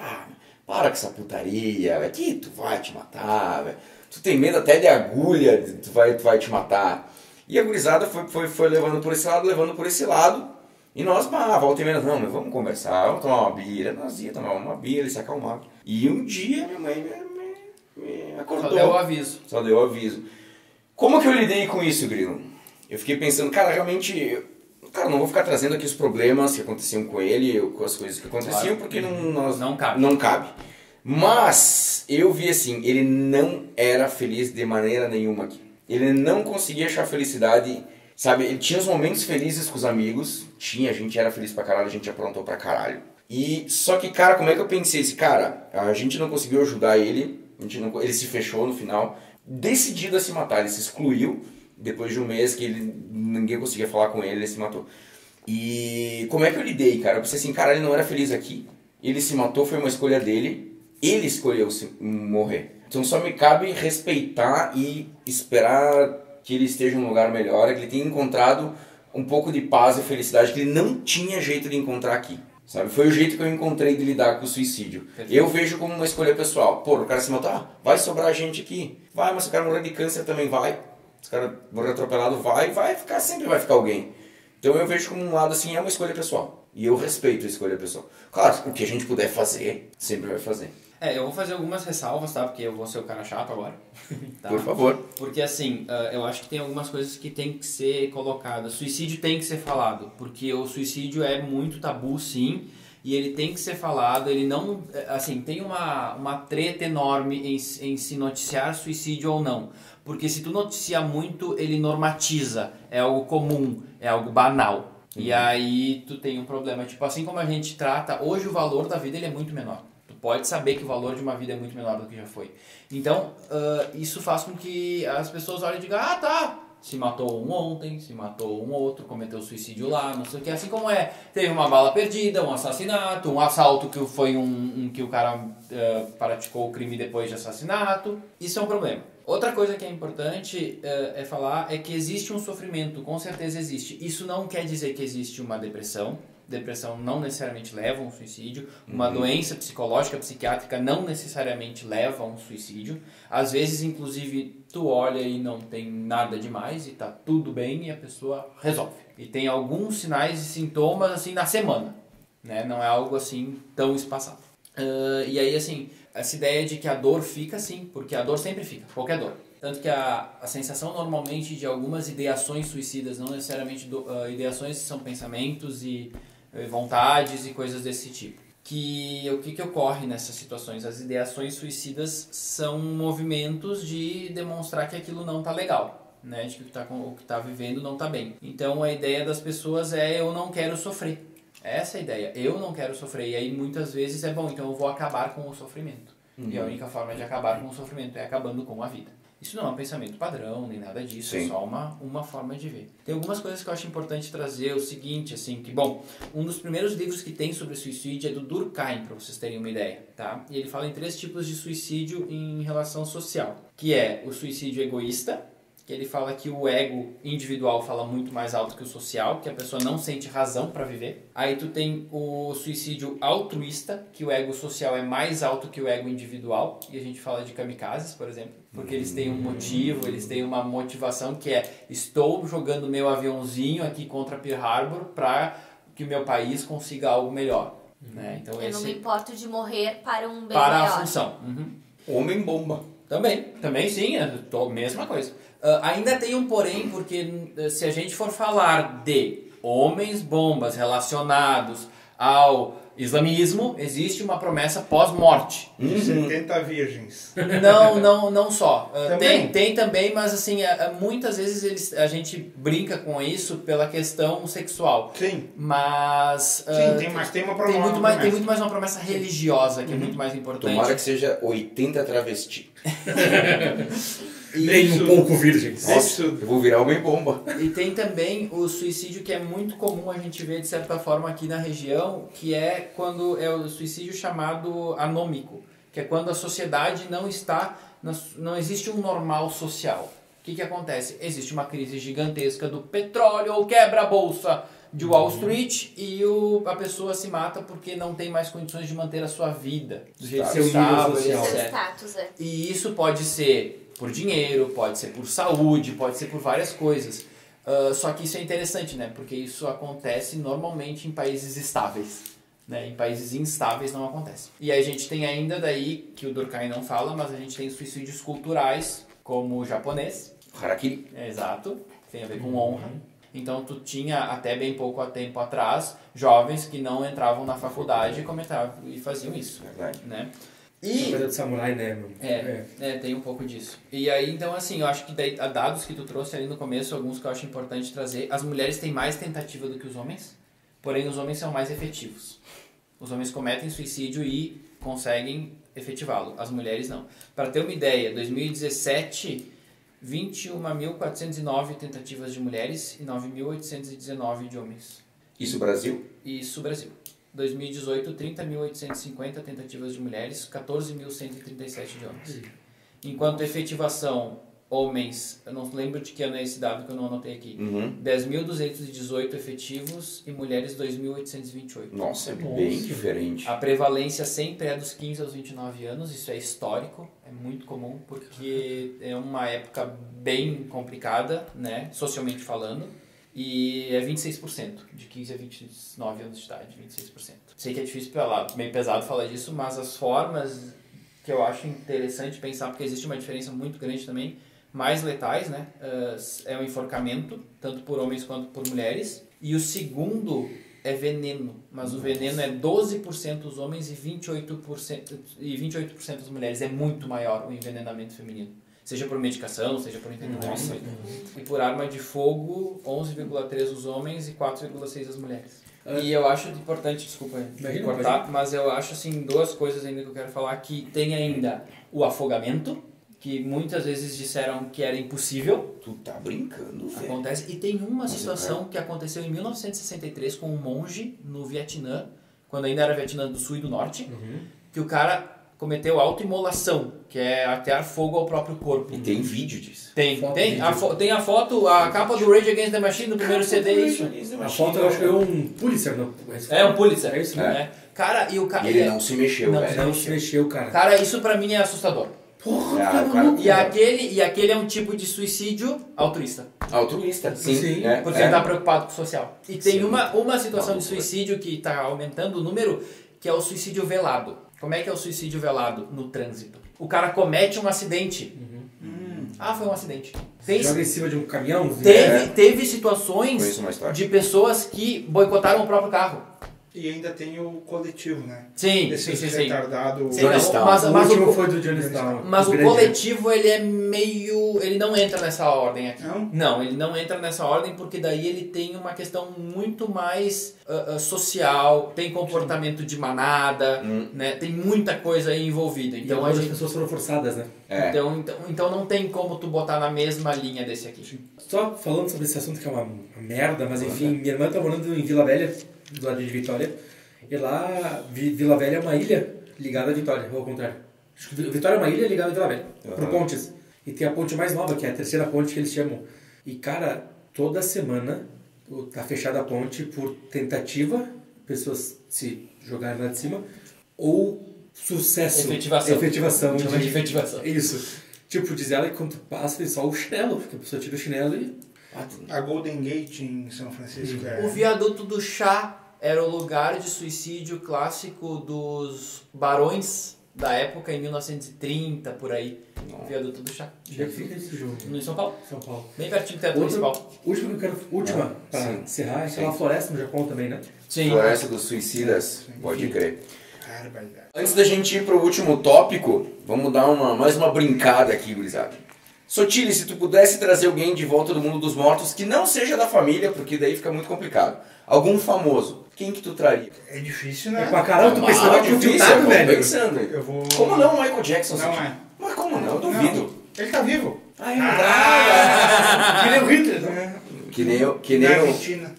para com essa putaria, que tu vai te matar, véio. Tu tem medo até de agulha, tu vai te matar. E a gurizada foi levando por esse lado, e nós, volta e meia, não, mas vamos conversar, vamos tomar uma bira. Nós ia tomar uma bira, ele se acalmava. E um dia minha mãe me acordou. Só deu o aviso. Como que eu lidei com isso, Grilo? Eu fiquei pensando, cara, realmente, não vou ficar trazendo aqui os problemas que aconteciam com ele, com as coisas que aconteciam, porque não cabe. Mas eu vi assim, ele não era feliz de maneira nenhuma aqui. Ele não conseguia achar felicidade. Sabe, ele tinha os momentos felizes com os amigos, a gente era feliz pra caralho, a gente aprontou pra caralho. Só que, cara, como é que eu pensei? A gente não conseguiu ajudar ele, ele se fechou no final, decidido a se matar, ele se excluiu, depois de um mês que ninguém conseguia falar com ele se matou. E como é que eu lidei, cara? Eu pensei assim, cara, ele não era feliz aqui, ele se matou, foi uma escolha dele, ele escolheu morrer. Então só me cabe respeitar e esperar que ele esteja em um lugar melhor, que ele tenha encontrado um pouco de paz e felicidade que ele não tinha jeito de encontrar aqui, sabe? Foi o jeito que eu encontrei de lidar com o suicídio. Perfeito. Eu vejo como uma escolha pessoal. O cara se matar, vai sobrar gente aqui. Vai, mas se o cara morrer de câncer também vai. Se o cara morrer atropelado, sempre vai ficar alguém. Então eu vejo como um lado assim, é uma escolha pessoal. E eu respeito a escolha pessoal. Claro, o que a gente puder fazer, sempre vai fazer. Eu vou fazer algumas ressalvas, tá? Porque eu vou ser o cara chato agora. Tá? Por favor. Porque assim, eu acho que tem algumas coisas que tem que ser colocadas. Suicídio tem que ser falado, porque o suicídio é muito tabu, sim. E ele tem que ser falado, ele não... Assim, tem uma treta enorme em se noticiar suicídio ou não. Porque se tu noticia muito, ele normatiza. É algo comum, é algo banal. E aí tu tem um problema. Tipo, assim como a gente trata... Hoje o valor da vida ele é muito menor. Pode saber que o valor de uma vida é muito menor do que já foi. Então, isso faz com que as pessoas olhem e digam, tá, se matou um ontem, se matou um outro, cometeu suicídio lá, não sei o que. Assim como teve uma bala perdida, um assassinato, um assalto que foi que o cara praticou o crime depois de assassinato. Isso é um problema. Outra coisa que é importante falar é que existe um sofrimento, com certeza existe. Isso não quer dizer que existe uma depressão. Depressão não necessariamente leva a um suicídio. Uma doença psicológica, psiquiátrica não necessariamente leva a um suicídio. Às vezes, inclusive, tu olha e não tem nada demais e tá tudo bem e a pessoa resolve. E tem alguns sinais e sintomas assim na semana, né? Não é algo assim tão espaçado. E aí, assim, essa ideia de que a dor fica, sim, porque a dor sempre fica, qualquer dor. Tanto que a sensação normalmente de algumas ideações suicidas, não necessariamente ideações são pensamentos e vontades e coisas desse tipo. O que ocorre nessas situações? As ideações suicidas são movimentos de demonstrar que aquilo não está legal, né? De que o que tá vivendo não está bem. Então a ideia das pessoas é: eu não quero sofrer. Essa é a ideia, eu não quero sofrer. E aí muitas vezes então eu vou acabar com o sofrimento. E a única forma de acabar com o sofrimento é acabando com a vida. Isso não é um pensamento padrão, nem nada disso, Sim. É só uma forma de ver. Tem algumas coisas que eu acho importante trazer, o seguinte, assim, que, bom, um dos primeiros livros que tem sobre suicídio é do Durkheim, para vocês terem uma ideia, tá? E ele fala em 3 tipos de suicídio em relação social, que é o suicídio egoísta, que ele fala que o ego individual fala muito mais alto que o social, que a pessoa não sente razão para viver. Aí tu tem o suicídio altruísta, que o ego social é mais alto que o ego individual, e a gente fala de kamikazes, por exemplo, porque eles têm um motivo, eles têm uma motivação que é: estou jogando meu aviãozinho aqui contra Pearl Harbor para que o meu país consiga algo melhor. Né? Então, eu não me importo de morrer para um bem para maior. a função. Homem-bomba. Também sim, mesma coisa. Ainda tem um porém, porque se a gente for falar de homens-bombas relacionados ao islamismo, existe uma promessa pós-morte. 70 virgens. Não só. Também? Tem também, mas assim, muitas vezes a gente brinca com isso pela questão sexual. Sim. Mas... tem uma promessa. Tem muito mais uma promessa religiosa, que é muito mais importante. Tomara que seja 80 travesti. Nem um pouco virgens. Nossa, eu vou virar homem-bomba. E tem também o suicídio que é muito comum a gente ver de certa forma aqui na região, que é quando é o suicídio chamado anômico, que é quando a sociedade não existe um normal social. O que acontece? Existe uma crise gigantesca do petróleo ou quebra a bolsa de Wall Street e a pessoa se mata porque não tem mais condições de manter a sua vida do jeito que Seu nível estava, social. Seu etc. status, E isso pode ser por dinheiro, pode ser por saúde, pode ser por várias coisas. Só que isso é interessante, né? Porque isso acontece normalmente em países estáveis. Né? Em países instáveis não acontece. E aí a gente tem ainda daí, que o Durkheim não fala, mas a gente tem suicídios culturais, como o japonês. Harakiri. Exato, tem a ver com honra. Então tu tinha até bem pouco tempo atrás jovens que não entravam na faculdade e faziam isso. Verdade. Né? Coisa de samurai, né? Tem um pouco disso. E aí, então, assim, eu acho que daí, dados que tu trouxe ali no começo, alguns que eu acho importante trazer. As mulheres têm mais tentativa do que os homens, porém os homens são mais efetivos. Os homens cometem suicídio e conseguem efetivá-lo. As mulheres não. Para ter uma ideia, 2017, 21.409 tentativas de mulheres e 9.819 de homens. Isso Brasil? Isso Brasil. 2018, 30.850 tentativas de mulheres, 14.137 de homens. Enquanto efetivação, homens, eu não lembro de que ano é esse dado que eu não anotei aqui, 10.218 efetivos e mulheres 2.828. Nossa, é bem diferente. A prevalência sempre é dos 15 aos 29 anos, isso é histórico, é muito comum, porque é uma época bem complicada, né, socialmente falando. E é 26%, de 15 a 29 anos de idade, 26%. Sei que é difícil, meio pesado falar disso, mas as formas que eu acho interessante pensar, porque existe uma diferença muito grande também, mais letais, né? É o enforcamento, tanto por homens quanto por mulheres. E o segundo é veneno, mas o veneno é 12% dos homens e 28% das mulheres. É muito maior o envenenamento feminino. Seja por medicação, seja por envenenamento. E por arma de fogo, 11,3 os homens e 4,6 as mulheres. E eu acho importante, desculpa cortar, mas eu acho assim, 2 coisas ainda que eu quero falar, que tem ainda o afogamento, que muitas vezes disseram que era impossível. Tu tá brincando, velho. Acontece. E tem uma situação que aconteceu em 1963 com um monge no Vietnã, quando ainda era Vietnã do Sul e do Norte, que o cara cometeu autoimolação, que é atear fogo ao próprio corpo. E tem vídeo disso. Tem a foto, a capa do Rage Against the Machine, do primeiro CD, é isso. A foto eu acho que é um Pulitzer, não? É um Pulitzer. É isso, né? Cara, e o cara... E ele não se mexeu, não, velho. Não se mexeu, cara. Cara, isso pra mim é assustador. Porra, o cara- E aquele é um tipo de suicídio altruísta. Altruísta, sim. Sim. É, Porque é. ele tá preocupado com o social. E tem Sim. uma situação de Uma loucura. suicídio que tá aumentando o número, que é o suicídio velado. Como é que é o suicídio velado no trânsito? O cara comete um acidente. Ah, foi um acidente. Joga em cima de um caminhão. Teve situações Conheço uma história. de pessoas que boicotaram o próprio carro. E ainda tem o coletivo, né? Sim, Esse sim. retardado... Sim, Jonestown. mas O último o- foi do Jonestown. Mas o grande, coletivo, ele é meio... Ele não entra nessa ordem aqui. Não? Não, ele não entra nessa ordem porque daí ele tem uma questão muito mais social, tem comportamento de manada, né? Tem muita coisa aí envolvida. E Então, algumas a gente, pessoas foram forçadas, né? É. então não tem como tu botar na mesma linha desse aqui. Só falando sobre esse assunto que é uma merda, mas enfim, minha irmã tá morando em Vila Velha, do lado de Vitória, e lá Vila Velha é uma ilha ligada a Vitória, ou ao contrário. Acho que Vitória é uma ilha ligada a Vila Velha, por pontes. E tem a ponte mais nova, que é a terceira ponte que eles chamam. E cara, toda semana tá fechada a ponte por tentativa, pessoas se jogarem lá de cima, ou sucesso. Efetivação. de- Chama de efetivação. Isso. Tipo, diz ela que quando tu passa tem só o chinelo, porque a pessoa tira o chinelo e... A Golden Gate em São Francisco é... O viaduto do chá era o lugar de suicídio clássico dos barões da época, em 1930, por aí. O viaduto do chá. Onde é que fica esse jogo? No São Paulo. São Paulo. Bem pertinho do teatro municipal. Última, pra sim. encerrar, é Sim. aquela floresta no Japão também, né? Sim. Floresta dos Suicidas, pode crer. Barbaridade. Antes da gente ir pro último tópico, vamos dar mais uma brincada aqui, gurizada. Sotile, se tu pudesse trazer alguém de volta do mundo dos mortos que não seja da família, porque daí fica muito complicado. Algum famoso, quem que tu traria? É difícil, né? É pra caralho, tu pensando Ah, que o difícil, tiltado, eu tô velho. pensando. Eu vou... Como não, Michael Jackson? Não Sotile? é. Mas como não? Eu duvido. Não. Ele tá vivo. Ah, é verdade. Que nem o Hitler, né? Que nem o... Que Na nem o Argentina.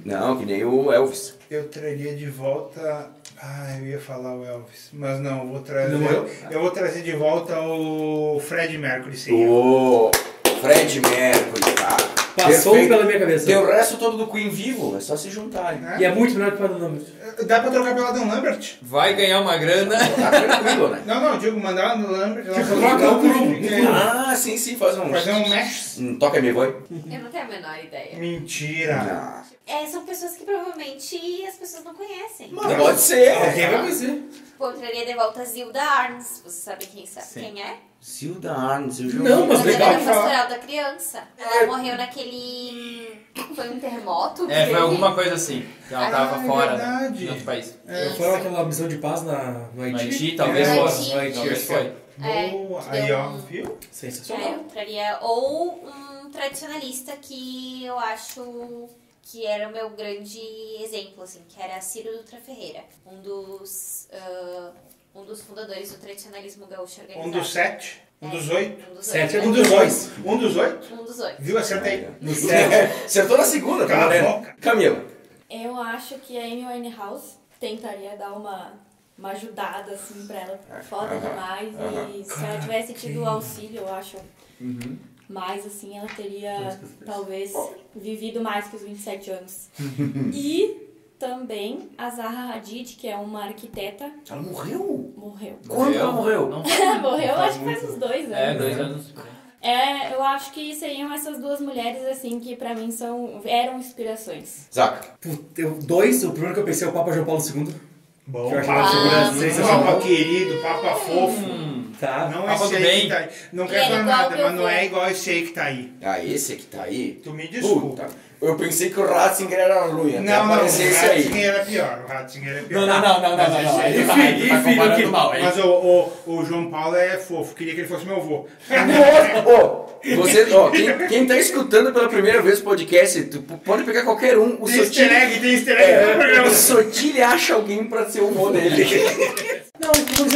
não, que nem o Elvis. Eu traria de volta... Ah, eu ia falar o Elvis. Mas não, eu vou trazer... Não, eu vou trazer de volta o Fred Mercury, sim. O Fred Mercury, cara. Passou Perfeito. pela minha cabeça. Tem o resto todo do Queen vivo, é só se juntarem. Né? E é muito melhor que o Adam Lambert. Dá pra trocar pela Dan Lambert? Vai ganhar uma grana. Tá tranquilo, né? Não, digo, mandar no Lambert. troca um por um. Ah, sim, faz um... Fazer um match. Toca me vai. Eu não tenho a menor ideia. Mentira. São pessoas que provavelmente as pessoas não conhecem. Pode ser. Alguém vai conhecer. Pô, eu traria de volta a Zilda Arns. Você sabe quem é? Zilda Arnes, eu já Não, mas Ela legal. era pastoral da criança. Ela morreu naquele... Foi um terremoto? que Foi teve? alguma coisa assim. Que ela tava é fora verdade. de outro país. Foi aquela missão de paz no No Haiti. Haiti, talvez No fosse. Haiti. No Haiti, Talvez acho que é. foi. Boa. que Aí, deu ó, um- viu? Sensacional. Eu traria ou um tradicionalista que eu acho que era o meu grande exemplo, assim, que era Ciro Dutra Ferreira, um dos fundadores do tradicionalismo gaúcho organizado. Um dos 7. Um dos 8. Um dos Sete oito. é Um dos 8. Um dos 8? Um dos 8. Viu? Acertei. No céu. Acertou na segunda, tá Cala a valendo. boca. Camila. Eu acho que a Amy Winehouse tentaria dar uma ajudada, assim, pra ela. Foda demais. E se ela tivesse tido auxílio, eu acho, mais, assim, ela teria, talvez, vivido mais que os 27 anos. E também a Zaha Hadid, que é uma arquiteta, Ela morreu? morreu. Quando ela morreu? Não Morreu, faz acho que faz uns 2 anos. É, 2 anos. Eu acho que seriam essas duas mulheres, assim, que pra mim eram inspirações. Zaca. Puta, o primeiro que eu pensei é o Papa João Paulo II. Bom, Que eu acho Papa. uma figura sensacional. Papa querido, Papa fofo. Tá. Não Papa esse do aí bem. que tá aí. Não Ele quero é falar igual nada, meu mas não avô. é igual esse aí que tá aí. Ah, esse aqui tá aí? Tu me desculpa. Puta. Eu pensei que o Ratzinger era ruim, até Não, o aparecer esse aí. Ratzinger era pior. O Ratzinger é pior. Não. Aí tá comparando mal, hein? Mas o João Paulo é fofo. Queria que ele fosse meu avô. Quem tá escutando pela primeira vez o podcast, tu pode pegar qualquer um. O Tem easter egg no programa. O Sotile acha alguém pra ser o vô dele. Não, vou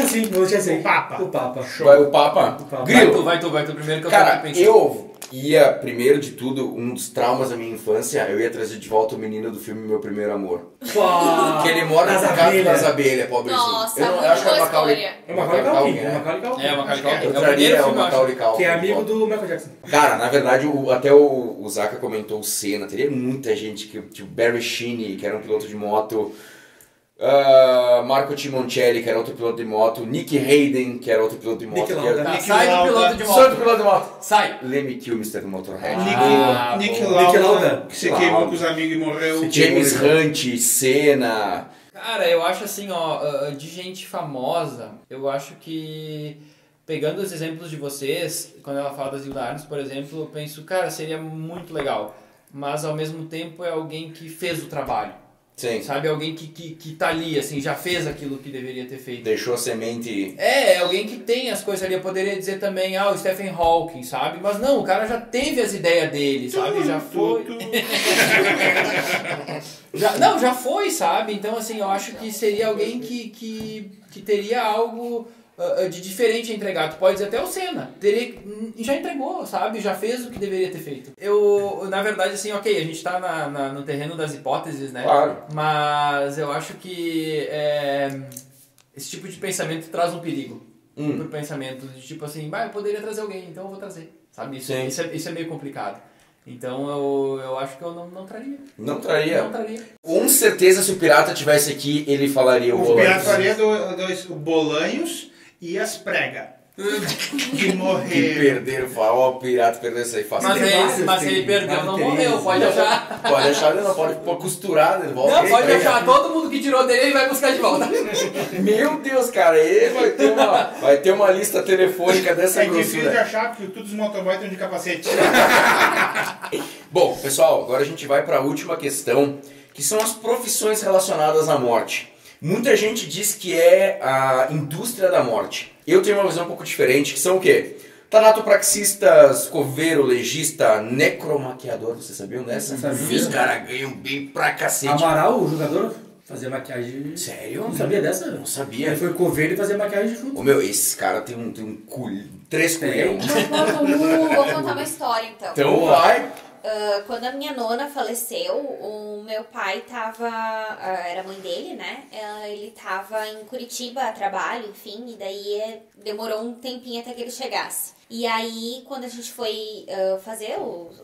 deixar assim. O Papa. O Papa. Vai o Papa? Grilo. Vai tu primeiro que eu Cara, tô aqui pensando. eu ia, primeiro de tudo, um dos traumas da minha infância, eu ia trazer de volta o menino do filme Meu Primeiro Amor. Que ele mora na casa das abelhas, pobrezinho. Nossa, eu muito acho que boa é Macaulay. escolha. É o Macaulay Culkin. né? É, o Macaulay Culkin. Eu É o traria primeiro o filme, eu acho. Macaulay Culkin. Que é de amigo volta. do Michael Jackson. Cara, na verdade, até o Zaka comentou o Senna. Teria muita gente, tipo Barry Sheeney, que era um piloto de moto. Marco Timoncelli, que era outro piloto de moto. Nick Hayden, que era outro piloto de moto. Nick que Lauda. era... Tá, Nick sai do Lauda. piloto de Só do moto. piloto de moto. Sai. Lemmy Kilmister do Motorhead. Nick Lauda. Lauda, que se Lauda. queimou com os amigos e morreu. James Hunt, Senna. Cara, eu acho assim, ó, de gente famosa, eu acho que, pegando os exemplos de vocês, quando ela fala da Zilda Arnes, por exemplo, eu penso, cara, seria muito legal, mas ao mesmo tempo é alguém que fez o trabalho, Sim. sabe? Alguém que tá ali, assim, já fez aquilo que deveria ter feito. Deixou a semente. É alguém que tem as coisas ali, eu poderia dizer também, o Stephen Hawking, sabe? Mas não, o cara já teve as ideias dele, sabe? Já foi... Já foi, sabe? Então, assim, eu acho que seria alguém que teria algo de diferente a entregar. Tu pode dizer até o Senna. Já entregou, sabe? Já fez o que deveria ter feito. Eu, na verdade, assim, ok, a gente tá no terreno das hipóteses, né? Claro. Mas eu acho que esse tipo de pensamento traz um perigo pro pensamento. De tipo assim, eu poderia trazer alguém, então eu vou trazer. Sabe? Isso é meio complicado. Então eu acho que eu não traria. Não traria. Não traria. Com certeza, se o pirata tivesse aqui, ele falaria o O Bolanhos. pirata faria dois Bolanhos e as pregas. Que Que morreram. perderam, o pirata perdeu isso aí fácil. Mas se ele perdeu, não morreu, pode achar. Pode achar, ele não pode pôr costurado, ele volta. Não, pode achar. Todo mundo que tirou dele, ele vai buscar de volta. Meu Deus, cara, ele vai ter uma lista telefônica dessa É difícil de grossura. achar, porque todos os motoboys estão de capacete. Bom, pessoal, agora a gente vai para a última questão, que são as profissões relacionadas à morte. Muita gente diz que é a indústria da morte. Eu tenho uma visão um pouco diferente, que são o quê? Tanatopraxistas, coveiro, legista, necromaquiador, vocês sabiam dessa? Sabia. Os caras ganham bem pra cacete. Amaral, o jogador, fazia maquiagem. Sério? Não sabia dessa? Não sabia. Ele foi coveiro e fazia maquiagem junto. Ô meu, esse cara tem três colhões. Vou contar uma história, então. Então vai. Quando a minha nona faleceu, o meu pai tava... era a mãe dele, né? Ele tava em Curitiba a trabalho, enfim. E daí demorou um tempinho até que ele chegasse. E aí, quando a gente foi fazer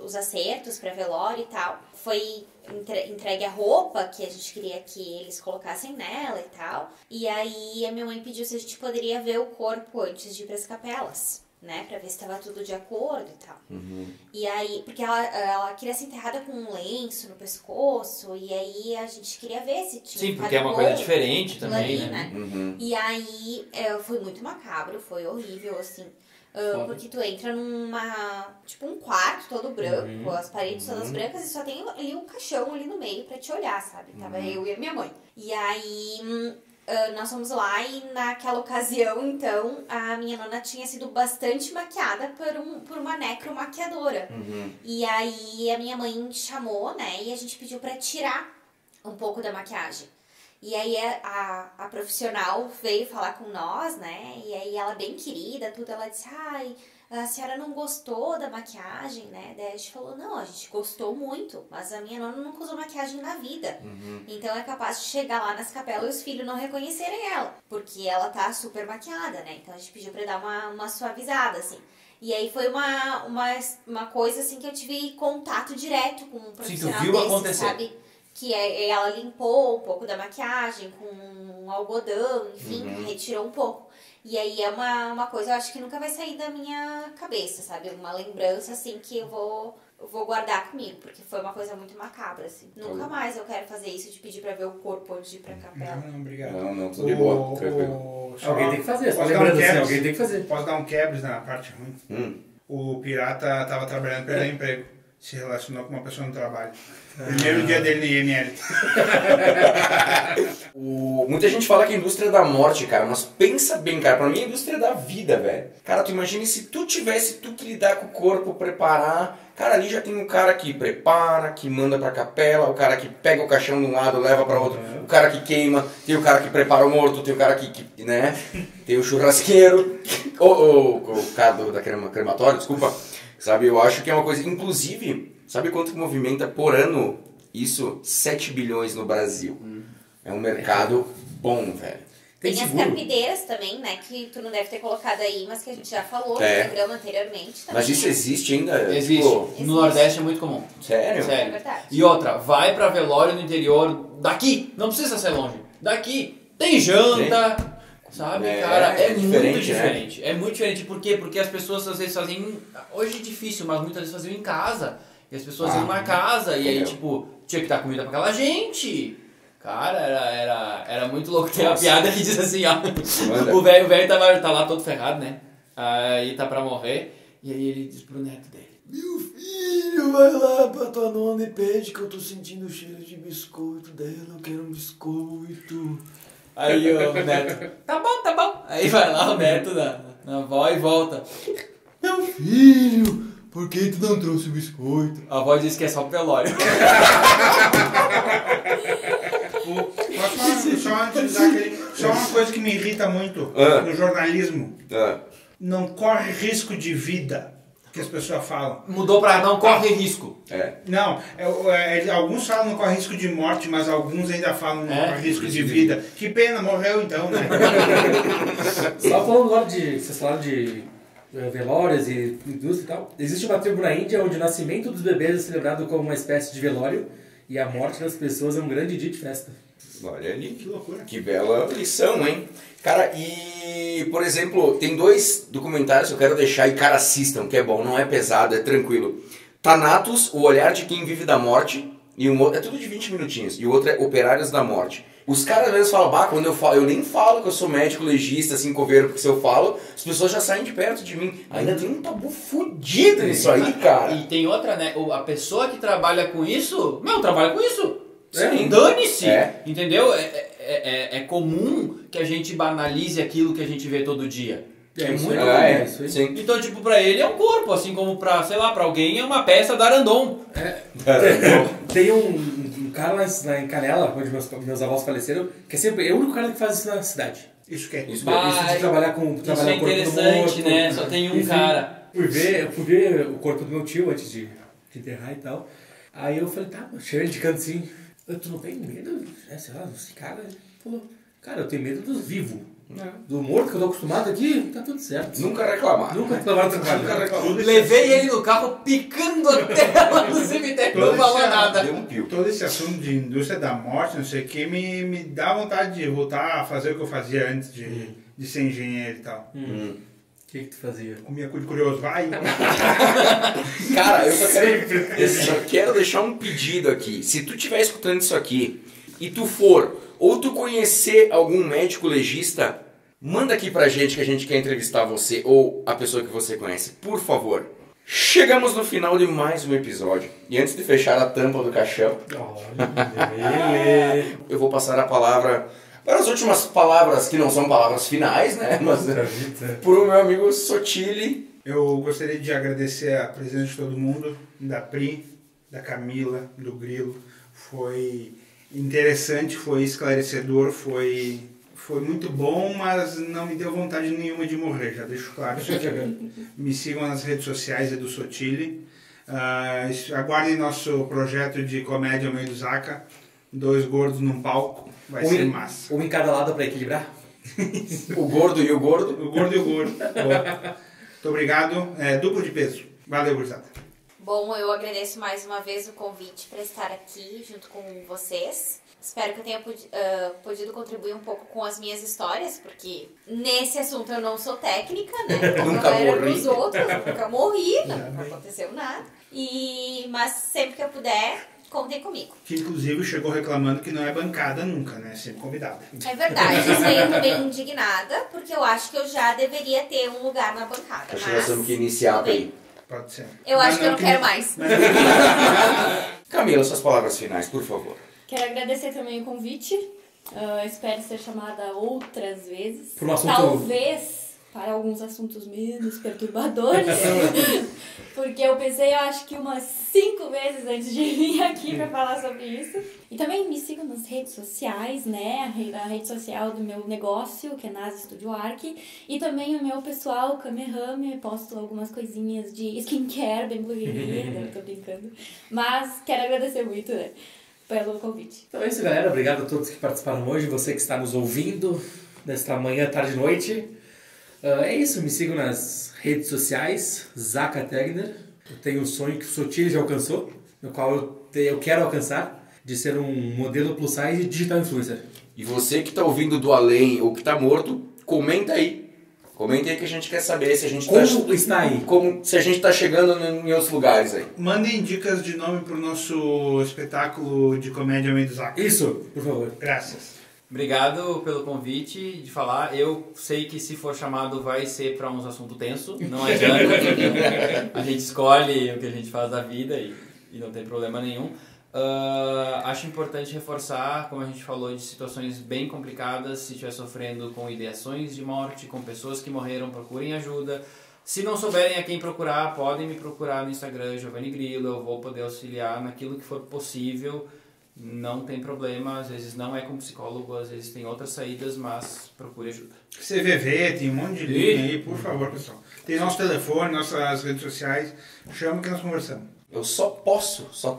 os acertos pra velório e tal, foi entregue a roupa que a gente queria que eles colocassem nela e tal. E aí, a minha mãe pediu se a gente poderia ver o corpo antes de ir pras capelas, né, pra ver se tava tudo de acordo e tal. E aí, porque ela queria ser enterrada com um lenço no pescoço, e aí a gente queria ver se tinha... Sim, porque é uma coisa diferente aquilo também, ali, né? E aí, foi muito macabro, foi horrível, assim. Porque tu entra tipo um quarto todo branco, as paredes todas brancas, e só tem ali um caixão ali no meio pra te olhar, sabe? Tava eu e a minha mãe. E aí... nós fomos lá e naquela ocasião, então, a minha nona tinha sido bastante maquiada por uma necromaquiadora. E aí a minha mãe chamou, né, e a gente pediu pra tirar um pouco da maquiagem. E aí a profissional veio falar com nós, né, e aí ela bem querida, tudo, ela disse, a senhora não gostou da maquiagem, né? Daí a gente falou, não, a gente gostou muito, mas a minha nona nunca usou maquiagem na vida. Então é capaz de chegar lá nas capelas e os filhos não reconhecerem ela, porque ela tá super maquiada, né? Então a gente pediu pra dar uma suavizada, assim. E aí foi uma coisa, assim, que eu tive contato direto com um profissional viu desse, acontecer. sabe? Que ela limpou um pouco da maquiagem com um algodão, enfim, retirou um pouco. E aí é uma coisa, eu acho que nunca vai sair da minha cabeça, sabe? Uma lembrança, assim, que eu vou guardar comigo, porque foi uma coisa muito macabra, assim. Nunca mais eu quero fazer isso de pedir pra ver o corpo antes de ir pra capela. Não, obrigado. Não, tudo de boa, tranquilo. Alguém tem que fazer, só Posso dar um lembrando assim, quebres? alguém tem que fazer. Posso dar um quebres na parte ruim? O pirata tava trabalhando, perdeu emprego. se relacionou com uma pessoa no trabalho. Primeiro dia dele no IML. Muita gente fala que a indústria da morte, cara, mas pensa bem, cara, pra mim é a indústria da vida, velho. Cara, tu imagina se tu tivesse que lidar com o corpo, preparar. Cara, ali já tem um cara que prepara, que manda pra capela, o cara que pega o caixão de um lado, leva pra outro, o cara que queima, tem o cara que prepara o morto, tem o cara que né, tem o churrasqueiro, o cara da crematória, desculpa, sabe, eu acho que é uma coisa, inclusive, sabe quanto que movimenta por ano isso? 7 bilhões no Brasil. É um mercado bom, velho. Tem as carpideiras também, né? Que tu não deve ter colocado aí, mas que a gente já falou no programa anteriormente. Também, mas isso existe ainda? Existe. Tipo... No Nordeste é muito comum. Sério? Sério. É verdade. E outra, vai pra velório no interior daqui. Não precisa ser longe. Daqui. Tem janta. Sabe, cara? É muito diferente. Né? É muito diferente. Por quê? Porque as pessoas às vezes fazem... Hoje é difícil, mas muitas vezes faziam em casa. E as pessoas iam na casa. E aí, tipo, tinha que dar comida pra aquela gente. Cara, era muito louco. Tem uma piada que diz assim, ó. O velho tá lá todo ferrado, né? Aí tá pra morrer. E aí ele diz pro neto dele: meu filho, vai lá pra tua nona e pede que eu tô sentindo o cheiro de biscoito dela. Eu quero um biscoito. Aí o neto: tá bom. Aí vai lá o neto na avó e volta: meu filho, por que tu não trouxe o biscoito? A avó diz que é só pro velório. Só uma coisa que me irrita muito no jornalismo. Não corre risco de vida, que as pessoas falam. Mudou pra não corre risco. Não, alguns falam não corre risco de morte, mas alguns ainda falam não corre risco de vida. Que pena, morreu então, né? Só falando agora vocês falaram de velórios e indústria e tal. Existe uma tribo na Índia onde o nascimento dos bebês é celebrado como uma espécie de velório e a morte das pessoas é um grande dia de festa. Olha ali, que loucura. Que bela lição, hein? Cara, e, por exemplo, tem 2 documentários que eu quero deixar e, cara, assistam, que é bom, não é pesado, é tranquilo. Thanatos, O Olhar de Quem Vive da Morte, e um outro, é tudo de 20 minutinhos, e o outro é Operários da Morte. Os caras às vezes falam, quando eu falo, eu nem falo que eu sou médico, legista, assim, coveiro, porque se eu falo, as pessoas já saem de perto de mim. Ainda tem um tabu fudido nisso aí, cara. E tem outra, né? A pessoa que trabalha com isso, trabalha com isso. Sim. Dane-se, entendeu? É comum que a gente banalize aquilo que a gente vê todo dia. É muito comum. Sim. Então, tipo, pra ele é um corpo, assim como pra, sei lá, pra alguém é uma peça da Arandon. Tem um cara lá em Canela, onde meus avós faleceram, que é sempre o único cara que faz isso na cidade. Isso que é. Isso de trabalhar com isso é interessante, né? Só tem um cara. Fui ver o corpo do meu tio antes de enterrar e tal. Aí eu falei, cheio de canto assim. Tu não tem medo? Sei lá, esse cara. Ele falou, cara, eu tenho medo dos vivos. Do morto que eu tô acostumado aqui, tá tudo certo. Nunca reclamar. Nunca reclamaram do trabalho. Levei ele no carro picando a tela no cemitério, não falou nada. Deu um pio. Todo esse assunto de indústria da morte, não sei o que, me dá vontade de voltar a fazer o que eu fazia antes de ser engenheiro e tal. O que tu fazia? Comia cu de curioso, vai! Cara, eu só quero deixar um pedido aqui. Se tu estiver escutando isso aqui e tu for, ou tu conhecer algum médico legista, manda aqui pra gente que a gente quer entrevistar você ou a pessoa que você conhece, por favor. Chegamos no final de mais um episódio. E antes de fechar a tampa do caixão, eu vou passar a palavra para as últimas palavras, que não são palavras finais, né? Mas pro meu amigo Sotile. Eu gostaria de agradecer a presença de todo mundo, da Pri, da Camila, do Grilo. Foi interessante, foi esclarecedor, foi muito bom, mas não me deu vontade nenhuma de morrer, já deixo claro isso aqui. Me sigam nas redes sociais do Sotile. Aguardem nosso projeto de comédia ao meio do Zaca. 2 gordos num palco, vai ser massa. Um em cada lado para equilibrar? O gordo e o gordo? O gordo e o gordo. Muito obrigado. Duplo de peso. Valeu, gurizada. Bom, eu agradeço mais uma vez o convite para estar aqui junto com vocês. Espero que eu tenha podido contribuir um pouco com as minhas histórias, porque nesse assunto eu não sou técnica, né? Nunca morri. Os outros, nunca morri, não aconteceu nada. Mas sempre que eu puder, contem comigo. Que inclusive chegou reclamando que não é bancada nunca, né? Sempre convidada. É verdade, isso aí eu tô bem indignada, porque eu acho que eu já deveria ter um lugar na bancada. Acho que nós temos que iniciar aí. Pode ser. Eu Mas acho que eu não quero mais. Camila, suas palavras finais, por favor. Quero agradecer também o convite. Espero ser chamada outras vezes. Por um assunto- Talvez para alguns assuntos menos perturbadores. Porque eu pensei, eu acho que umas 5 vezes antes de vir aqui para falar sobre isso. E também me sigam nas redes sociais, né? A rede social do meu negócio, que é Nasa Studio Arc. E também o meu pessoal, Kamehame. Posto algumas coisinhas de skincare, bem blogueirinha, eu tô brincando. Mas quero agradecer muito, né, pelo convite. Então é isso, galera. Obrigado a todos que participaram hoje. Você que está nos ouvindo nesta manhã, tarde e noite. É isso. Me sigam nas redes sociais. Zaka Tegner. Eu tenho um sonho que o Sotile já alcançou, no qual eu quero alcançar, de ser um modelo plus size e digital influencer. E você que está ouvindo do além ou que está morto, comenta aí. Comenta aí que a gente quer saber se a gente Como está aí? se a gente está chegando em outros lugares aí. Mandem dicas de nome pro nosso espetáculo de comédia Meio do Zaco. Isso, por favor. Graças. Obrigado pelo convite de falar. Eu sei que se for chamado vai ser para uns assuntos tensos, não adianta. A gente escolhe o que a gente faz da vida e não tem problema nenhum. Acho importante reforçar, como a gente falou, de situações bem complicadas. Se estiver sofrendo com ideações de morte, com pessoas que morreram, procurem ajuda. Se não souberem a quem procurar, podem me procurar no Instagram, Giovanni Grillo. Eu vou poder auxiliar naquilo que for possível. Não tem problema, às vezes não é com psicólogo, às vezes tem outras saídas, mas procure ajuda. CVV, tem um monte de linha aí, por favor, pessoal. Tem nosso telefone, nossas redes sociais. Chama que nós conversamos. Eu só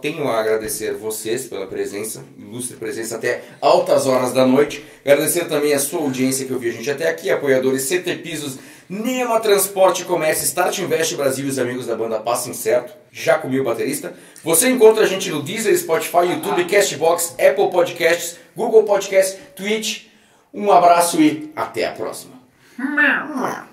tenho a agradecer vocês pela presença, ilustre presença até altas horas da noite. Agradecer também a sua audiência que ouviu a gente até aqui, apoiadores CT Pisos, Nema Transporte e Comércio, Start Invest Brasil e os amigos da banda Passem Certo, já comi o baterista. Você encontra a gente no Deezer, Spotify, YouTube, Castbox, Apple Podcasts, Google Podcasts, Twitch. Um abraço e até a próxima. Meow.